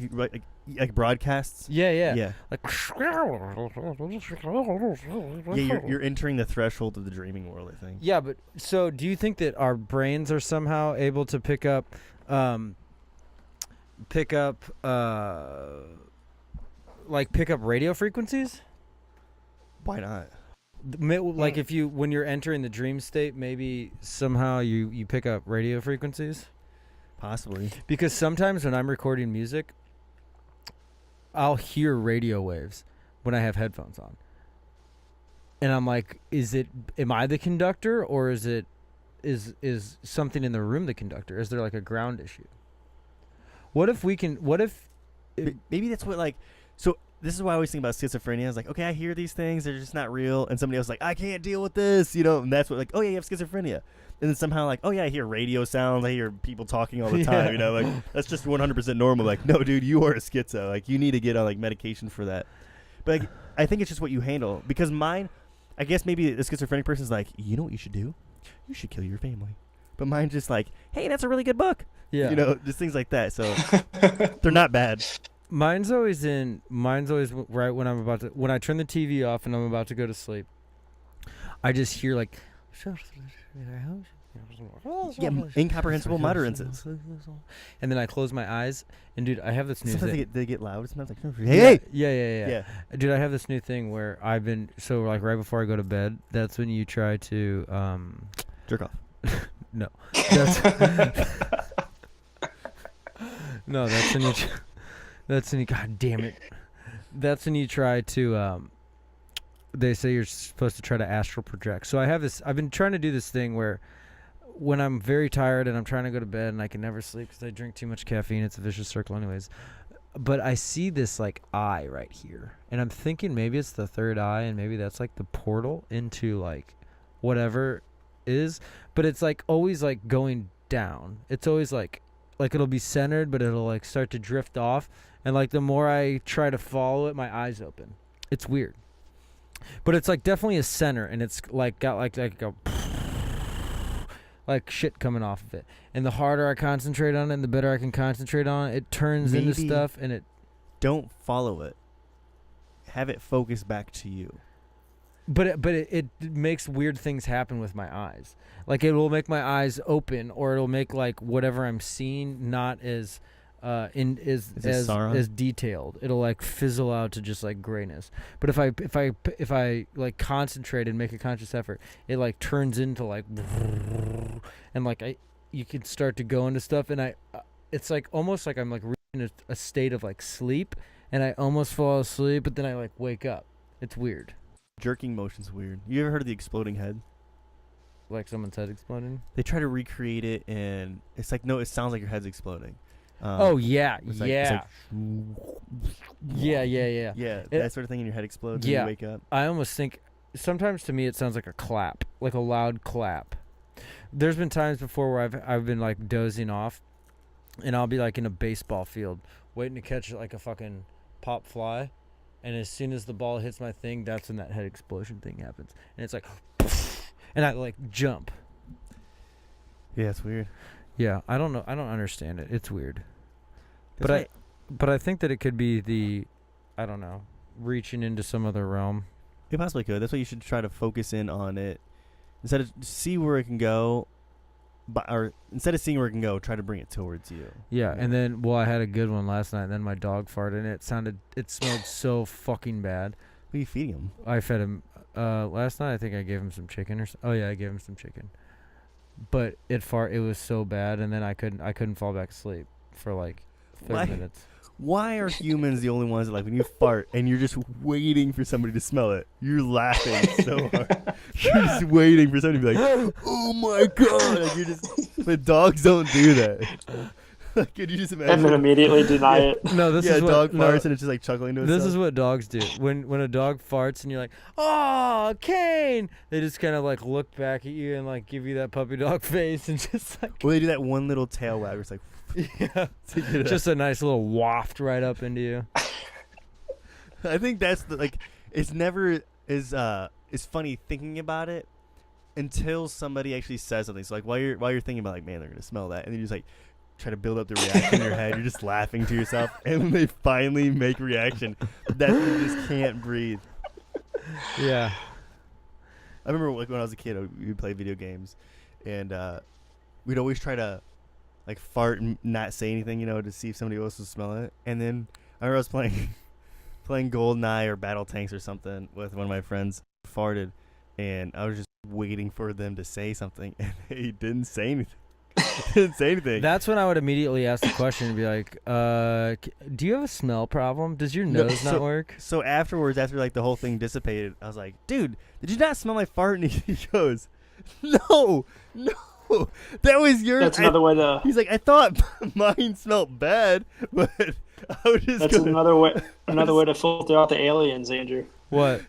like broadcasts. Yeah, yeah. Yeah. Like Yeah, you're entering the threshold of the dreaming world, I think. Yeah, but so do you think that our brains are somehow able to pick up radio frequencies? Why not? Like if when you're entering the dream state, maybe somehow you pick up radio frequencies? Possibly. Because sometimes when I'm recording music, I'll hear radio waves when I have headphones on. And I'm like, am I the conductor, or is something in the room the conductor? Is there like a ground issue? Maybe that's what so this is why I always think about schizophrenia. I was like, okay, I hear these things, they're just not real. And somebody else is like, I can't deal with this, and that's what oh yeah, you have schizophrenia. And then somehow like, oh yeah, I hear radio sounds, I hear people talking all the time, like that's just 100% normal. Like, no, dude, you are a schizo. Like, you need to get on like medication for that. But like, I think it's just what you handle. Because mine, I guess maybe the schizophrenic person's like, you know what you should do? You should kill your family. But mine's just like, hey, that's a really good book. Yeah. Just things like that. So they're not bad. Mine's always right when I turn the TV off and I'm about to go to sleep. I just hear like, Yeah, incomprehensible mutterances. And then I close my eyes, and dude, I have this new Sometimes thing. they get loud. Sometimes like, hey. Yeah. Dude, I have this new thing where I've been right before I go to bed. That's when you try to Jerk off. No. That's no, that's when you God damn it. That's when you try to they say you're supposed to try to astral project. So I've been trying to do this thing where when I'm very tired and I'm trying to go to bed and I can never sleep because I drink too much caffeine, it's a vicious circle anyways. But I see this like eye right here, and I'm thinking maybe it's the third eye, and maybe that's like the portal into like whatever is. But it's like always like going down. It's always like it'll be centered, but it'll like start to drift off, and like the more I try to follow it, my eyes open. It's weird, but it's like definitely a center, and it's like got like a like shit coming off of it. And the harder I concentrate on it and the better I can concentrate on it, it turns into stuff, and it... Don't follow it. Have it focus back to you. But it makes weird things happen with my eyes. Like it will make my eyes open, or it'll make like whatever I'm seeing not as as detailed. It'll like fizzle out to just like grayness. But if I like concentrate and make a conscious effort, it like turns into like, and like you can start to go into stuff, and it's like almost like I'm like reaching a state of like sleep, and I almost fall asleep, but then I like wake up. It's weird. Jerking motion's weird. You ever heard of the exploding head? Like someone's head exploding? They try to recreate it, and it's like, no, it sounds like your head's exploding. Oh yeah, it's yeah. Yeah, that sort of thing in your head explodes when you wake up. I almost think sometimes to me it sounds like a clap, like a loud clap. There's been times before where I've been like dozing off, and I'll be like in a baseball field waiting to catch like a fucking pop fly, and as soon as the ball hits my thing, that's when that head explosion thing happens, and it's like, and I like jump. Yeah, it's weird. Yeah, I don't know. I don't understand it. It's weird. But I think that it could be the, I don't know, reaching into some other realm. It possibly could. That's why you should try to focus in on it. Instead of see where it can go, or instead of seeing where it can go, try to bring it towards you. Yeah, and then, I had a good one last night, and then my dog farted, and it smelled so fucking bad. What are you feeding him? I fed him, last night I think I gave him some chicken oh yeah, I gave him some chicken. But it was so bad, and then I couldn't fall back asleep for like 30 minutes. Why are humans the only ones that, like, when you fart and you're just waiting for somebody to smell it, you're laughing so hard. You're just waiting for somebody to be like, oh my god. Like, but dogs don't do that. Like, could you just imagine? And then immediately deny it. No, this is what dog farts and it's just like chuckling to itself. This is what dogs do. When a dog farts and you're like, oh, Kane, they just kind of like look back at you and like give you that puppy dog face and just like. Well, they do that one little tail wag where it's like. Yeah, just a nice little waft right up into you. I think that's it's never as funny thinking about it until somebody actually says something. So like while you're thinking about like, man, they're gonna smell that, and then you just like try to build up the reaction in your head. You're just laughing to yourself, and when they finally make reaction, that's when you just can't breathe. Yeah, I remember like when I was a kid, we'd play video games, and we'd always try to like fart and not say anything, to see if somebody else would smell it. And then I remember I was playing GoldenEye or Battle Tanks or something with one of my friends. Farted, and I was just waiting for them to say something, and they didn't say anything. That's when I would immediately ask the question and be like, do you have a smell problem? Does your nose not work? So afterwards, after like the whole thing dissipated, I was like, dude, did you not smell my fart? And he goes, no. That was yours. That's another way to. He's like, I thought mine smelled bad, but I was just. That's another way to filter out the aliens, Andrew. What?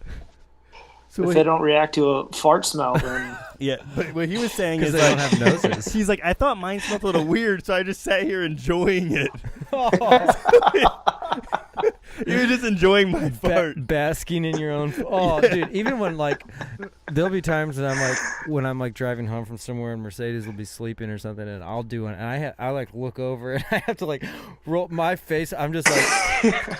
So if they don't react to a fart smell, then. Yeah, but what he was saying is they don't have noses. He's like, I thought mine smelled a little weird, so I just sat here enjoying it. You were just enjoying my fart. Basking in your own... Oh, yeah. Dude, even when, like... There'll be times when I'm, like, driving home from somewhere and Mercedes will be sleeping or something, and I'll do it, and I like, look over, and I have to, like, roll my face. I'm just, like...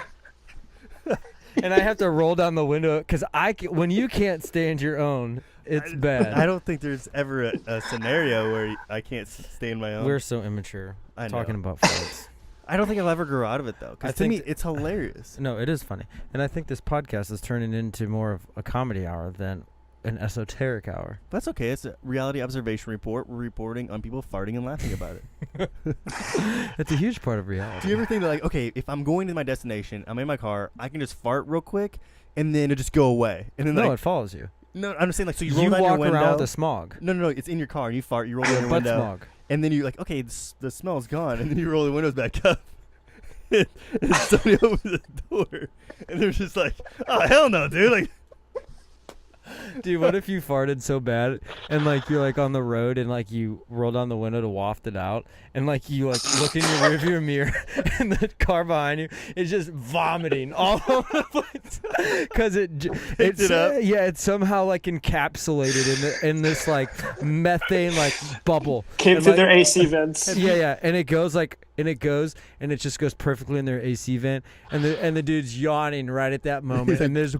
and I have to roll down the window, because when you can't stand your own, it's bad. I don't think there's ever a scenario where I can't stand my own. We're so immature talking about farts. I don't think I'll ever grow out of it, though. Because to me, it's hilarious. No, it is funny. And I think this podcast is turning into more of a comedy hour than an esoteric hour. That's okay. It's a reality observation report. We're reporting on people farting and laughing about it. It's a huge part of reality. Do you ever think that, like, okay, if I'm going to my destination, I'm in my car, I can just fart real quick, and then it just go away, and then No, like, it follows you. no, I'm just saying, like, so you roll You down your walk window. around with the smog. No, it's in your car, and you fart, you roll down your Butt window, smog. and then you're like, okay, the smell's gone, and then you roll the windows back up, and somebody opens the door, and they're just like, oh, hell no, dude, like. Dude, what if you farted so bad and like you're like on the road and like you roll down the window to waft it out and like you like look in your rearview mirror and the car behind you is just vomiting all over the place because it's it up. Yeah, it's somehow like encapsulated in this like methane like bubble. Came And, through like, their AC vents. Yeah, and it goes and it just goes perfectly in their AC vent and the dude's yawning right at that moment and there's.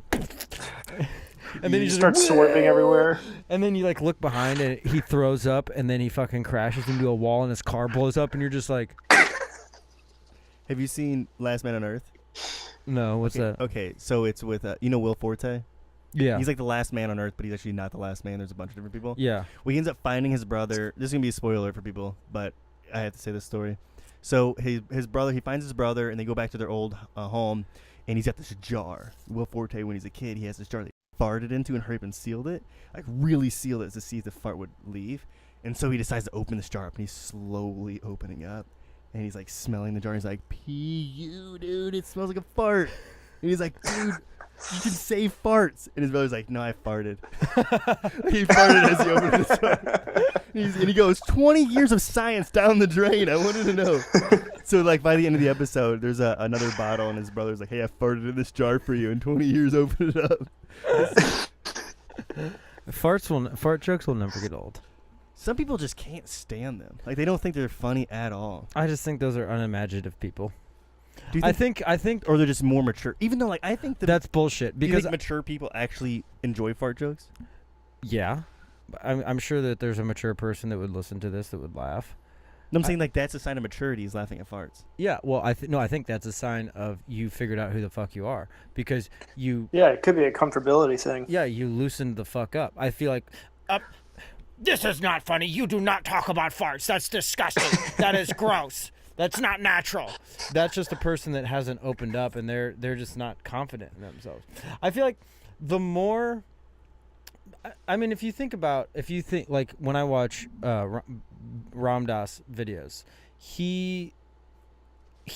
And then You he just start swerving everywhere. And then you like look behind and he throws up and then he fucking crashes into a wall and his car blows up and you're just like, Have you seen Last Man on Earth? no, what's that? Okay, so it's with, Will Forte? Yeah. He's like the last man on Earth, but he's actually not the last man. There's a bunch of different people. Yeah. Well, he ends up finding his brother. This is going to be a spoiler for people, but I have to say this story. So his brother, he finds his brother, and they go back to their old home, and he's got this jar. Will Forte, when he's a kid, he has this jar that he farted into and hurried up and sealed it. Like, really sealed it to see if the fart would leave. And so he decides to open this jar up, and he's slowly opening up. And he's, like, smelling the jar, and he's like, P.U., dude, it smells like a fart. And he's like, dude, you can say farts. And his brother's like, no, I farted. He farted as he opened his jar. And he goes, 20 years of science down the drain. I wanted to know. So, like, by the end of the episode, there's another bottle, and his brother's like, hey, I farted in this jar for you. In 20 years, open it up. Fart jokes will never get old. Some people just can't stand them. Like, they don't think they're funny at all. I just think those are unimaginative people. Do you I think, think or they're just more mature? Even though, like, I think that's bullshit do you because think mature people actually enjoy fart jokes? yeah, I'm sure that there's a mature person that would listen to this that would laugh. No, I'm saying, like, that's a sign of maturity is laughing at farts. Yeah, well, I think that's a sign of you figured out who the fuck you are because you Yeah, it could be a comfortability thing. you loosened the fuck up. I feel like this is not funny. You do not talk about farts. That's disgusting. That is gross. That's not natural. That's just a person that hasn't opened up and they're just not confident in themselves. I feel like the more I mean if you think like when I watch Ram Dass videos, he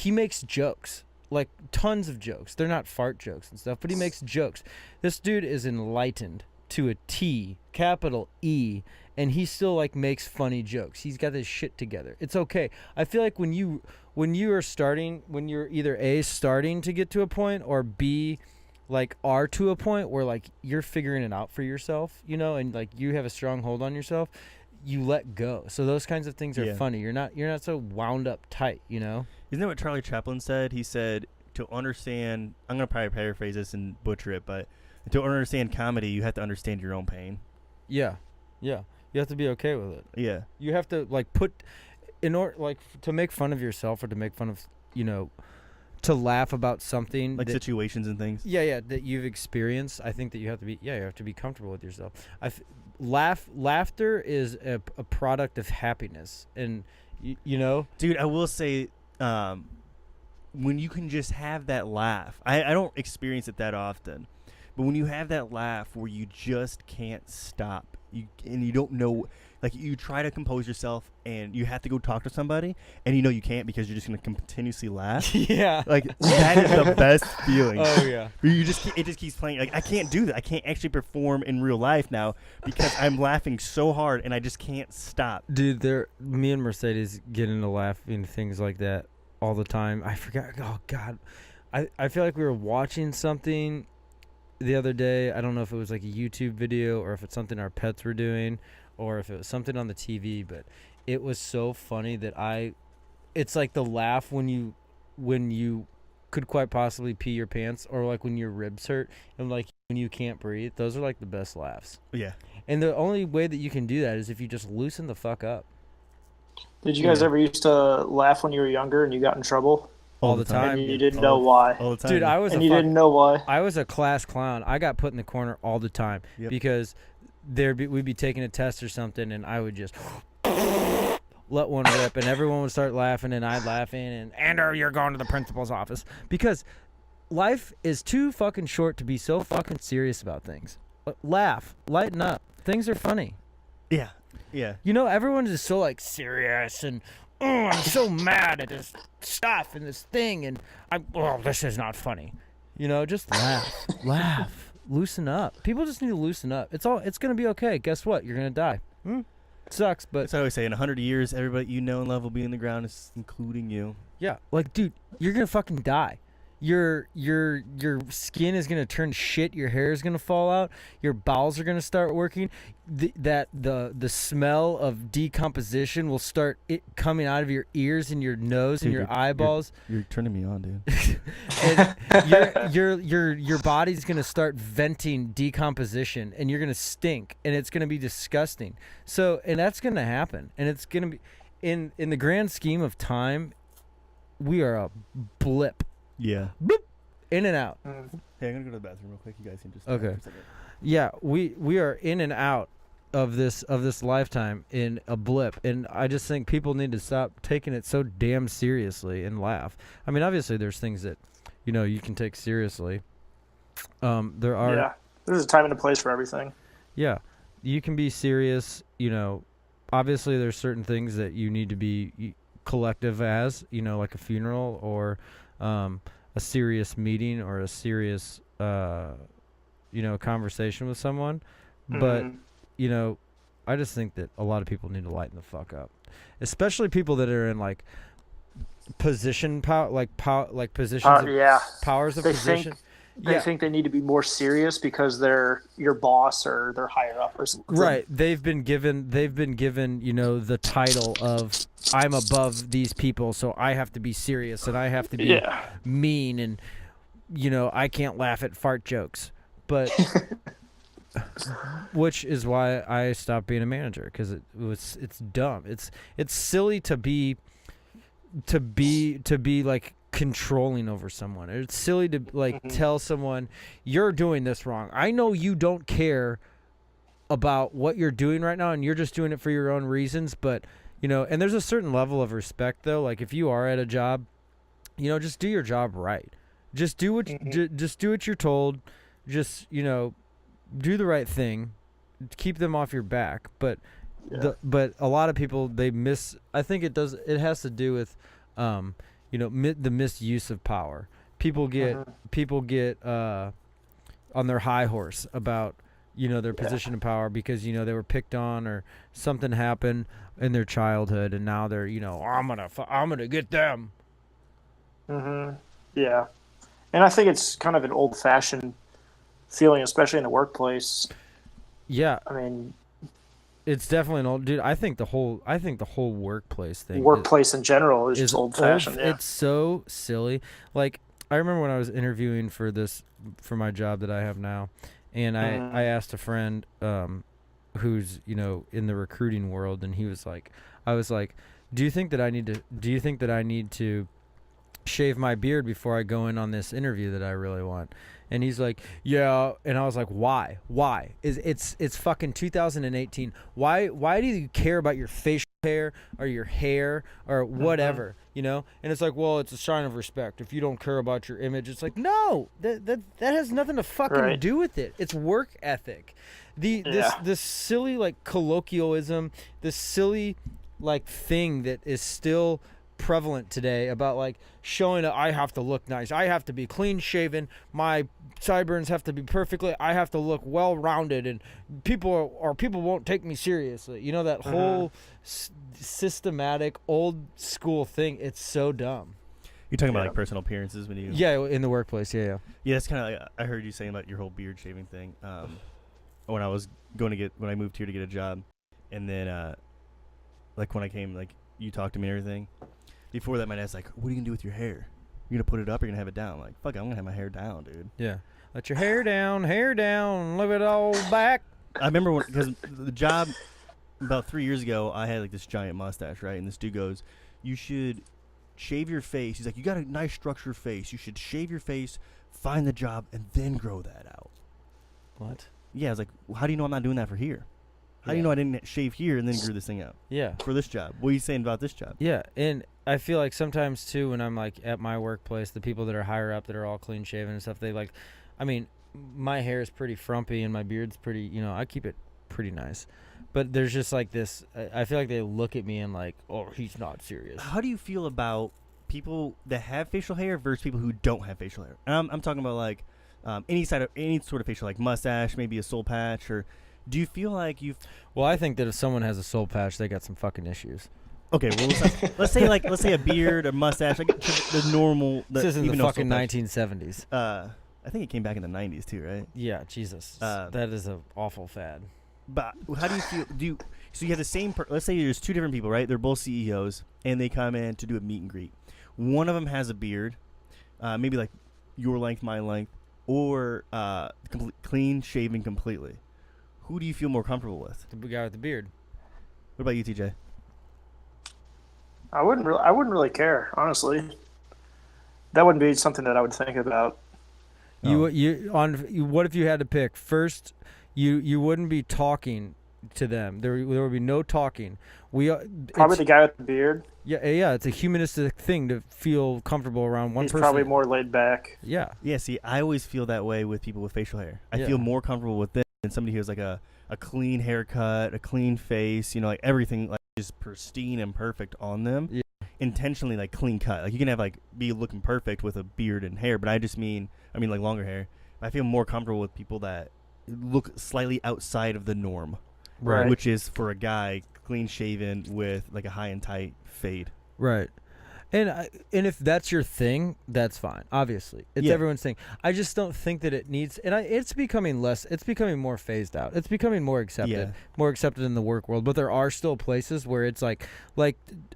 makes jokes, like tons of jokes. They're not fart jokes and stuff, but he makes jokes. This dude is enlightened to a T, capital E, and he still like makes funny jokes. He's got his shit together. It's okay. I feel like when you're either A, starting to get to a point, or B, like are to a point where like you're figuring it out for yourself, you know, and like you have a strong hold on yourself, you let go. So those kinds of things are funny. You're not so wound up tight, you know? Isn't that what Charlie Chaplin said? He said, to understand, I'm going to probably paraphrase this and butcher it, but to understand comedy, you have to understand your own pain. Yeah. Yeah. You have to be okay with it. Yeah. You have to like to make fun of yourself or to make fun of, you know, to laugh about something Like situations and things. Yeah, that you've experienced. I think that you have to be comfortable with yourself. Laughter is a product of happiness, and you know, dude, I will say, when you can just have that laugh, I don't experience it that often, but when you have that laugh where you just can't stop, and you don't know, like you try to compose yourself and you have to go talk to somebody and you know you can't because you're just going to continuously laugh. Yeah. Like that is the best feeling. Oh yeah. It just keeps playing. Like I can't do that. I can't actually perform in real life now because I'm laughing so hard and I just can't stop. Dude, me and Mercedes get into laughing things like that all the time. I forgot. Oh God. I feel like we were watching something the other day. I don't know if it was like a YouTube video or if it's something our pets were doing or if it was something on the TV, but it was so funny that it's like the laugh when you could quite possibly pee your pants, or like when your ribs hurt and like when you can't breathe. Those are like the best laughs. Yeah. And the only way that you can do that is if you just loosen the fuck up. Did you guys ever used to laugh when you were younger and you got in trouble? All the time. And you didn't know why. All the time. Dude, you didn't know why. I was a class clown. I got put in the corner all the time because we'd be taking a test or something, and I would just let one rip, and everyone would start laughing, and I'd laugh in, and Andrew, you're going to the principal's office, because life is too fucking short to be so fucking serious about things. Laugh, lighten up. Things are funny. Yeah. Yeah. You know, everyone's just so like serious and I'm so mad at this stuff and this thing, and this is not funny. You know, just laugh, laugh, loosen up. People just need to loosen up. It's gonna be okay. Guess what? You're gonna die. Sucks, but That's what I always say. In 100 years, everybody you know and love will be in the ground, including you. yeah, like dude, you're gonna fucking die. Your skin is gonna turn shit. Your hair is gonna fall out. Your bowels are gonna start working. The smell of decomposition will start coming out of your ears and your nose and your eyeballs. You're turning me on, dude. And your body's gonna start venting decomposition, and you're gonna stink, and it's gonna be disgusting. So, and that's gonna happen, and it's gonna be in the grand scheme of time, we are a blip. Yeah. Boop, in and out. Hey, I'm gonna go to the bathroom real quick. You guys can just Okay. for a second. Yeah, we are in and out of this lifetime in a blip, and I just think people need to stop taking it so damn seriously and laugh. I mean, obviously there's things that you can take seriously. There are Yeah, there's a time and a place for everything. Yeah, you can be serious. Obviously there's certain things that you need to be collective as, like a funeral or a serious meeting or a serious conversation with someone. But I just think that a lot of people need to lighten the fuck up, especially people that are in like position power, like positions of powers of position. They think they need to be more serious because they're your boss or they're higher up or something. Right. They've been given the title of I'm above these people, so I have to be serious and I have to be mean, and I can't laugh at fart jokes. But which is why I stopped being a manager, because it's dumb. It's silly to be like controlling over someone. It's silly to tell someone you're doing this wrong. I know you don't care about what you're doing right now, and you're just doing it for your own reasons, but and there's a certain level of respect though. Like if you are at a job, just do your job right. Just do what just do what you're told. Just do the right thing. Keep them off your back. But but a lot of people, they miss. I think it has to do with the misuse of power. People get on their high horse about their position of power because they were picked on or something happened in their childhood, and now they're I'm gonna get them. Yeah, and I think it's kind of an old-fashioned feeling, especially in the workplace. Yeah, I mean, it's definitely an old dude. I think the whole workplace thing. Workplace in general is just old-fashioned. Yeah. It's so silly. Like I remember when I was interviewing for my job that I have now, and I asked a friend who's in the recruiting world, and he was like, I was like, do you think that I need to shave my beard before I go in on this interview that I really want? And he's like, yeah. And I was like, why? It's fucking 2018. Why do you care about your facial hair or your hair or whatever, And it's like, well, it's a sign of respect. If you don't care about your image, it's like, no, that has nothing to fucking do with it. It's work ethic. This silly like colloquialism, this silly like thing that is still prevalent today about like showing that I have to look nice, I have to be clean shaven, my sideburns have to be perfectly, I have to look well rounded, and people won't take me seriously. That whole systematic old school thing. It's so dumb. You're talking about like personal appearances when you in the workplace. Yeah. It's kind of like I heard you saying about your whole beard shaving thing. When I was when I moved here to get a job, and then like when I came, like you talked to me and everything. Before that, my dad's like, what are you going to do with your hair? You're going to put it up or you're going to have it down? I'm like, fuck it, I'm going to have my hair down, dude. Yeah. Let your hair down, leave it all back. I remember because the job about 3 years ago, I had like this giant mustache, right? And this dude goes, you should shave your face. He's like, you got a nice structured face. You should shave your face, find the job, and then grow that out. What? yeah, I was like, well, how do you know I'm not doing that for here? How do you know I didn't shave here and then grew this thing out Yeah. for this job? What are you saying about this job? Yeah, and I feel like sometimes too when I'm like at my workplace, the people that are higher up that are all clean shaven and stuff, they like, I mean, my hair is pretty frumpy and my beard's pretty, you know, I keep it pretty nice, but there's just like this. I feel like they look at me and like, oh, he's not serious. How do you feel about people that have facial hair versus people who don't have facial hair? And I'm talking about like any sort of facial, like mustache, maybe a soul patch, or do you feel like you've? Well, I think that if someone has a soul patch, they got some fucking issues. Okay, well let's say a beard, a mustache, like the normal. This isn't even the though fucking soul patch- 1970s. I think it came back in the 90s too, right? Yeah, Jesus, that is a awful fad. But how do you feel? So you have the same? Let's say there's two different people, right? They're both CEOs, and they come in to do a meet and greet. One of them has a beard, maybe like your length, my length, or clean shaven completely. Who do you feel more comfortable with? The guy with the beard. What about you, TJ? I wouldn't really care, honestly. That wouldn't be something that I would think about. What if you had to pick first? You wouldn't be talking to them. There would be no talking. Probably the guy with the beard. Yeah. It's a humanistic thing to feel comfortable around one He's person. probably more laid back. Yeah. Yeah. See, I always feel that way with people with facial hair. I Yeah. feel more comfortable with them than somebody who has like a clean haircut, a clean face. You know, like everything like just pristine and perfect on them. Yeah. Intentionally like clean cut. Like you can have like be looking perfect with a beard and hair, but I mean like longer hair. I feel more comfortable with people that look slightly outside of the norm, Right. which is for a guy clean shaven with like a high and tight fade. Right. And if that's your thing, that's fine. Obviously, it's Yeah. everyone's thing. I just don't think that it needs. And it's becoming less. It's becoming more phased out. It's becoming more accepted. Yeah. More accepted in the work world. But there are still places where it's like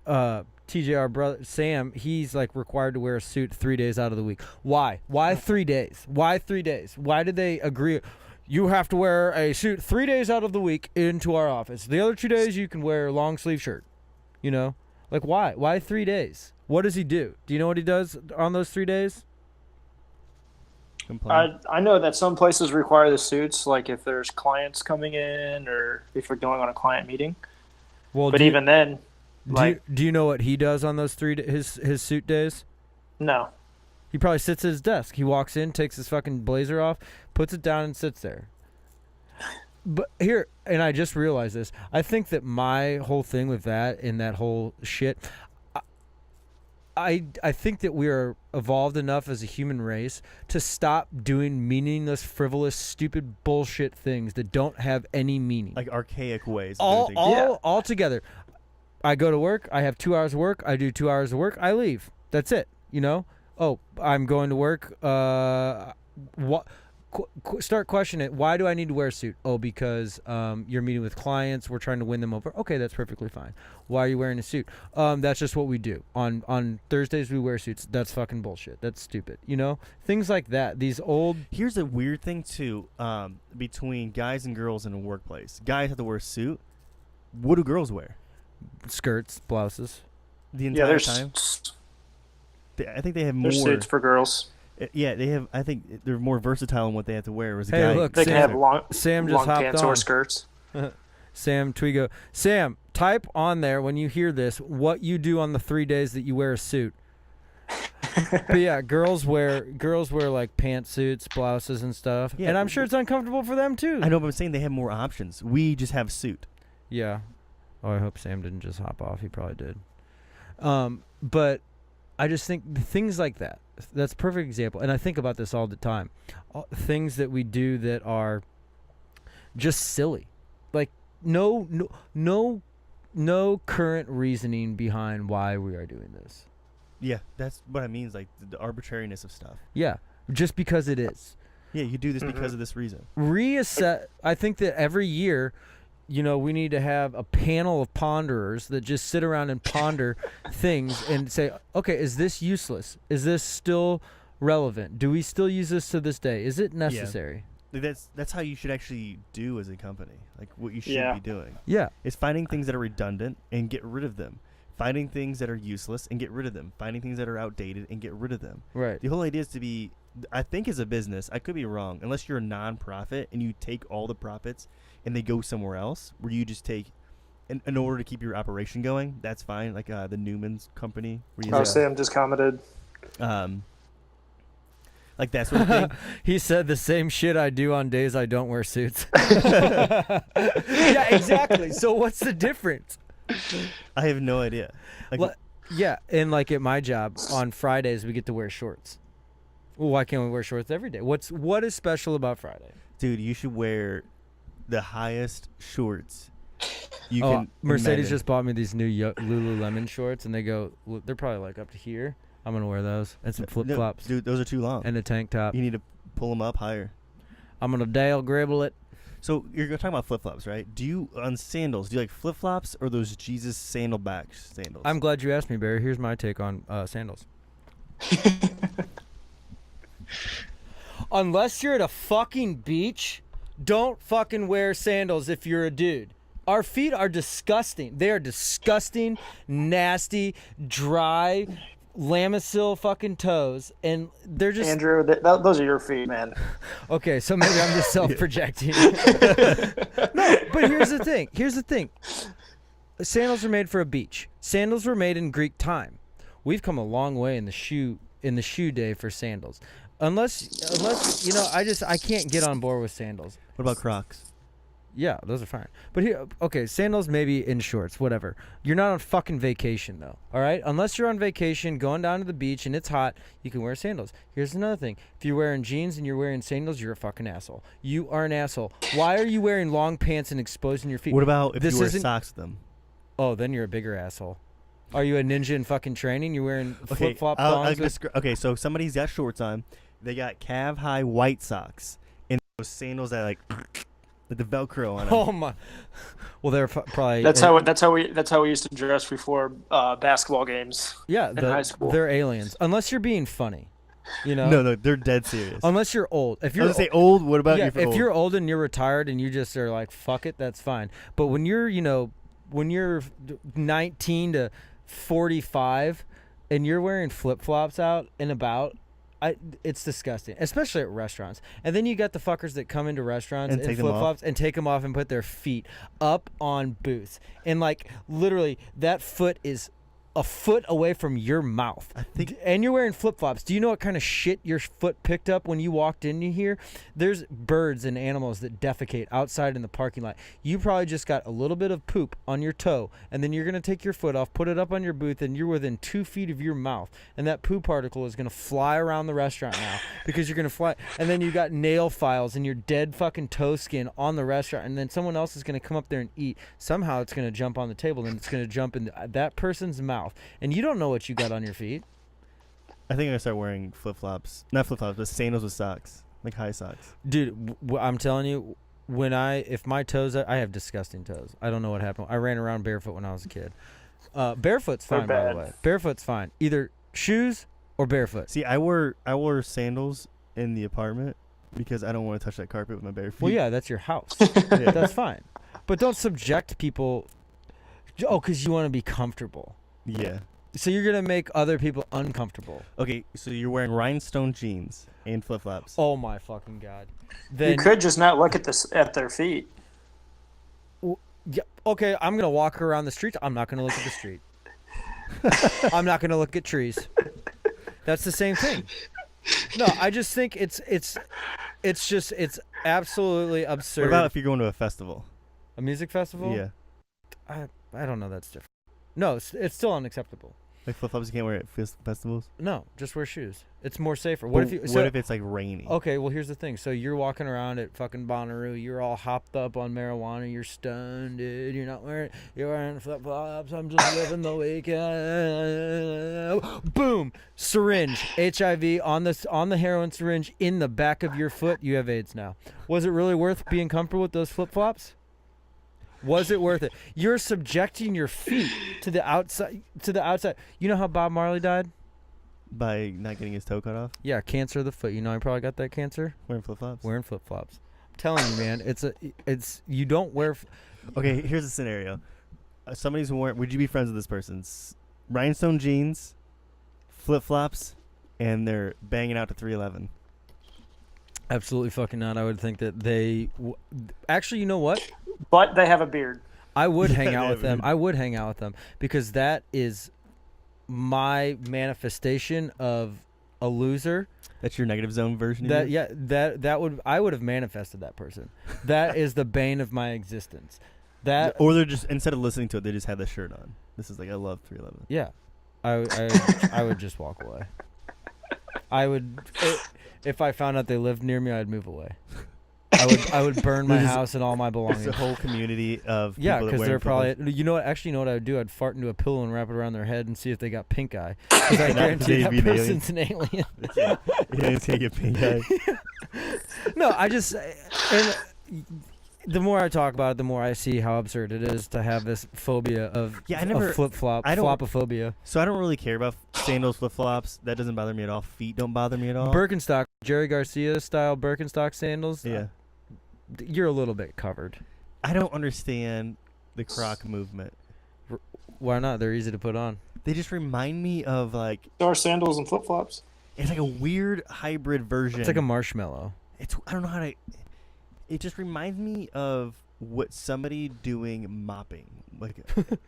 TJ, our brother Sam, he's like required to wear a suit 3 days out of the week. Why? Why 3 days? Why 3 days? Why did they agree? You have to wear a suit 3 days out of the week into our office. The other 2 days you can wear a long sleeve shirt. You know, like why? Why 3 days? What does he do? Do you know what he does on those 3 days? Complain. I know that some places require the suits, like if there's clients coming in or if you're going on a client meeting. Well, But even then, do you know what he does on those his suit days? no. He probably sits at his desk. He walks in, takes his fucking blazer off, puts it down, and sits there. But here, and I just realized this. I think that my whole thing with that and that whole shit, I think that we are evolved enough as a human race to stop doing meaningless, frivolous, stupid bullshit things that don't have any meaning. Like archaic ways. Of doing things. All together. I go to work. I have 2 hours of work. I do 2 hours of work. I leave. That's it. You know. Oh, I'm going to work. Start questioning it. Why do I need to wear a suit? Oh, because you're meeting with clients. We're trying to win them over. Okay, that's perfectly fine. Why are you wearing a suit? That's just what we do. On Thursdays we wear suits. That's fucking bullshit. That's stupid. You know, things like that. These old. Here's a weird thing too, between guys and girls in a workplace. Guys have to wear a suit. What do girls wear? Skirts, blouses. The Yeah, entire there's time. I think they have more. there's suits for girls. Yeah, they have. I think they're more versatile in what they have to wear. Whereas a Hey, guy, look, They can Sam- have long Sam just hopped pants on. or skirts. Sam Twigo. Sam, type on there when you hear this what you do on the 3 days that you wear a suit. But yeah, girls wear like pantsuits, blouses, and stuff. Yeah. And I'm sure it's uncomfortable for them too. I know, but I'm saying they have more options. We just have suit. Yeah. Oh, I hope Sam didn't just hop off. He probably did. But I just think things like that. That's a perfect example. And I think about this all the time. Things that we do that are just silly. Like no current reasoning behind why we are doing this. Yeah, that's what I mean. Is like the arbitrariness of stuff. Yeah, just because it is. Yeah, you do this because of this reason. Reassess. I think that every year, you know, we need to have a panel of ponderers that just sit around and ponder things and say, okay, is this useless? Is this still relevant? Do we still use this to this day? Is it necessary? Like, that's how you should actually do as a company. Like what you should be doing. Yeah. Is finding things that are redundant and get rid of them. Finding things that are useless and get rid of them. Finding things that are outdated and get rid of them. Right. The whole idea is to be I think is a business. I could be wrong. Unless you're a non-profit and you take all the profits and they go somewhere else, where you just take, in order to keep your operation going, that's fine. Like the Newman's company. Where Sam just commented. Like that sort of thing. He said the same shit I do on days I don't wear suits. Yeah, exactly. So what's the difference? I have no idea. Like, Well, yeah, and like at my job on Fridays we get to wear shorts. Well, why can't we wear shorts every day? What is special about Friday? dude, you should wear the highest shorts you Oh, can. Mercedes imagine. just bought me these new Lululemon shorts, and they're probably like up to here. I'm gonna wear those and some flip flops Dude, those are too long. and a tank top. You need to pull them up higher. I'm gonna Dale Gribble it. So you're talking about flip flops, right? Do you on sandals? Do you like flip flops or those Jesus sandalback sandals? I'm glad you asked me, Barry. Here's my take on sandals. Unless you're at a fucking beach, don't fucking wear sandals if you're a dude. Our feet are disgusting. They are disgusting, nasty, dry, lamisil fucking toes, and they're just Andrew, those are your feet, man. okay. So maybe I'm just self-projecting. No, but here's the thing. Sandals are made for a beach. Sandals were made in Greek time. We've come a long way in the shoe day for sandals. Unless you know, I can't get on board with sandals. What about Crocs? Yeah, those are fine. But here, okay, sandals maybe in shorts, whatever. You're not on fucking vacation though, all right? Unless you're on vacation, going down to the beach and it's hot, you can wear sandals. Here's another thing. If you're wearing jeans and you're wearing sandals, you're a fucking asshole. You are an asshole. Why are you wearing long pants and exposing your feet? What about if This you wear isn't- socks with them? Oh, then you're a bigger asshole. Are you a ninja in fucking training? You're wearing Okay, flip-flop I'll thongs? okay, so somebody's got shorts on. They got calf-high white socks and those sandals that like the Velcro on them. Oh my! Well, they're probably That's how we used to dress before basketball games. yeah. in high school. They're aliens. Unless you're being funny, you know. No, they're dead serious. Unless you're old. If I you're was gonna say old. What about yeah, you? For if old? you're old and you're retired and you just are like fuck it, that's fine. But when you're 19 to 45 and you're wearing flip flops out and about. It's disgusting, especially at restaurants. And then you got the fuckers that come into restaurants And in take them flip off. flops and take them off and put their feet up on booths. And like literally, that foot is a foot away from your mouth. I think- And you're wearing flip flops. Do you know what kind of shit your foot picked up when you walked into here? There's birds and animals that defecate outside in the parking lot. You probably just got a little bit of poop on your toe, and then you're gonna take your foot off, put it up on your booth, and you're within 2 feet of your mouth, and that poo particle is gonna fly around the restaurant now because you're gonna fly. And then you got nail files and your dead fucking toe skin on the restaurant, and then someone else is gonna come up there and eat. Somehow it's gonna jump on the table, and it's gonna jump in that person's mouth, and you don't know what you got on your feet. I think I'm gonna start wearing flip flops. Not flip flops, but sandals with socks, like high socks. Dude, I'm telling you, if my toes, I have disgusting toes. I don't know what happened. I ran around barefoot when I was a kid. Barefoot's They're fine, by the bad. way. Barefoot's fine. Either shoes or barefoot. See, I wore sandals in the apartment because I don't want to touch that carpet with my bare feet. Well, yeah, that's your house. Yeah. That's fine. But don't subject people. Oh, because you want to be comfortable. Yeah. So you're going to make other people uncomfortable. Okay, so you're wearing rhinestone jeans and flip flops. Oh, my fucking God. You Then, could just not look at their feet. yeah, okay, I'm going to walk around the street. I'm not going to look at the street. I'm not going to look at trees. That's the same thing. No, I just think it's absolutely absurd. What about if you're going to a festival? A music festival? Yeah. I don't know. That's different. No, it's still unacceptable. Like flip flops you can't wear at festivals? No, just wear shoes. It's more safer. What But if what if it's like rainy? Okay, well here's the thing. So you're walking around at fucking Bonnaroo. You're all hopped up on marijuana. You're stoned, dude. You're wearing flip flops. I'm just living the weekend. Boom! Syringe, HIV on the heroin syringe in the back of your foot. You have AIDS now. Was it really worth being comfortable with those flip flops? Was it worth it? You're subjecting your feet to the outside. You know how Bob Marley died? By not getting his toe cut off? Yeah, cancer of the foot. You know, he probably got that cancer Wearing flip flops? wearing flip flops. I'm telling you, man. You don't wear. Okay, here's a scenario. Somebody's wearing. Would you be friends with this person? Rhinestone jeans, flip flops, and they're banging out to 311. Absolutely fucking not. I would think that they actually, you know what? But they have a beard. I would Yeah, hang out they with them. would. I would hang out with them because that is my manifestation of a loser. That's your negative zone version. of That you? that would I would have manifested that person. That is the bane of my existence. That Or they're just, instead of listening to it, they just have the shirt on. This is like, I love 311. yeah, I would just walk away. I would if I found out they lived near me, I'd move away. I would burn my There's- house and all my It's belongings. a whole community of Yeah, people that because wear they're flip-flops. probably. You know what? Actually, you know what I would do? I'd fart into a pillow and wrap it around their head and see if they got pink eye. Because I And that- guarantee they'd that be an alien. person's an alien. Yeah, it's gonna get pink eye. No, I just. And the more I talk about it, the more I see how absurd it is to have this phobia of Yeah, I never- flip flop, I don't- flopophobia. So I don't really care about sandals, flip flops. That doesn't bother me at all. Feet don't bother me at all. Birkenstock, Jerry Garcia style Birkenstock sandals. Yeah. You're a little bit covered. I don't understand the croc movement. Why not? They're easy to put on. They just remind me of like, There are sandals and flip flops. it's like a weird hybrid version. It's like a marshmallow. I don't know how to. It just reminds me of what somebody doing mopping, like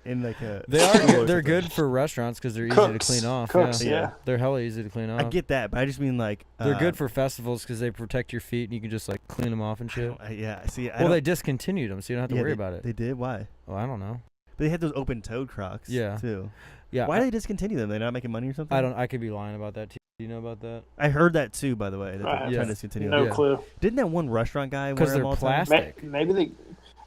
in like a. They school or are. They're something. good for restaurants because they're easy Cooks. to clean off. Cooks, yeah. yeah. They're hella easy to clean off. I get that, but I just mean like They're good for festivals because they protect your feet and you can just like clean them off and I shit. don't- yeah, see, I Well, don't, they discontinued them, so you don't have to yeah, worry they- about it. They did. Why? Well, I don't know. But they had those open-toed Crocs. Yeah. Too. Yeah. Why did they discontinue them? They not making money or something? I don't. I could be lying about that too. Do you know about that? I heard that too, by the way. That I they're have trying to Yeah. discontinue No them. Yeah. clue. Didn't that one restaurant guy wear 'Cause them they're all the time? plastic. Maybe the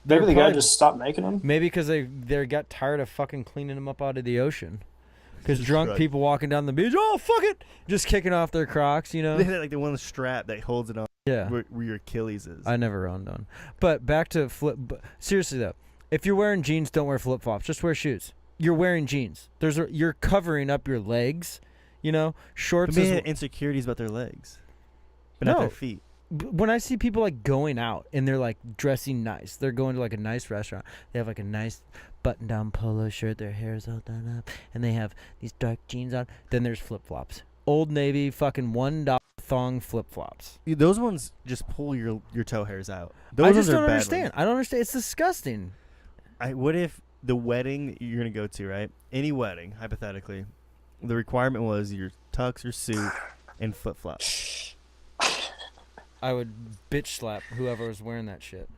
They're guy probably- just stopped making them. Maybe because they got tired of fucking cleaning them up out of the ocean. Because drunk Right. people walking down the beach, oh fuck it, just kicking off their Crocs, you know. They had like the one strap that holds it on Yeah. where your Achilles is. I never owned one. But back to seriously though, if you're wearing jeans, don't wear flip flops. Just wear shoes. You're wearing jeans. You're covering up your legs. You know, shorts. But they Is, had insecurities about their legs, but not No. their feet. when I see people like going out and they're like dressing nice, they're going to like a nice restaurant. They have like a nice button-down polo shirt. Their hair's all done up, and they have these dark jeans on. Then there's flip flops. Old Navy fucking $1 thong flip flops. Those ones just pull your toe hairs out. Those I ones just are don't bad understand. ones. I don't understand. It's disgusting. What if the wedding you're gonna go to, right? Any wedding, hypothetically, the requirement was your tux or suit and flip flops. I would bitch slap whoever was wearing that shit.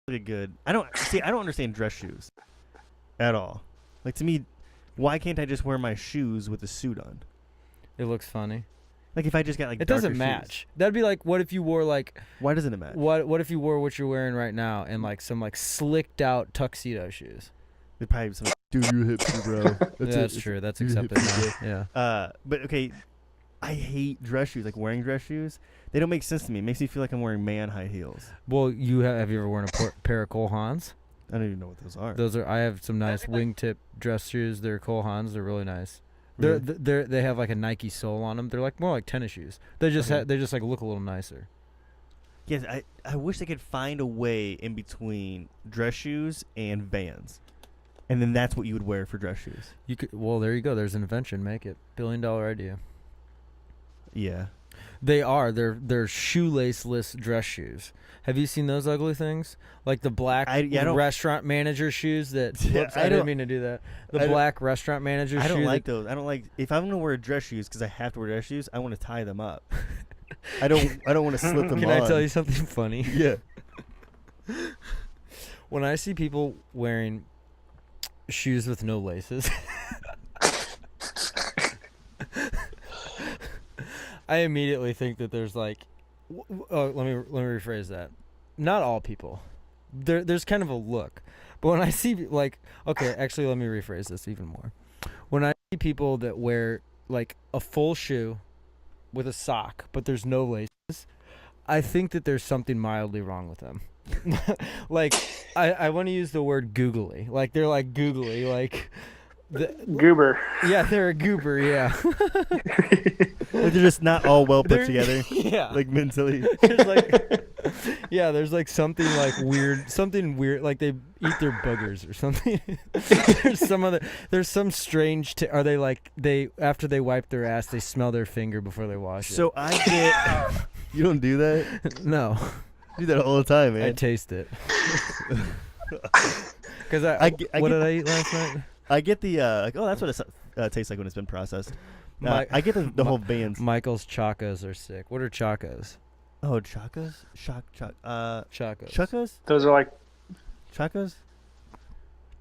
Really good. I don't understand dress shoes at all. Like, to me, why can't I just wear my shoes with a suit on? It looks funny. Like, if I just got like It doesn't darker shoes. match. That'd be like, what if you wore like Why doesn't it match? what if you wore what you're wearing right now and like some like slicked out tuxedo shoes? They'd probably be something. Dude, you hipster, bro. That's true. That's you're accepted hipster, now. Yeah. But okay, I hate dress shoes. Like wearing dress shoes, they don't make sense to me. It makes me feel like I'm wearing man high heels. Well, have you ever worn a pair of Cole Haans? I don't even know what those are. Those are. I have some nice wingtip dress shoes. They're Cole Haans. They're really nice. Really? They have like a Nike sole on them. They're like more like tennis shoes. They just Okay. they just like look a little nicer. Yes, I wish they could find a way in between dress shoes and Vans, and then that's what you would wear for dress shoes. You could. Well, there you go. There's an invention. Make it $1 billion idea. Yeah. They are. They're shoelaceless dress shoes. Have you seen those ugly things? Like the black I don't- restaurant manager shoes that. Yeah, Whoops, I I didn't don't- mean to do that. The I don't- black restaurant manager I shoe. don't like that, those. I don't like if I'm gonna wear dress shoes because I have to wear dress shoes. I want to tie them up. I don't want to slip them Can on. I tell you something funny? Yeah. When I see people wearing shoes with no laces, I immediately think that there's like, let me rephrase that. Not all people. There's kind of a look, but when I see like, okay, actually, let me rephrase this even more. When I see people that wear like a full shoe with a sock, but there's no laces, I think that there's something mildly wrong with them. Like, I want to use the word googly. Like, they're like googly. Like, Goober. yeah, they're a goober. Yeah. Like they're just not all well put They're- together. Yeah. Like mentally. There's like, yeah, there's like something like something weird, like they eat their boogers or something. There's some strange, are they like, after they wipe their ass, they smell their finger before they wash it. So I get You don't do that? No, You do that all the time, man. I taste it. Because what did I eat last night? I get the like, oh, that's what it tastes like when it's been processed. I get the whole bands. Michael's Chacos are sick. What are Chacos? Oh, chacos? Chacos. Chacos? Those are like Chacos?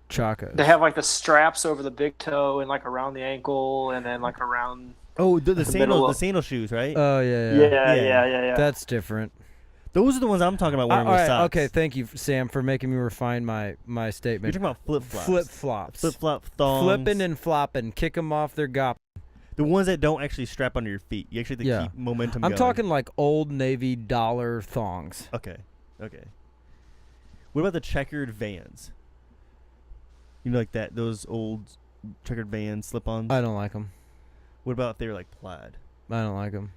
Chacos. they have like the straps over the big toe and like around the ankle and then like around. Oh, the the sandal, middle the of- sandal shoes, right? Oh yeah, Yeah, yeah. yeah. That's different. Those are the ones I'm talking about All wearing with right, socks. okay. Thank you, Sam, for making me refine my You're statement. talking about flip flops. Flip flops. Flip flop thongs. Flipping and flopping. Kick them off their gop. The ones that don't actually strap onto your feet. You actually have to keep momentum I'm going. talking like Old Navy dollar thongs. Okay. What about the checkered Vans? You know, like that, those old checkered Vans slip-ons? I don't like them. What about if they were like plaid? I don't like them.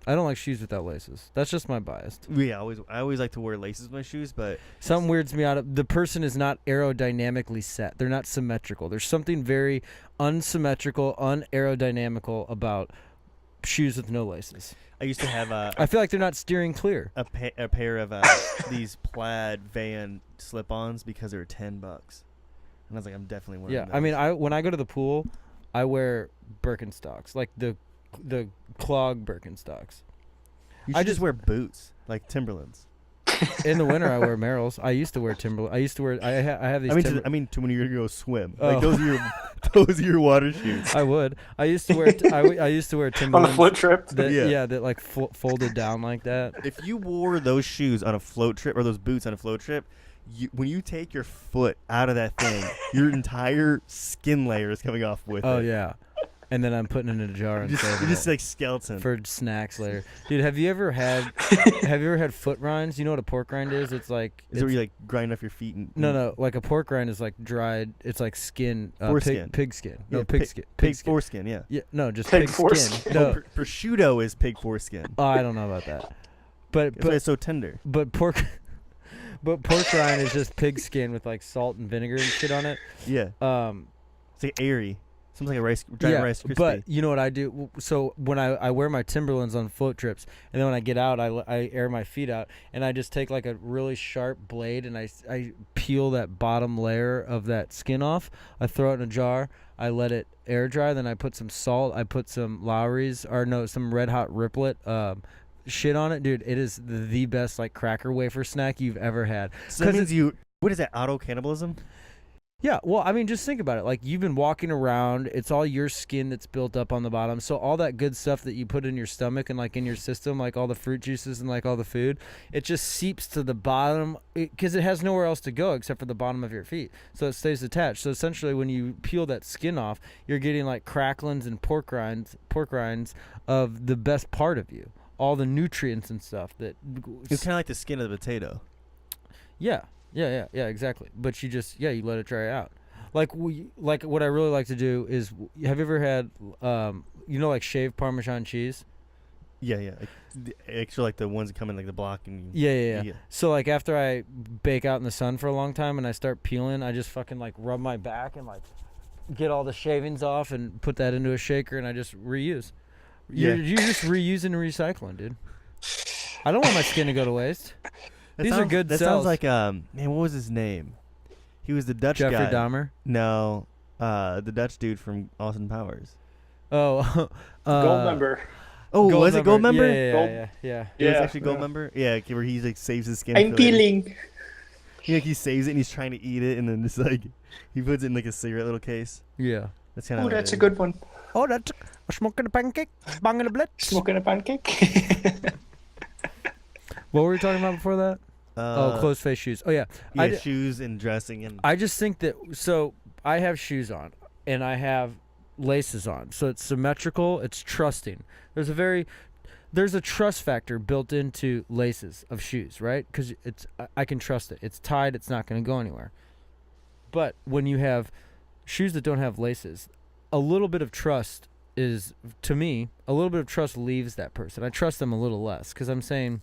I don't like shoes without laces. That's just my bias. Yeah, I always like to wear laces with my shoes, but Something weirds me out. The person is not aerodynamically set. They're not symmetrical. There's something very unsymmetrical, unaerodynamical about shoes with no laces. I used to have I feel like they're not steering clear. a pair of these plaid Van slip-ons because they were $10. And I was like, I'm definitely wearing Yeah, those. I mean, when I go to the pool, I wear Birkenstocks, like the clog Birkenstocks. You I should just- just wear boots, like Timberlands. In the winter, I wear Merrells. I used to wear Timberland. I used to wear. I have these. I mean, to when you're gonna go swim. Oh. Like those are your those are your water shoes. I would. I used to wear. I used to wear On the Timberlands. float trip. That, Yeah. that like folded down like that. If you wore those shoes on a float trip or those boots on a float trip, when you take your foot out of that thing, your entire skin layer is coming off with Oh it. yeah, and then I'm putting it in a jar and You're saving just it like skeleton. for snacks later. Dude, have you ever had foot rinds? You know what a pork rind is? It's like Is it where you like grind off your feet? And no, like a pork rind is like dried. It's like skin, Foreskin. pig skin. No, Yeah, pig pig- skin. Pig skin. foreskin, yeah. Yeah, no, just Pig pig foreskin. skin. No, Prosciutto is pig foreskin. oh, I don't know about that. But That's why it's so tender. but pork rind is just pig skin with like salt and vinegar and shit on it. Yeah, it's like airy. Something like a giant rice crispy. But you know what I do? So when I wear my Timberlands on float trips, and then when I get out, I air my feet out, and I just take like a really sharp blade, and I peel that bottom layer of that skin off. I throw it in a jar. I let it air dry. Then I put some salt. I put some Lowry's, some Red Hot Riplet shit on it. Dude, it is the best like cracker wafer snack you've ever had. So that 'Cause means what is that, auto cannibalism? Yeah, well, I mean, just think about it. Like, you've been walking around. It's all your skin that's built up on the bottom. So all that good stuff that you put in your stomach and, like, in your system, like all the fruit juices and, like, all the food, it just seeps to the bottom because it has nowhere else to go except for the bottom of your feet. So it stays attached. So essentially, when you peel that skin off, you're getting, like, cracklings and pork rinds of the best part of you. All the nutrients and stuff that... It's kind of like the skin of the potato. Yeah, exactly. But you just, you let it dry out. Like what I really like to do is, have you ever had, like shaved Parmesan cheese? Yeah. Actually, like the ones that come in like the block and Yeah. So like after I bake out in the sun for a long time and I start peeling, I just fucking like rub my back and like get all the shavings off and put that into a shaker and I just reuse. Yeah. You're just reusing and recycling, dude. I don't want my skin to go to waste. These are good That cells. sounds like man, what was his name? He was the Dutch Jeffrey guy. Dahmer. No, the Dutch dude from Austin Powers. Oh, Gold member. Oh, was it Gold member? Yeah. It was Yeah, actually Gold yeah. member. Yeah, where he like saves his skin. I'm for later. peeling. He saves it and he's trying to eat it and then just like he puts it in like a cigarette little case. Yeah. That's kind of. Oh, that's a good one. Oh, that's smoking a pancake, banging a blitz. Smoking a pancake. What were we talking about before that? Closed face shoes. Oh yeah. Yeah, shoes and dressing and. I just think that I have shoes on and I have laces on, so it's symmetrical. It's trusting. There's a trust factor built into laces of shoes, right? Because I can trust it. It's tied. It's not going to go anywhere. But when you have shoes that don't have laces, a little bit of trust is, to me, a little bit of trust leaves that person. I trust them a little less because I'm saying,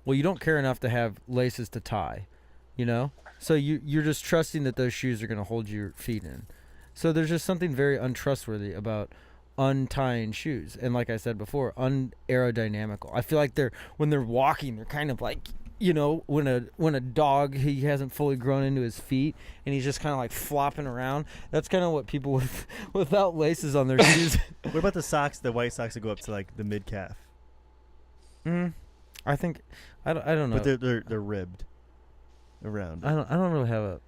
well, you don't care enough to have laces to tie, you know? So you're just trusting that those shoes are going to hold your feet in. So there's just something very untrustworthy about untying shoes, and like I said before, unaerodynamical. I feel like when they're walking, they're kind of like, when a dog, he hasn't fully grown into his feet and he's just kind of like flopping around. That's kind of what people without laces on their shoes. What about the socks, the white socks that go up to like the mid calf? I think I don't know. But they're ribbed around. I don't really have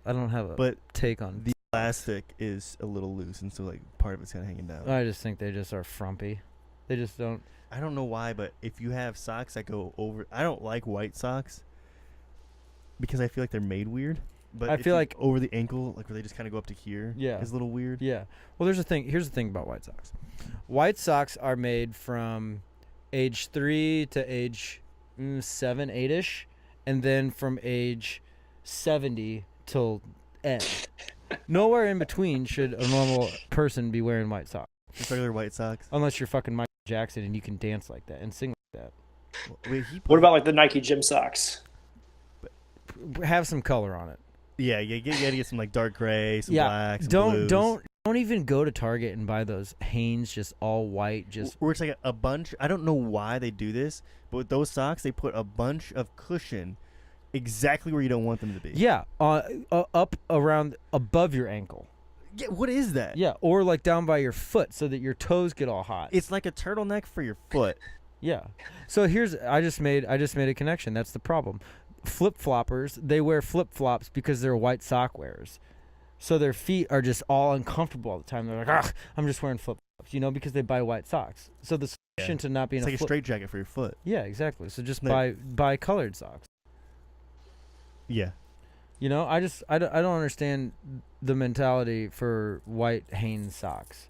a but take on the elastic is a little loose, and so like part of it's kind of hanging down. I just think they just are frumpy. They just don't. I don't know why, but if you have socks that go over, I don't like white socks because I feel like they're made weird. But I feel like over the ankle, like where they just kind of go up to here, is a little weird. Yeah. Well, here's the thing about white socks. White socks are made from age 3 to age 7, 8ish, and then from age 70 till end. Nowhere in between should a normal person be wearing white socks. Just regular white socks. Unless you're fucking Michael Jackson and you can dance like that and sing like that. Wait, What about like the Nike gym socks? Have some color on it. Yeah, you gotta get some like dark gray, some black, some blues. Don't even go to Target and buy those Hanes just all white. Just where it's like a bunch. I don't know why they do this, but with those socks, they put a bunch of cushion exactly where you don't want them to be. Yeah, up around above your ankle. Yeah, what is that? Yeah, or like down by your foot so that your toes get all hot. It's like a turtleneck for your foot. Yeah. So I just made a connection. That's the problem. Flip-floppers, they wear flip-flops because they're white sock wearers. So their feet are just all uncomfortable all the time. They're like, I'm just wearing flip-flops, because they buy white socks. So the solution to not being it's like a straight jacket for your foot. Yeah, exactly. So just buy colored socks. Yeah. I don't understand the mentality for white Hanes socks.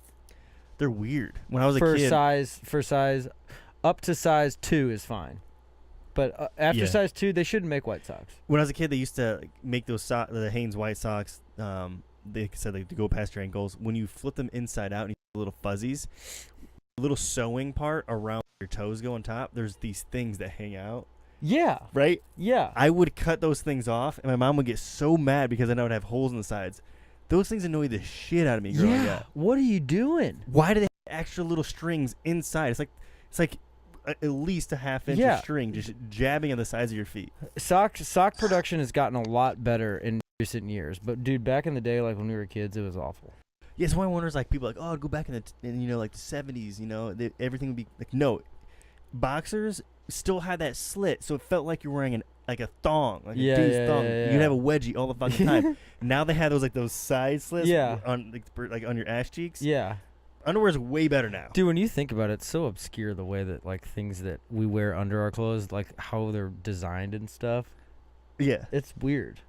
They're weird. When I was a for kid, size up to size 2 is fine, but after size 2 they shouldn't make white socks. When I was a kid, they used to make those the Hanes white socks. They said to go past your ankles. When you flip them inside out and you get little fuzzies, the little sewing part around your toes go on top. There's these things that hang out. Yeah. Right? Yeah. I would cut those things off, and my mom would get so mad because then I would have holes in the sides. Those things annoyed the shit out of me growing up. What are you doing? Why do they have extra little strings inside? It's like at least a half-inch of string just jabbing on the sides of your feet. Sock production has gotten a lot better in recent years, but dude, back in the day, like when we were kids, it was awful. Yeah, so I wonder is like people are like, oh, I'd go back in like the 70s, everything would be like, no, boxers still had that slit, so it felt like you're wearing a thong, like a dude's thong. You'd have a wedgie all the fucking time. Now they have those side slits on like on your ass cheeks. Yeah. Underwear's way better now. Dude, when you think about it, it's so obscure the way that like things that we wear under our clothes, like how they're designed and stuff. Yeah. It's weird.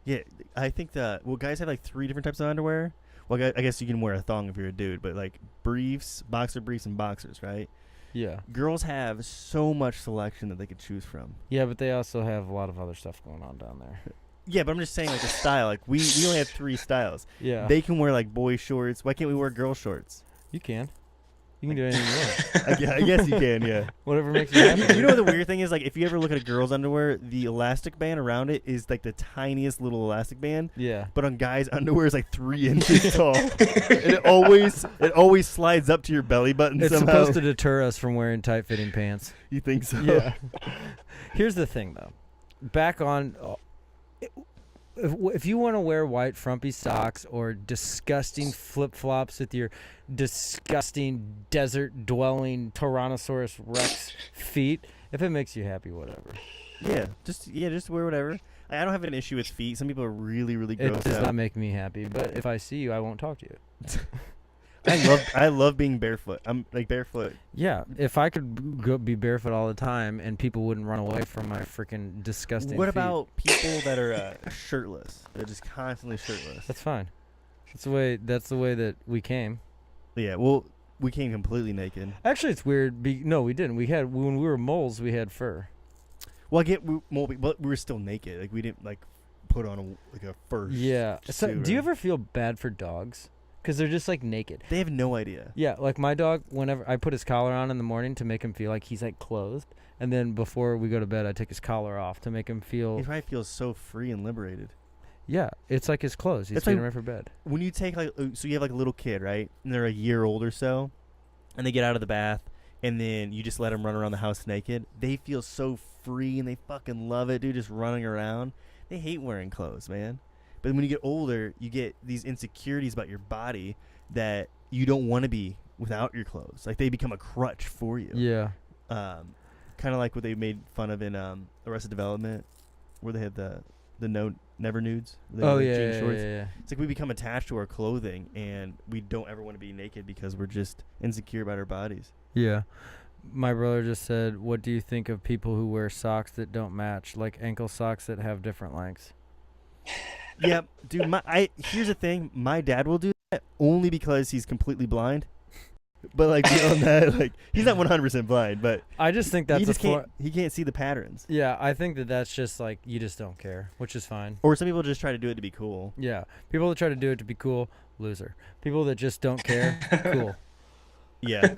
Yeah, I think guys have like 3 different types of underwear. Well, I guess you can wear a thong if you're a dude, but like briefs, boxer briefs, and boxers, right? Yeah. Girls have so much selection that they could choose from. Yeah, but they also have a lot of other stuff going on down there. Yeah, but I'm just saying like the style. Like we only have 3 styles. Yeah. They can wear like boy shorts. Why can't we wear girl shorts? You can. You can do anything you want. I guess you can, yeah. Whatever makes you happy. You know what the weird thing is? Like, if you ever look at a girl's underwear, the elastic band around it is like the tiniest little elastic band. Yeah. But on guys' underwear is like 3 inches tall. And it always slides up to your belly button It's somehow. supposed to deter us from wearing tight-fitting pants. You think so? Yeah. Here's the thing, though. Back on... If you want to wear white frumpy socks or disgusting flip-flops with your disgusting desert-dwelling Tyrannosaurus Rex feet, if it makes you happy, whatever. Yeah, just wear whatever. I don't have an issue with feet. Some people are really, really gross. It does not make me happy, but if I see you, I won't talk to you. I love being barefoot. I'm like barefoot. Yeah, if I could be barefoot all the time and people wouldn't run away from my freaking disgusting What feet. about people that are shirtless? They're just constantly shirtless. That's fine. That's the way that we came. Yeah, well, we came completely naked. Actually, it's weird. No, we didn't. When we were moles, we had fur. Well, but we were still naked. Like we didn't like put on a fur. Yeah. So, suit do you or- ever feel bad for dogs? Because they're just like naked. They have no idea. Yeah, like my dog, whenever I put his collar on in the morning to make him feel like he's like clothed, and then before we go to bed, I take his collar off to make him feel. He probably feels so free and liberated. Yeah, it's like his clothes. He's It's getting like- ready for bed. When you take so you have like a little kid, right? And they're a year old or so. and they get out of the bath, and then you just let them run around the house naked. They feel so free, and they fucking love it, dude, just running around. They hate wearing clothes, man. But when you get older, you get these insecurities about your body that you don't want to be without your clothes. Like, they become a crutch for you. Yeah. Kind of like what they made fun of in Arrested Development, where they had the never nudes. Oh, jean yeah, shorts. yeah. It's like we become attached to our clothing, and we don't ever want to be naked because we're just insecure about our bodies. Yeah. My brother just said, what do you think of people who wear socks that don't match, like ankle socks that have different lengths? Yeah, dude. Here's the thing. My dad will do that only because he's completely blind. But like beyond that, like he's not 100% blind, but I just think that's he can't see the patterns. Yeah, I think that's just like you just don't care, which is fine. Or some people just try to do it to be cool. Yeah, people that try to do it to be cool, loser. People that just don't care, cool. Yeah.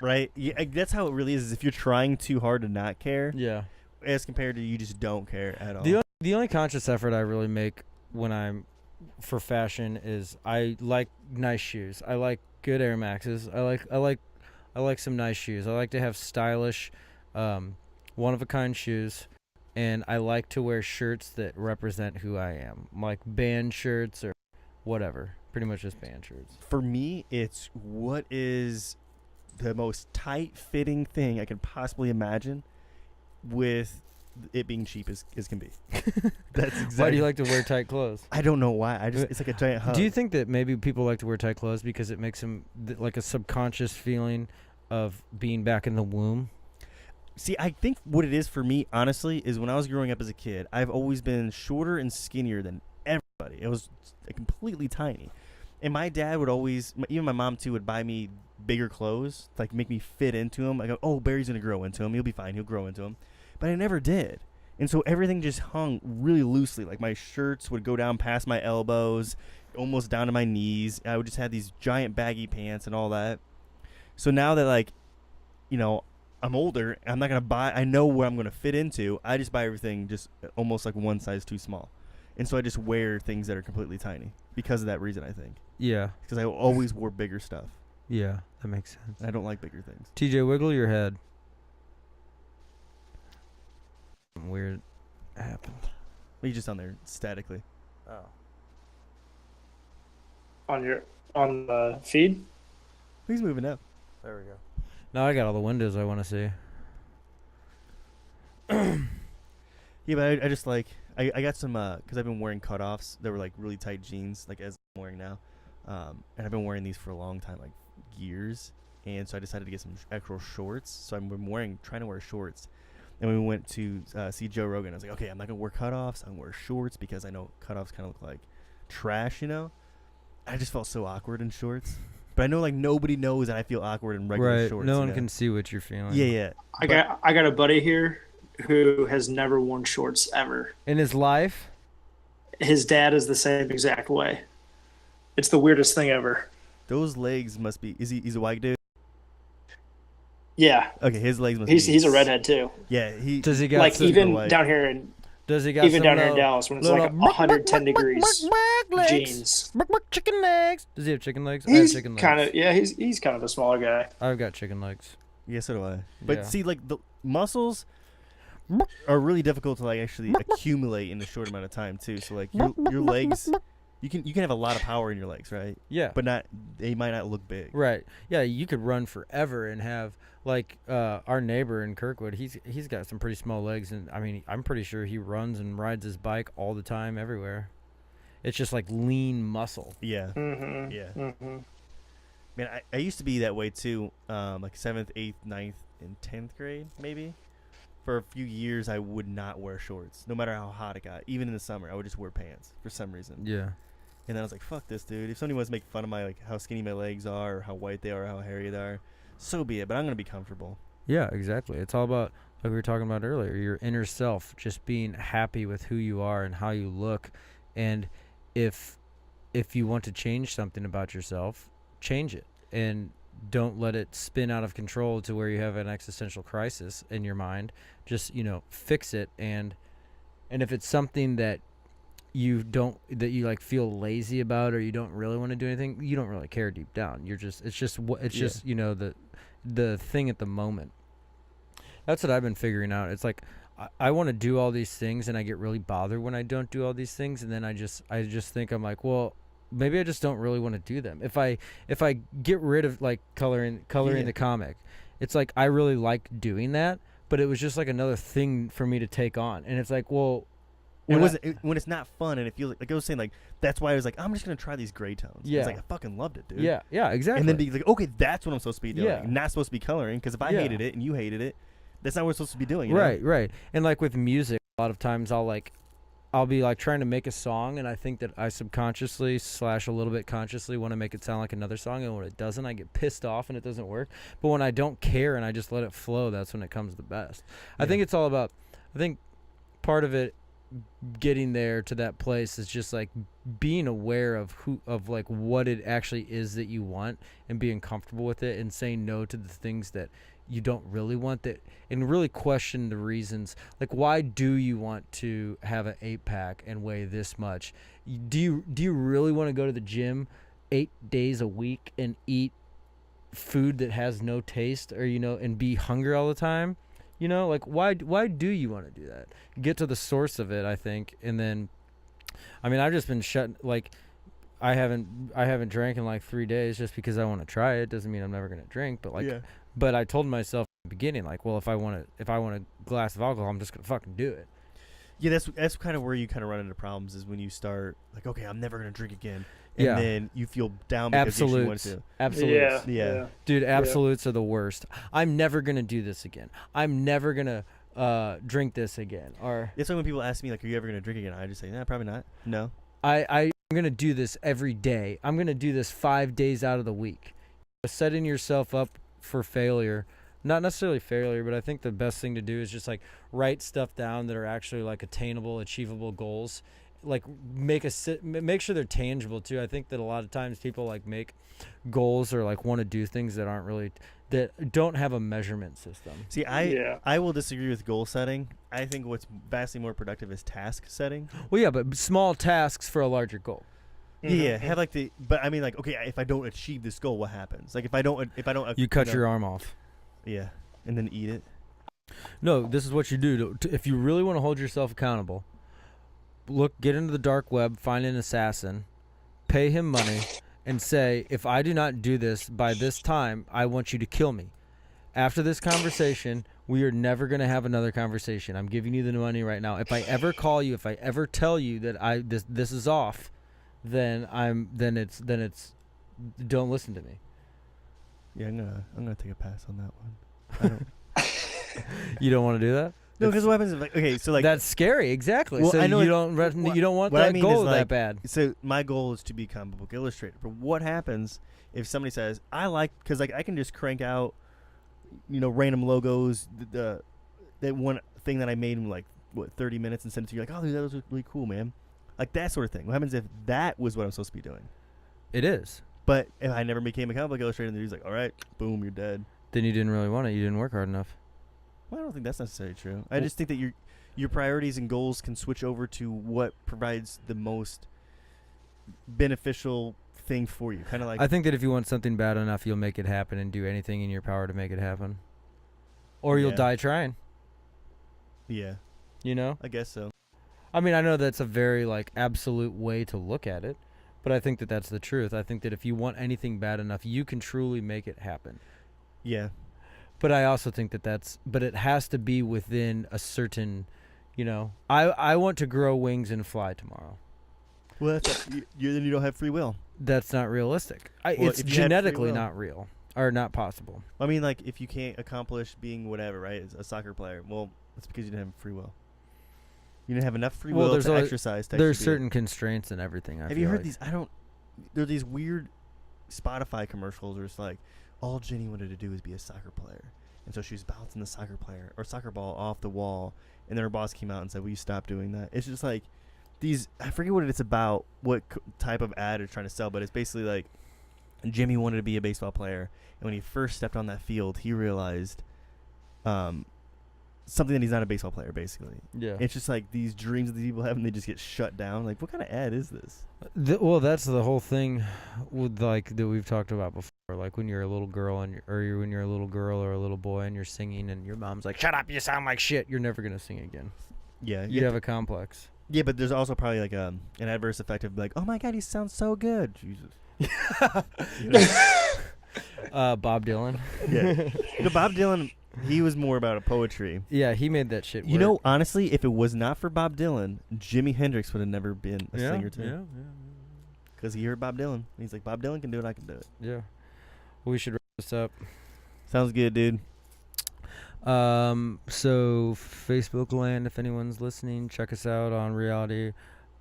Right. Yeah, that's how it really is if you're trying too hard to not care. Yeah. As compared to you just don't care at all. The only conscious effort I really make when I'm for fashion is I like nice shoes. I like good Air Maxes. I like some nice shoes. I like to have stylish, one of a kind shoes, and I like to wear shirts that represent who I am, like band shirts or whatever. Pretty much just band shirts. For me, it's what is the most tight-fitting thing I can possibly imagine, with it being cheap as can be. That's exactly. Why do you like to wear tight clothes? I don't know why. It's like a giant hug. Do you think that maybe people like to wear tight clothes because it makes them like a subconscious feeling of being back in the womb? See, I think what it is for me, honestly, is when I was growing up as a kid, I've always been shorter and skinnier than everybody. It was completely tiny. And my dad would always, even my mom too, would buy me bigger clothes, like make me fit into them. I go, oh, Barry's going to grow into them. He'll be fine. He'll grow into them. But I never did. And so everything just hung really loosely. Like my shirts would go down past my elbows, almost down to my knees. I would just have these giant baggy pants and all that. So now that, like, you know, I'm older, I'm not going to buy, I know where I'm going to fit into. I just buy everything just almost like one size too small. And so I just wear things that are completely tiny because of that reason, I think. Yeah. Because I always wore bigger stuff. Yeah, that makes sense. I don't like bigger things. TJ, wiggle your head. Weird happened. You just on there statically. Oh. On the feed? He's moving up. There we go. Now I got all the windows I want to see. Yeah, but I just like I got some because I've been wearing cutoffs that were like really tight jeans, like as I'm wearing now, and I've been wearing these for a long time, like years, and so I decided to get some actual shorts. So I've been trying to wear shorts, and we went to see Joe Rogan. I was like, okay, I'm not gonna wear cutoffs. I'm gonna wear shorts because I know cutoffs kind of look like trash, you know. I just felt so awkward in shorts. But I know like nobody knows that I feel awkward in regular shorts. No one can see what you're feeling. Yeah. I got a buddy here who has never worn shorts ever. In his life? His dad is the same exact way. It's the weirdest thing ever. Those legs must be. He's a white dude? Yeah. Okay, his legs must be. He's a redhead too. Yeah, does he got like even white. down here in does he got even some down here in Dallas when it's like 110 degrees jeans. Chicken legs. Does he have chicken legs? I He's have chicken legs. kind of he's kind of a smaller guy. I've got chicken legs. Yeah, so do I. But Yeah. see, like the muscles are really difficult to like actually accumulate in a short amount of time too. So like your legs, you can have a lot of power in your legs, right? Yeah. But they might not look big. Right. Yeah, you could run forever and have like our neighbor in Kirkwood, he's got some pretty small legs, and I mean I'm pretty sure he runs and rides his bike all the time everywhere. It's just like lean muscle. Yeah. Mm-hmm. Yeah. Mm-hmm. Man, I used to be that way too. Like 7th, 8th, 9th, and 10th grade maybe. For a few years, I would not wear shorts, no matter how hot it got. Even in the summer, I would just wear pants for some reason. Yeah. And then I was like, "Fuck this, dude! If somebody wants to make fun of my like how skinny my legs are, or how white they are, or how hairy they are, so be it. But I'm gonna be comfortable." Yeah, exactly. It's all about, like we were talking about earlier, your inner self, just being happy with who you are and how you look. And if you want to change something about yourself, change it, and don't let it spin out of control to where you have an existential crisis in your mind. Just, fix it. And if it's something that you like feel lazy about, or you don't really want to do anything, you don't really care deep down. It's just you know, the thing at the moment. That's what I've been figuring out. It's like I want to do all these things, and I get really bothered when I don't do all these things, and then I just think, I'm like, well, maybe I just don't really want to do them. If I get rid of like coloring the comic, it's like I really like doing that, but it was just like another thing for me to take on, and it's like, well, when it's not fun, and it feels like I was saying, like that's why I was like, I'm just gonna try these gray tones. Yeah, it's like I fucking loved it, dude. Yeah, exactly. And then be like, okay, that's what I'm supposed to be doing. Yeah. Not supposed to be coloring, because if I hated it and you hated it, that's not what we're supposed to be doing. Right. And like with music, a lot of times I'll be like trying to make a song, and I think that I subconsciously / a little bit consciously want to make it sound like another song, and when it doesn't, I get pissed off and it doesn't work. But when I don't care and I just let it flow, that's when it comes the best. I think it's all about, I think part of it, getting there to that place, is just like being aware of like what it actually is that you want, and being comfortable with it, and saying no to the things that you don't really want, that, and really question the reasons. Like, why do you want to have an 8-pack and weigh this much? Do you really want to go to the gym 8 days a week and eat food that has no taste, or and be hungry all the time? Like, why do you want to do that? Get to the source of it, I think. And then, I mean, I've just been like, I haven't drank in like 3 days just because I want to try it. Doesn't mean I'm never going to drink, but like, but I told myself at the beginning, like, well, if I want a glass of alcohol, I'm just going to fucking do it. Yeah, that's kind of where you kind of run into problems, is when you start like, okay, I'm never going to drink again. And then you feel down because you want to. Absolutes. Yeah. Dude, absolutes are the worst. I'm never going to do this again. I'm never going to drink this again. Or it's like when people ask me, like, are you ever going to drink again? I just say, nah, probably not. No. I'm going to do this every day. I'm going to do this 5 days out of the week. Setting yourself up for failure. Not necessarily failure, but I think the best thing to do is just like write stuff down that are actually like attainable, achievable goals. Like make sure they're tangible too. I think that a lot of times people like make goals or like want to do things that aren't really, that don't have a measurement system. See, I will disagree with goal setting. I think what's vastly more productive is task setting. Well, yeah, but small tasks for a larger goal. Yeah, have like but I mean, like, okay, if I don't achieve this goal, what happens? Like if I don't, you cut your arm off. Yeah, and then eat it. No, this is what you do if you really want to hold yourself accountable. Get into the dark web, find an assassin, pay him money, and say, if I do not do this by this time, I want you to kill me. After this conversation, we are never going to have another conversation. I'm giving you the money right now. If I ever call you, if I ever tell you that this is off, then it's don't listen to me. Yeah, I'm gonna take a pass on that one. I don't. You don't want to do that? No, because what happens if, like, okay, so like that's scary. Exactly. Well, so I know you don't want that goal that bad. So my goal is to be a comic book illustrator. But what happens if somebody says, because like I can just crank out, random logos, that one thing that I made in like 30 minutes, and send it to you, like, oh, dude, that was really cool, man. Like that sort of thing. What happens if that was what I'm supposed to be doing? It is. But if I never became a comic book illustrator, and the dude's like, all right, boom, you're dead. Then you didn't really want it. You didn't work hard enough. Well, I don't think that's necessarily true. I just think that your priorities and goals can switch over to what provides the most beneficial thing for you. Kind of like, I think that if you want something bad enough, you'll make it happen and do anything in your power to make it happen. Or you'll die trying. Yeah. I guess so. I mean, I know that's a very like absolute way to look at it, but I think that that's the truth. I think that if you want anything bad enough, you can truly make it happen. Yeah. But I also think but it has to be within a certain, I want to grow wings and fly tomorrow. Well, then you don't have free will. That's not realistic. It's genetically not real or not possible. I mean, like, if you can't accomplish being whatever, right, as a soccer player, well, it's because you didn't have free will. You didn't have enough free will to exercise. There's certain constraints and everything. Have you heard these? There are these weird Spotify commercials where it's like, all Jenny wanted to do was be a soccer player. And so she was bouncing the soccer ball off the wall. And then her boss came out and said, will you stop doing that? It's just like I forget what it's about, what type of ad it's trying to sell, but it's basically like Jimmy wanted to be a baseball player. And when he first stepped on that field, he realized something that he's not a baseball player, basically. Yeah. It's just like these dreams that these people have, and they just get shut down. Like, what kind of ad is this? Well, that's the whole thing with like that we've talked about before. Like when you're a little girl when you're a little girl or a little boy and you're singing and your mom's like, "Shut up, you sound like shit." You're never gonna sing again. Yeah, You'd have a complex. Yeah, but there's also probably like an adverse effect of like, oh my god, he sounds so good. Jesus. You know? Bob Dylan. Yeah. No, Bob Dylan, he was more about a poetry. Yeah, he made that shit work. You know, honestly, if it was not for Bob Dylan, Jimi Hendrix would have never been a singer too. Yeah. Because he heard Bob Dylan. And he's like, Bob Dylan can do it, I can do it. Yeah. We should wrap this up. Sounds good, dude. So Facebook land, if anyone's listening, check us out on reality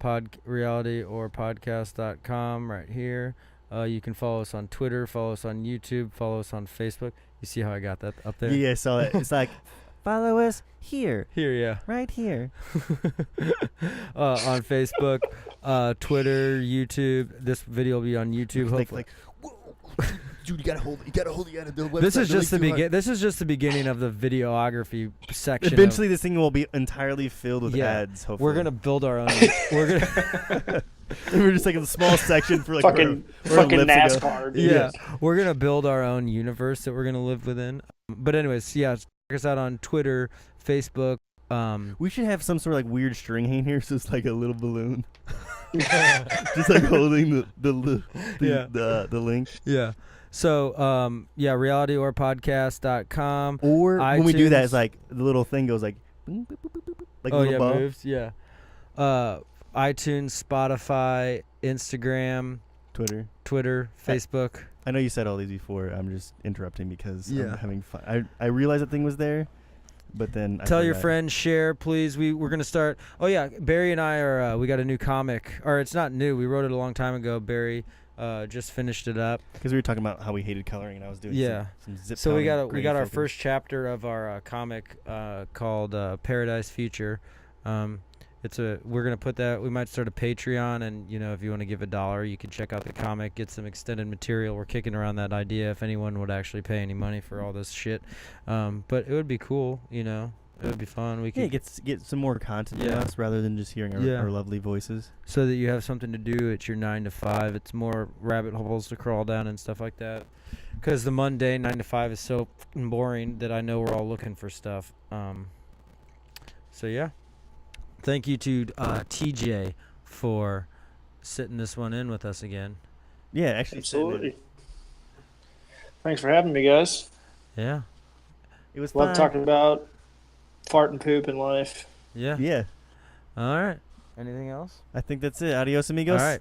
or podcast.com right here. You can follow us on Twitter, follow us on YouTube, follow us on Facebook. You see how I got that up there? Yeah, I saw it. It's like, follow us here. Here, yeah. Right here. On Facebook, Twitter, YouTube. This video will be on YouTube. Hopefully. Whoa, dude, you gotta hold it. You gotta build website. This is just the This is just the beginning of the videography section. Eventually, this thing will be entirely filled with ads. Hopefully, we're gonna build our own. We're gonna. We're just like a small section for like fucking NASCAR. Yeah, we're gonna build our own universe that we're gonna live within. But anyways, yeah, check us out on Twitter, Facebook. We should have some sort of like weird string hanging here, so it's like a little balloon, just like holding the link. Yeah. So realityorpodcast.com. Or iTunes. when we do that, it's like the little thing goes like, boop, boop, boop, boop, boop, like a little ball. Moves. Yeah. iTunes, Spotify, Instagram, Twitter, Facebook. I know you said all these before. I'm just interrupting because Yeah. I'm having fun. I realized that thing was there, but then Tell your friends, share, please. We're gonna start. Oh yeah, Barry and I are. We got a new comic, or it's not new. We wrote it a long time ago. Barry just finished it up because we were talking about how we hated coloring, and I was doing some zip. So we got our filters. first chapter of our comic called Paradise Future. We're gonna put that. We might start a Patreon, and if you want to give $1, you can check out the comic, get some extended material. We're kicking around that idea if anyone would actually pay any money for all this shit. But it would be cool, It would be fun. We could get some more content from us rather than just hearing our lovely voices. So that you have something to do at your 9 to 5. It's more rabbit holes to crawl down and stuff like that. Because the mundane 9 to 5 is so fucking boring that I know we're all looking for stuff. So yeah. Thank you to TJ for sitting this one in with us again. Yeah, actually. Absolutely. Thanks for having me, guys. Yeah. It was Love fun. talking about fart and poop in life. Yeah. Yeah. All right. Anything else? I think that's it. Adios, amigos. All right.